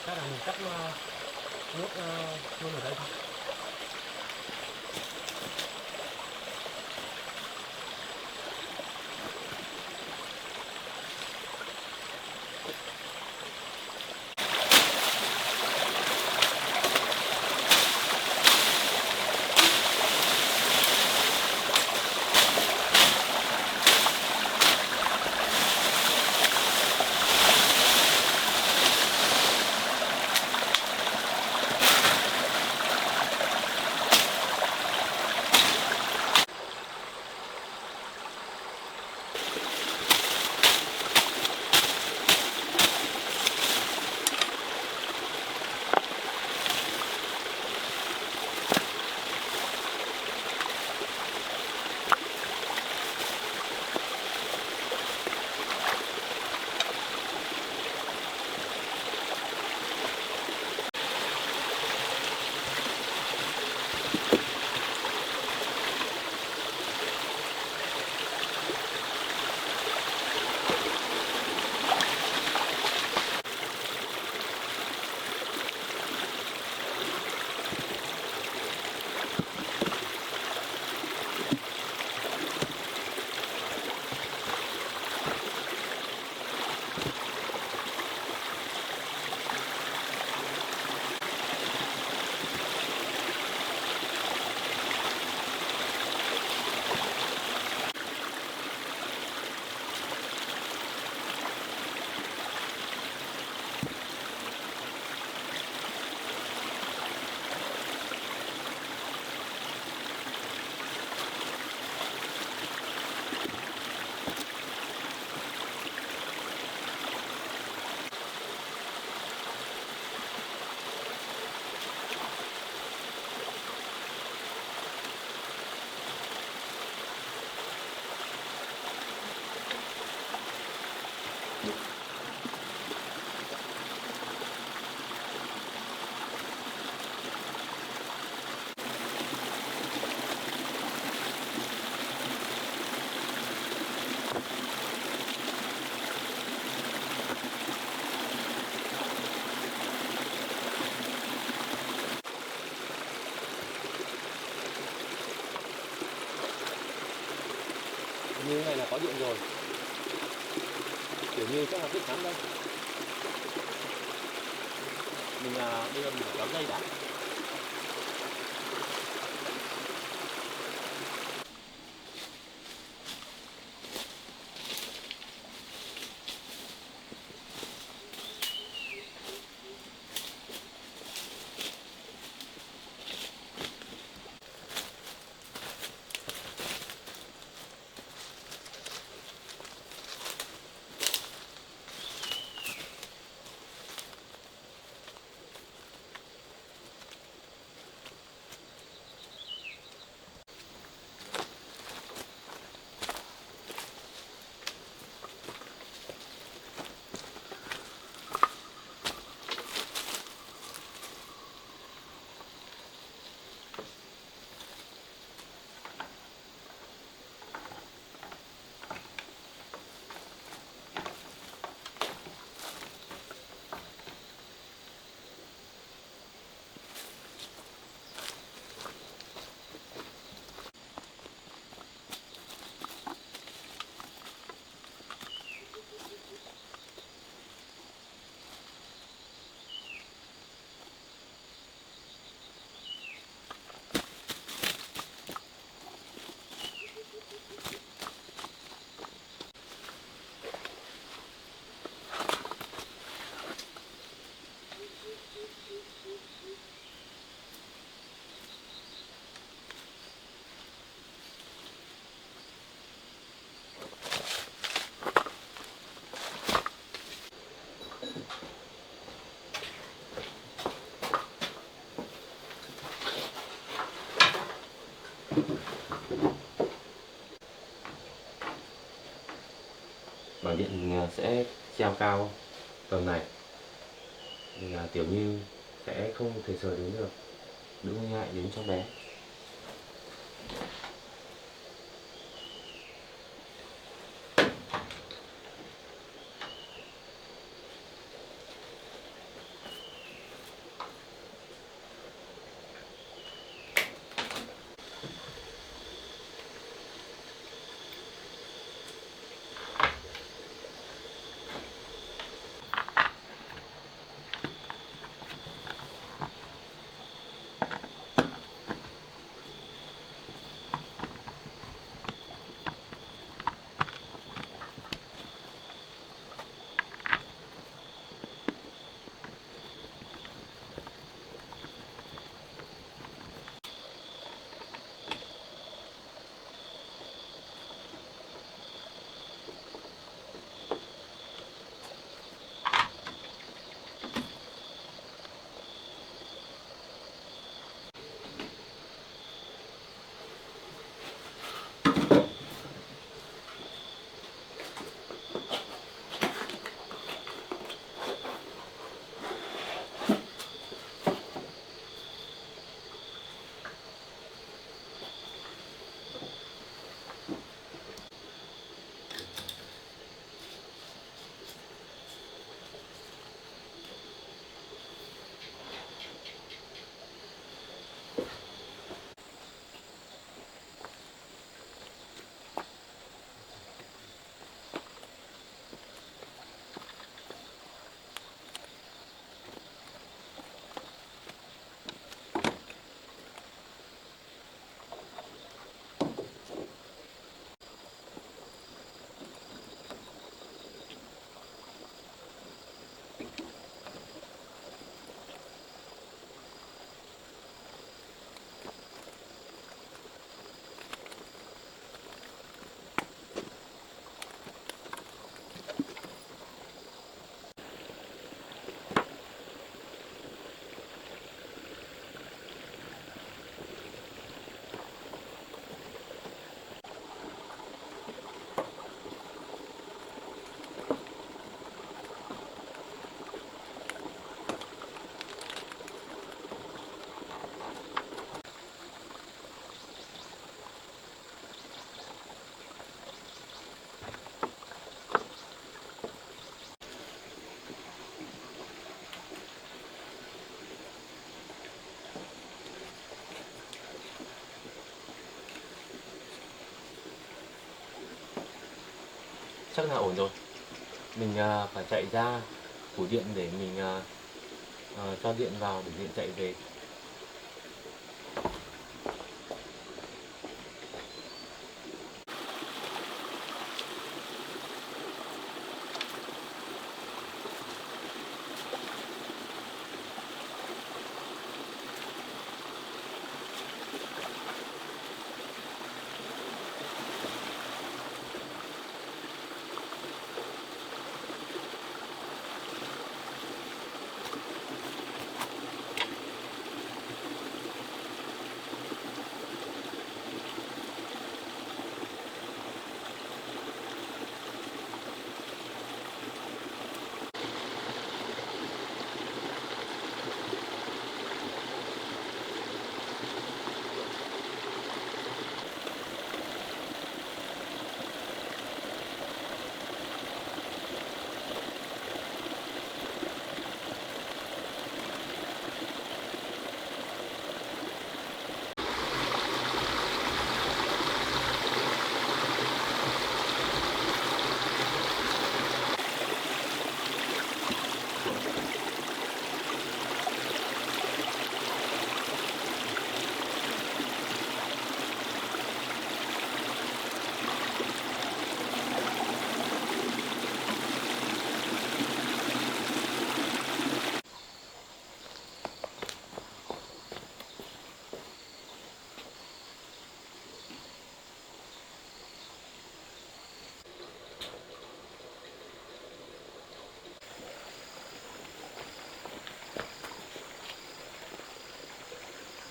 Chắc là mình cắt nước luôn ở đây thôi. Như thế này là có điện rồi. kiểu như chắc là biết lắm đây. Mình bây giờ mình phải kéo dây đã. Bảng điện mình sẽ treo cao tầm này thì Tiểu Như sẽ không thể sờ đến được, đỡ nguy hại đến cho bé. Chắc là ổn rồi. mình phải chạy ra phủ điện để mình cho điện vào để điện chạy về.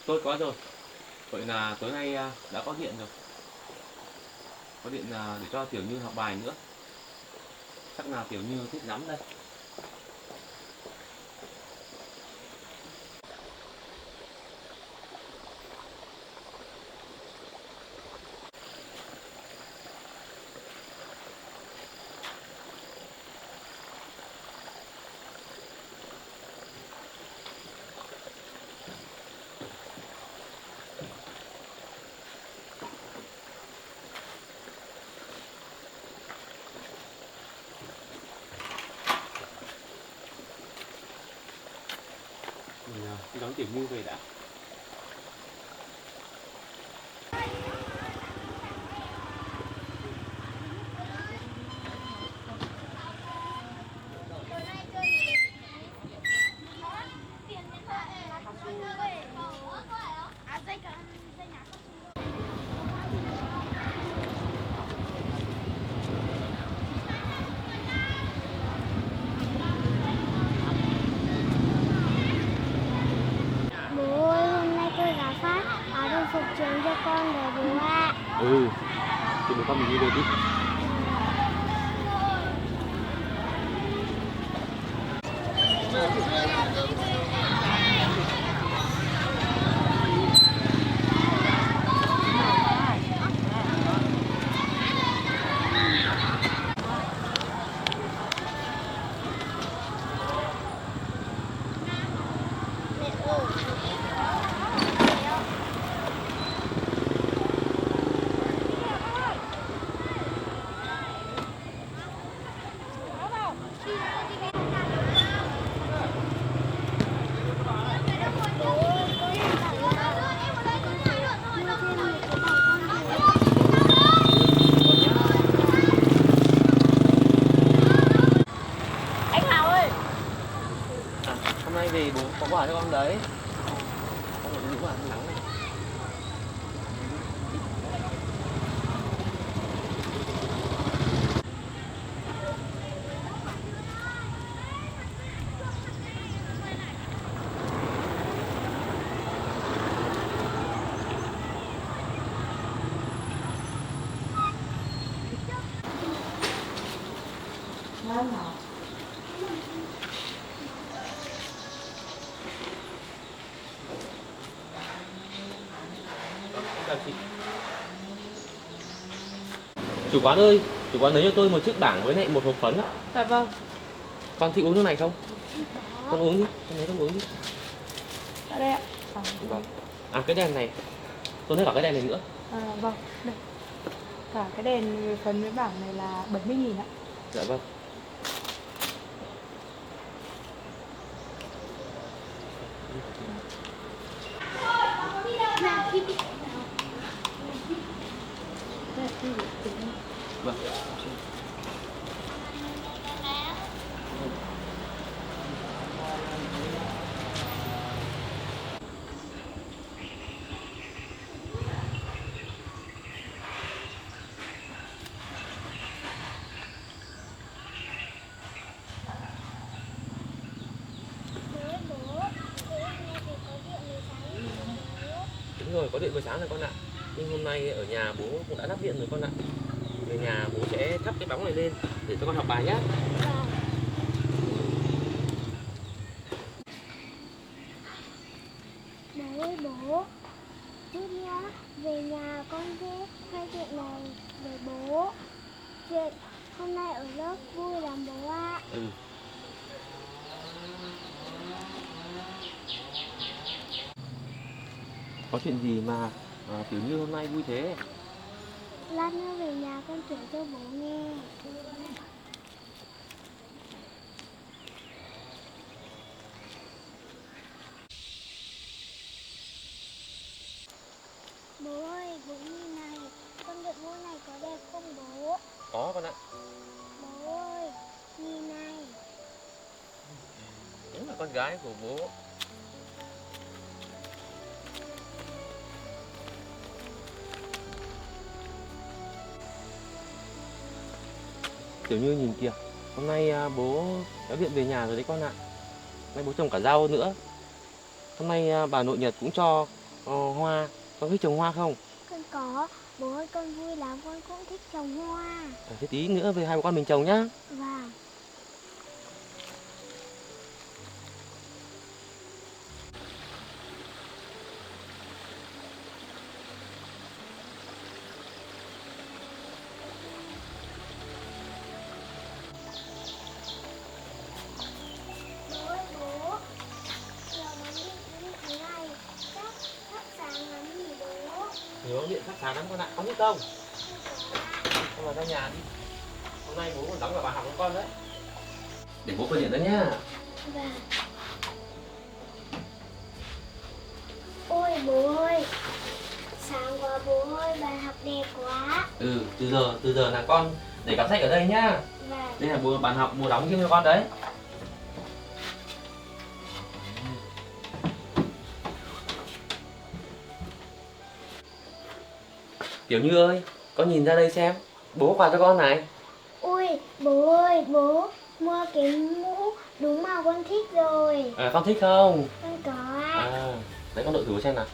Tốt quá rồi. Vậy là tối nay đã có điện rồi. Có điện để cho Tiểu Như học bài nữa. Chắc là Tiểu Như thích lắm đây. Mình đi đón Tiểu Như về đã. Bố ơi, hôm nay cô giáo phát áo đồng phục trường cho con đấy bố ạ. Ừ, thì bố con mình đi về đi. Hôm nay về bố có quà cho con đấy. Con có những quà nắng này. Chào chị. Chủ quán ơi, chủ quán lấy cho tôi một chiếc bảng với lại một hộp phấn ạ. Dạ vâng. Con thích uống nước này không? Con uống đi, con lấy con uống đi. Dạ đây ạ. Vâng. À cái đèn này, tôi lấy cả cái đèn này nữa. Vâng, đây. Cả cái đèn phấn với bảng này là 70.000 ạ. Dạ vâng. rồi, có điện buổi sáng rồi con ạ. Nhưng hôm nay ở nhà bố cũng đã lắp điện rồi con ạ. Về nhà bố sẽ thắp cái bóng này lên để cho con học bài nhé. Bố ơi bố, chút nhá, về nhà con sẽ khoe chuyện này với bố. Chuyện hôm nay ở lớp vui lắm bố ạ. Có chuyện gì mà Tiểu Như hôm nay vui thế? Lát nữa về nhà con kể cho bố nghe. Bố ơi, bố như này, con đội mũ này có đẹp không bố? Có con ạ. Bố ơi, nhìn này. Đúng là con gái của bố. Tiểu Như nhìn kìa, hôm nay bố đã điện về nhà rồi đấy con ạ. Hôm nay bố trồng cả rau nữa. Hôm nay bà nội Nhật cũng cho hoa. Con thích trồng hoa không? Con có, bố ơi con vui lắm, con cũng thích trồng hoa. Thế tí nữa về hai bố con mình trồng nhá. Vâng. Bố ơi bố, giờ bóng điện như thế này, chắc thắp sáng lắm nhỉ bố? Nhiều bóng điện thắp sáng lắm con ạ, con biết không? Con vào trong nhà đi. Hôm nay bố còn đóng cả bài học của con đấy. Để bố coi điện đó nhá. Vâng. Ôi bố ơi, sáng quá bố ơi, bài học đẹp quá. Từ giờ là con để cặp sách ở đây nhá. Vâng. Đây là bàn học bố đóng riêng cho con đấy. Tiểu Như ơi, con nhìn ra đây xem, bố có quà cho con này. Ui, bố ơi, bố mua cái mũ đúng màu con thích rồi. Con thích không? Con có ạ. Đấy con đội thử xem nào.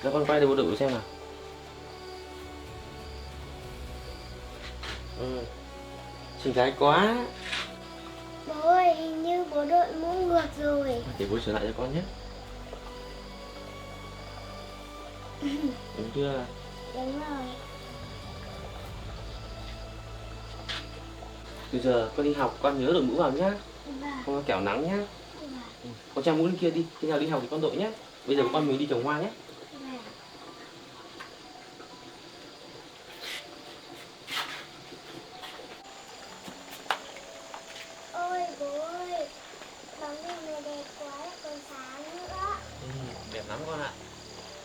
Để con quay để bố đội thử xem nào. Xinh gái quá. Bố ơi, hình như bố đội mũ ngược rồi. Để bố sửa lại cho con nhé. Đúng chưa? Đúng rồi. Từ giờ con đi học con nhớ đội mũ vào nhá. Vâng. Không có kẻo nắng nhá. Vâng. Con trang mũ lên kia đi, khi nào đi học thì con đội nhé. Bây giờ con mình đi trồng hoa nhé. Vâng. Ôi bố ơi, bóng đèn này đẹp quá lại còn sáng nữa. Đẹp lắm con ạ.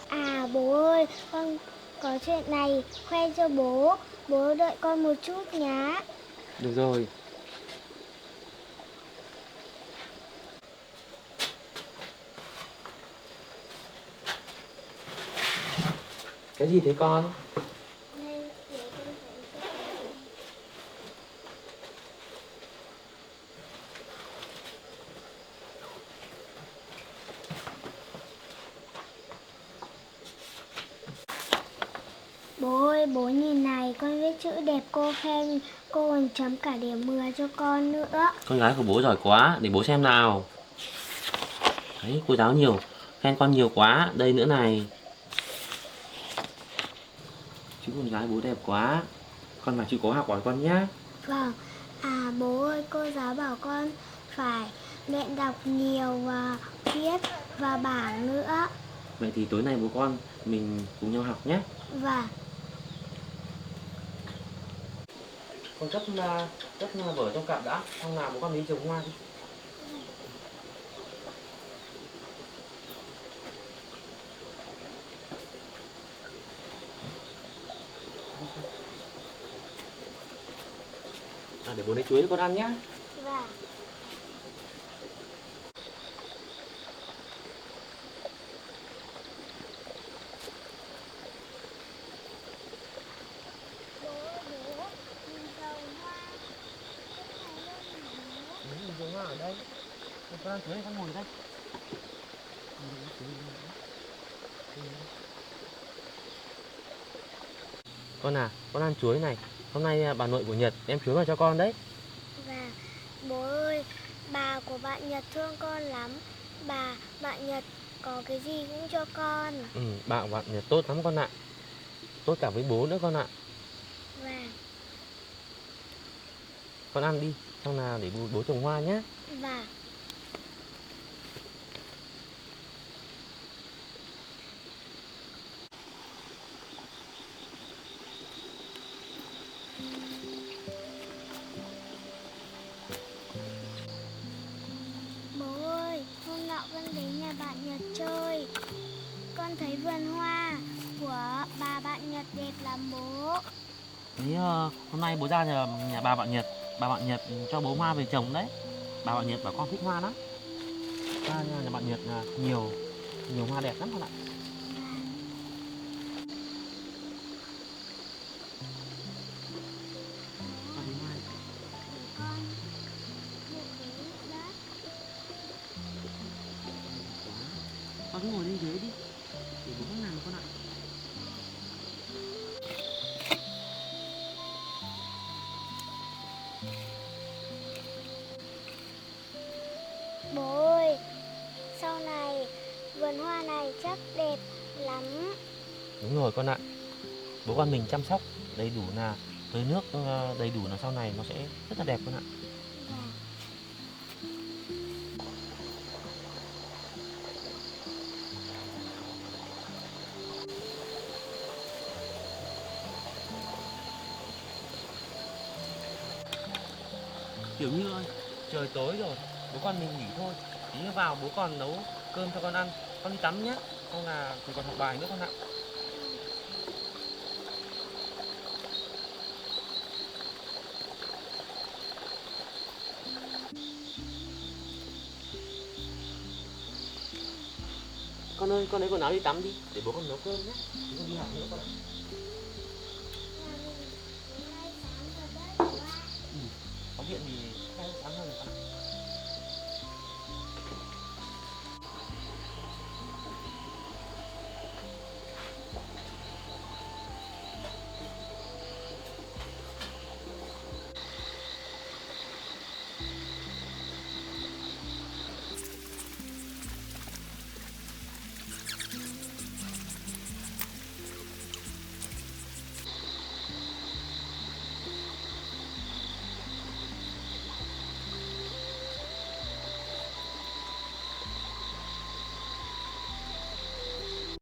À bố ơi, con có chuyện này khoe cho bố. Bố đợi con một chút nhá. Được rồi. Cái gì thế con? Đây, để con phải Bố ơi, bố nhìn này, con viết chữ đẹp cô khen, cô còn chấm cả điểm 10 cho con nữa. Con gái của bố giỏi quá, để bố xem nào. Đấy, cô giáo nhiều, khen con nhiều quá, đây nữa này. Chữ con gái bố đẹp quá. Con mà chịu cố học hỏi con nhá. Vâng, à bố ơi, cô giáo bảo con phải luyện đọc nhiều và viết và bảng nữa. Vậy thì tối nay bố con mình cùng nhau học nhé. Vâng. Con cất vở trong cặp đã, xong nào bố con đi trồng hoa đi. Để bố lấy chuối cho con ăn nhé. Vâng. Mình trồng hoa ở đây. Con ăn chuối, con ngồi đây. Con à, con ăn chuối này. Hôm nay bà nội của Nhật đem chuối vào cho con đấy. Và bố ơi, bà của bạn Nhật thương con lắm. Bạn Nhật có cái gì cũng cho con. Bà của bạn Nhật tốt lắm con ạ. Tốt cả với bố nữa con ạ. Và Con ăn đi, xong là để bố trồng hoa nhé. và bố ơi, hôm nọ con đến nhà bạn Nhật chơi. Con thấy vườn hoa của bà bạn Nhật đẹp lắm bố. Thế hôm nay bố ra nhà bà bạn Nhật. Bà bạn Nhật cho bố hoa về trồng đấy. Bà bạn Nhật bảo con thích hoa lắm. Hoa nhà bạn Nhật là nhiều hoa đẹp lắm con ạ. Con cứ ngồi lên ghế đi, để bố làm con ạ. Bố ơi, sau này vườn hoa này chắc đẹp lắm. Đúng rồi con ạ. Bố con mình chăm sóc đầy đủ là tưới nước đầy đủ là sau này nó sẽ rất là đẹp con ạ. Tiểu Như ơi, trời tối rồi, bố con mình nghỉ thôi. Tí nữa vào bố còn nấu cơm cho con ăn. Con đi tắm nhé, không là thì còn học bài nữa con ạ. Con ơi, con lấy quần áo đi tắm đi, để bố con nấu cơm nhé. Bố con đi học nữa con ạ.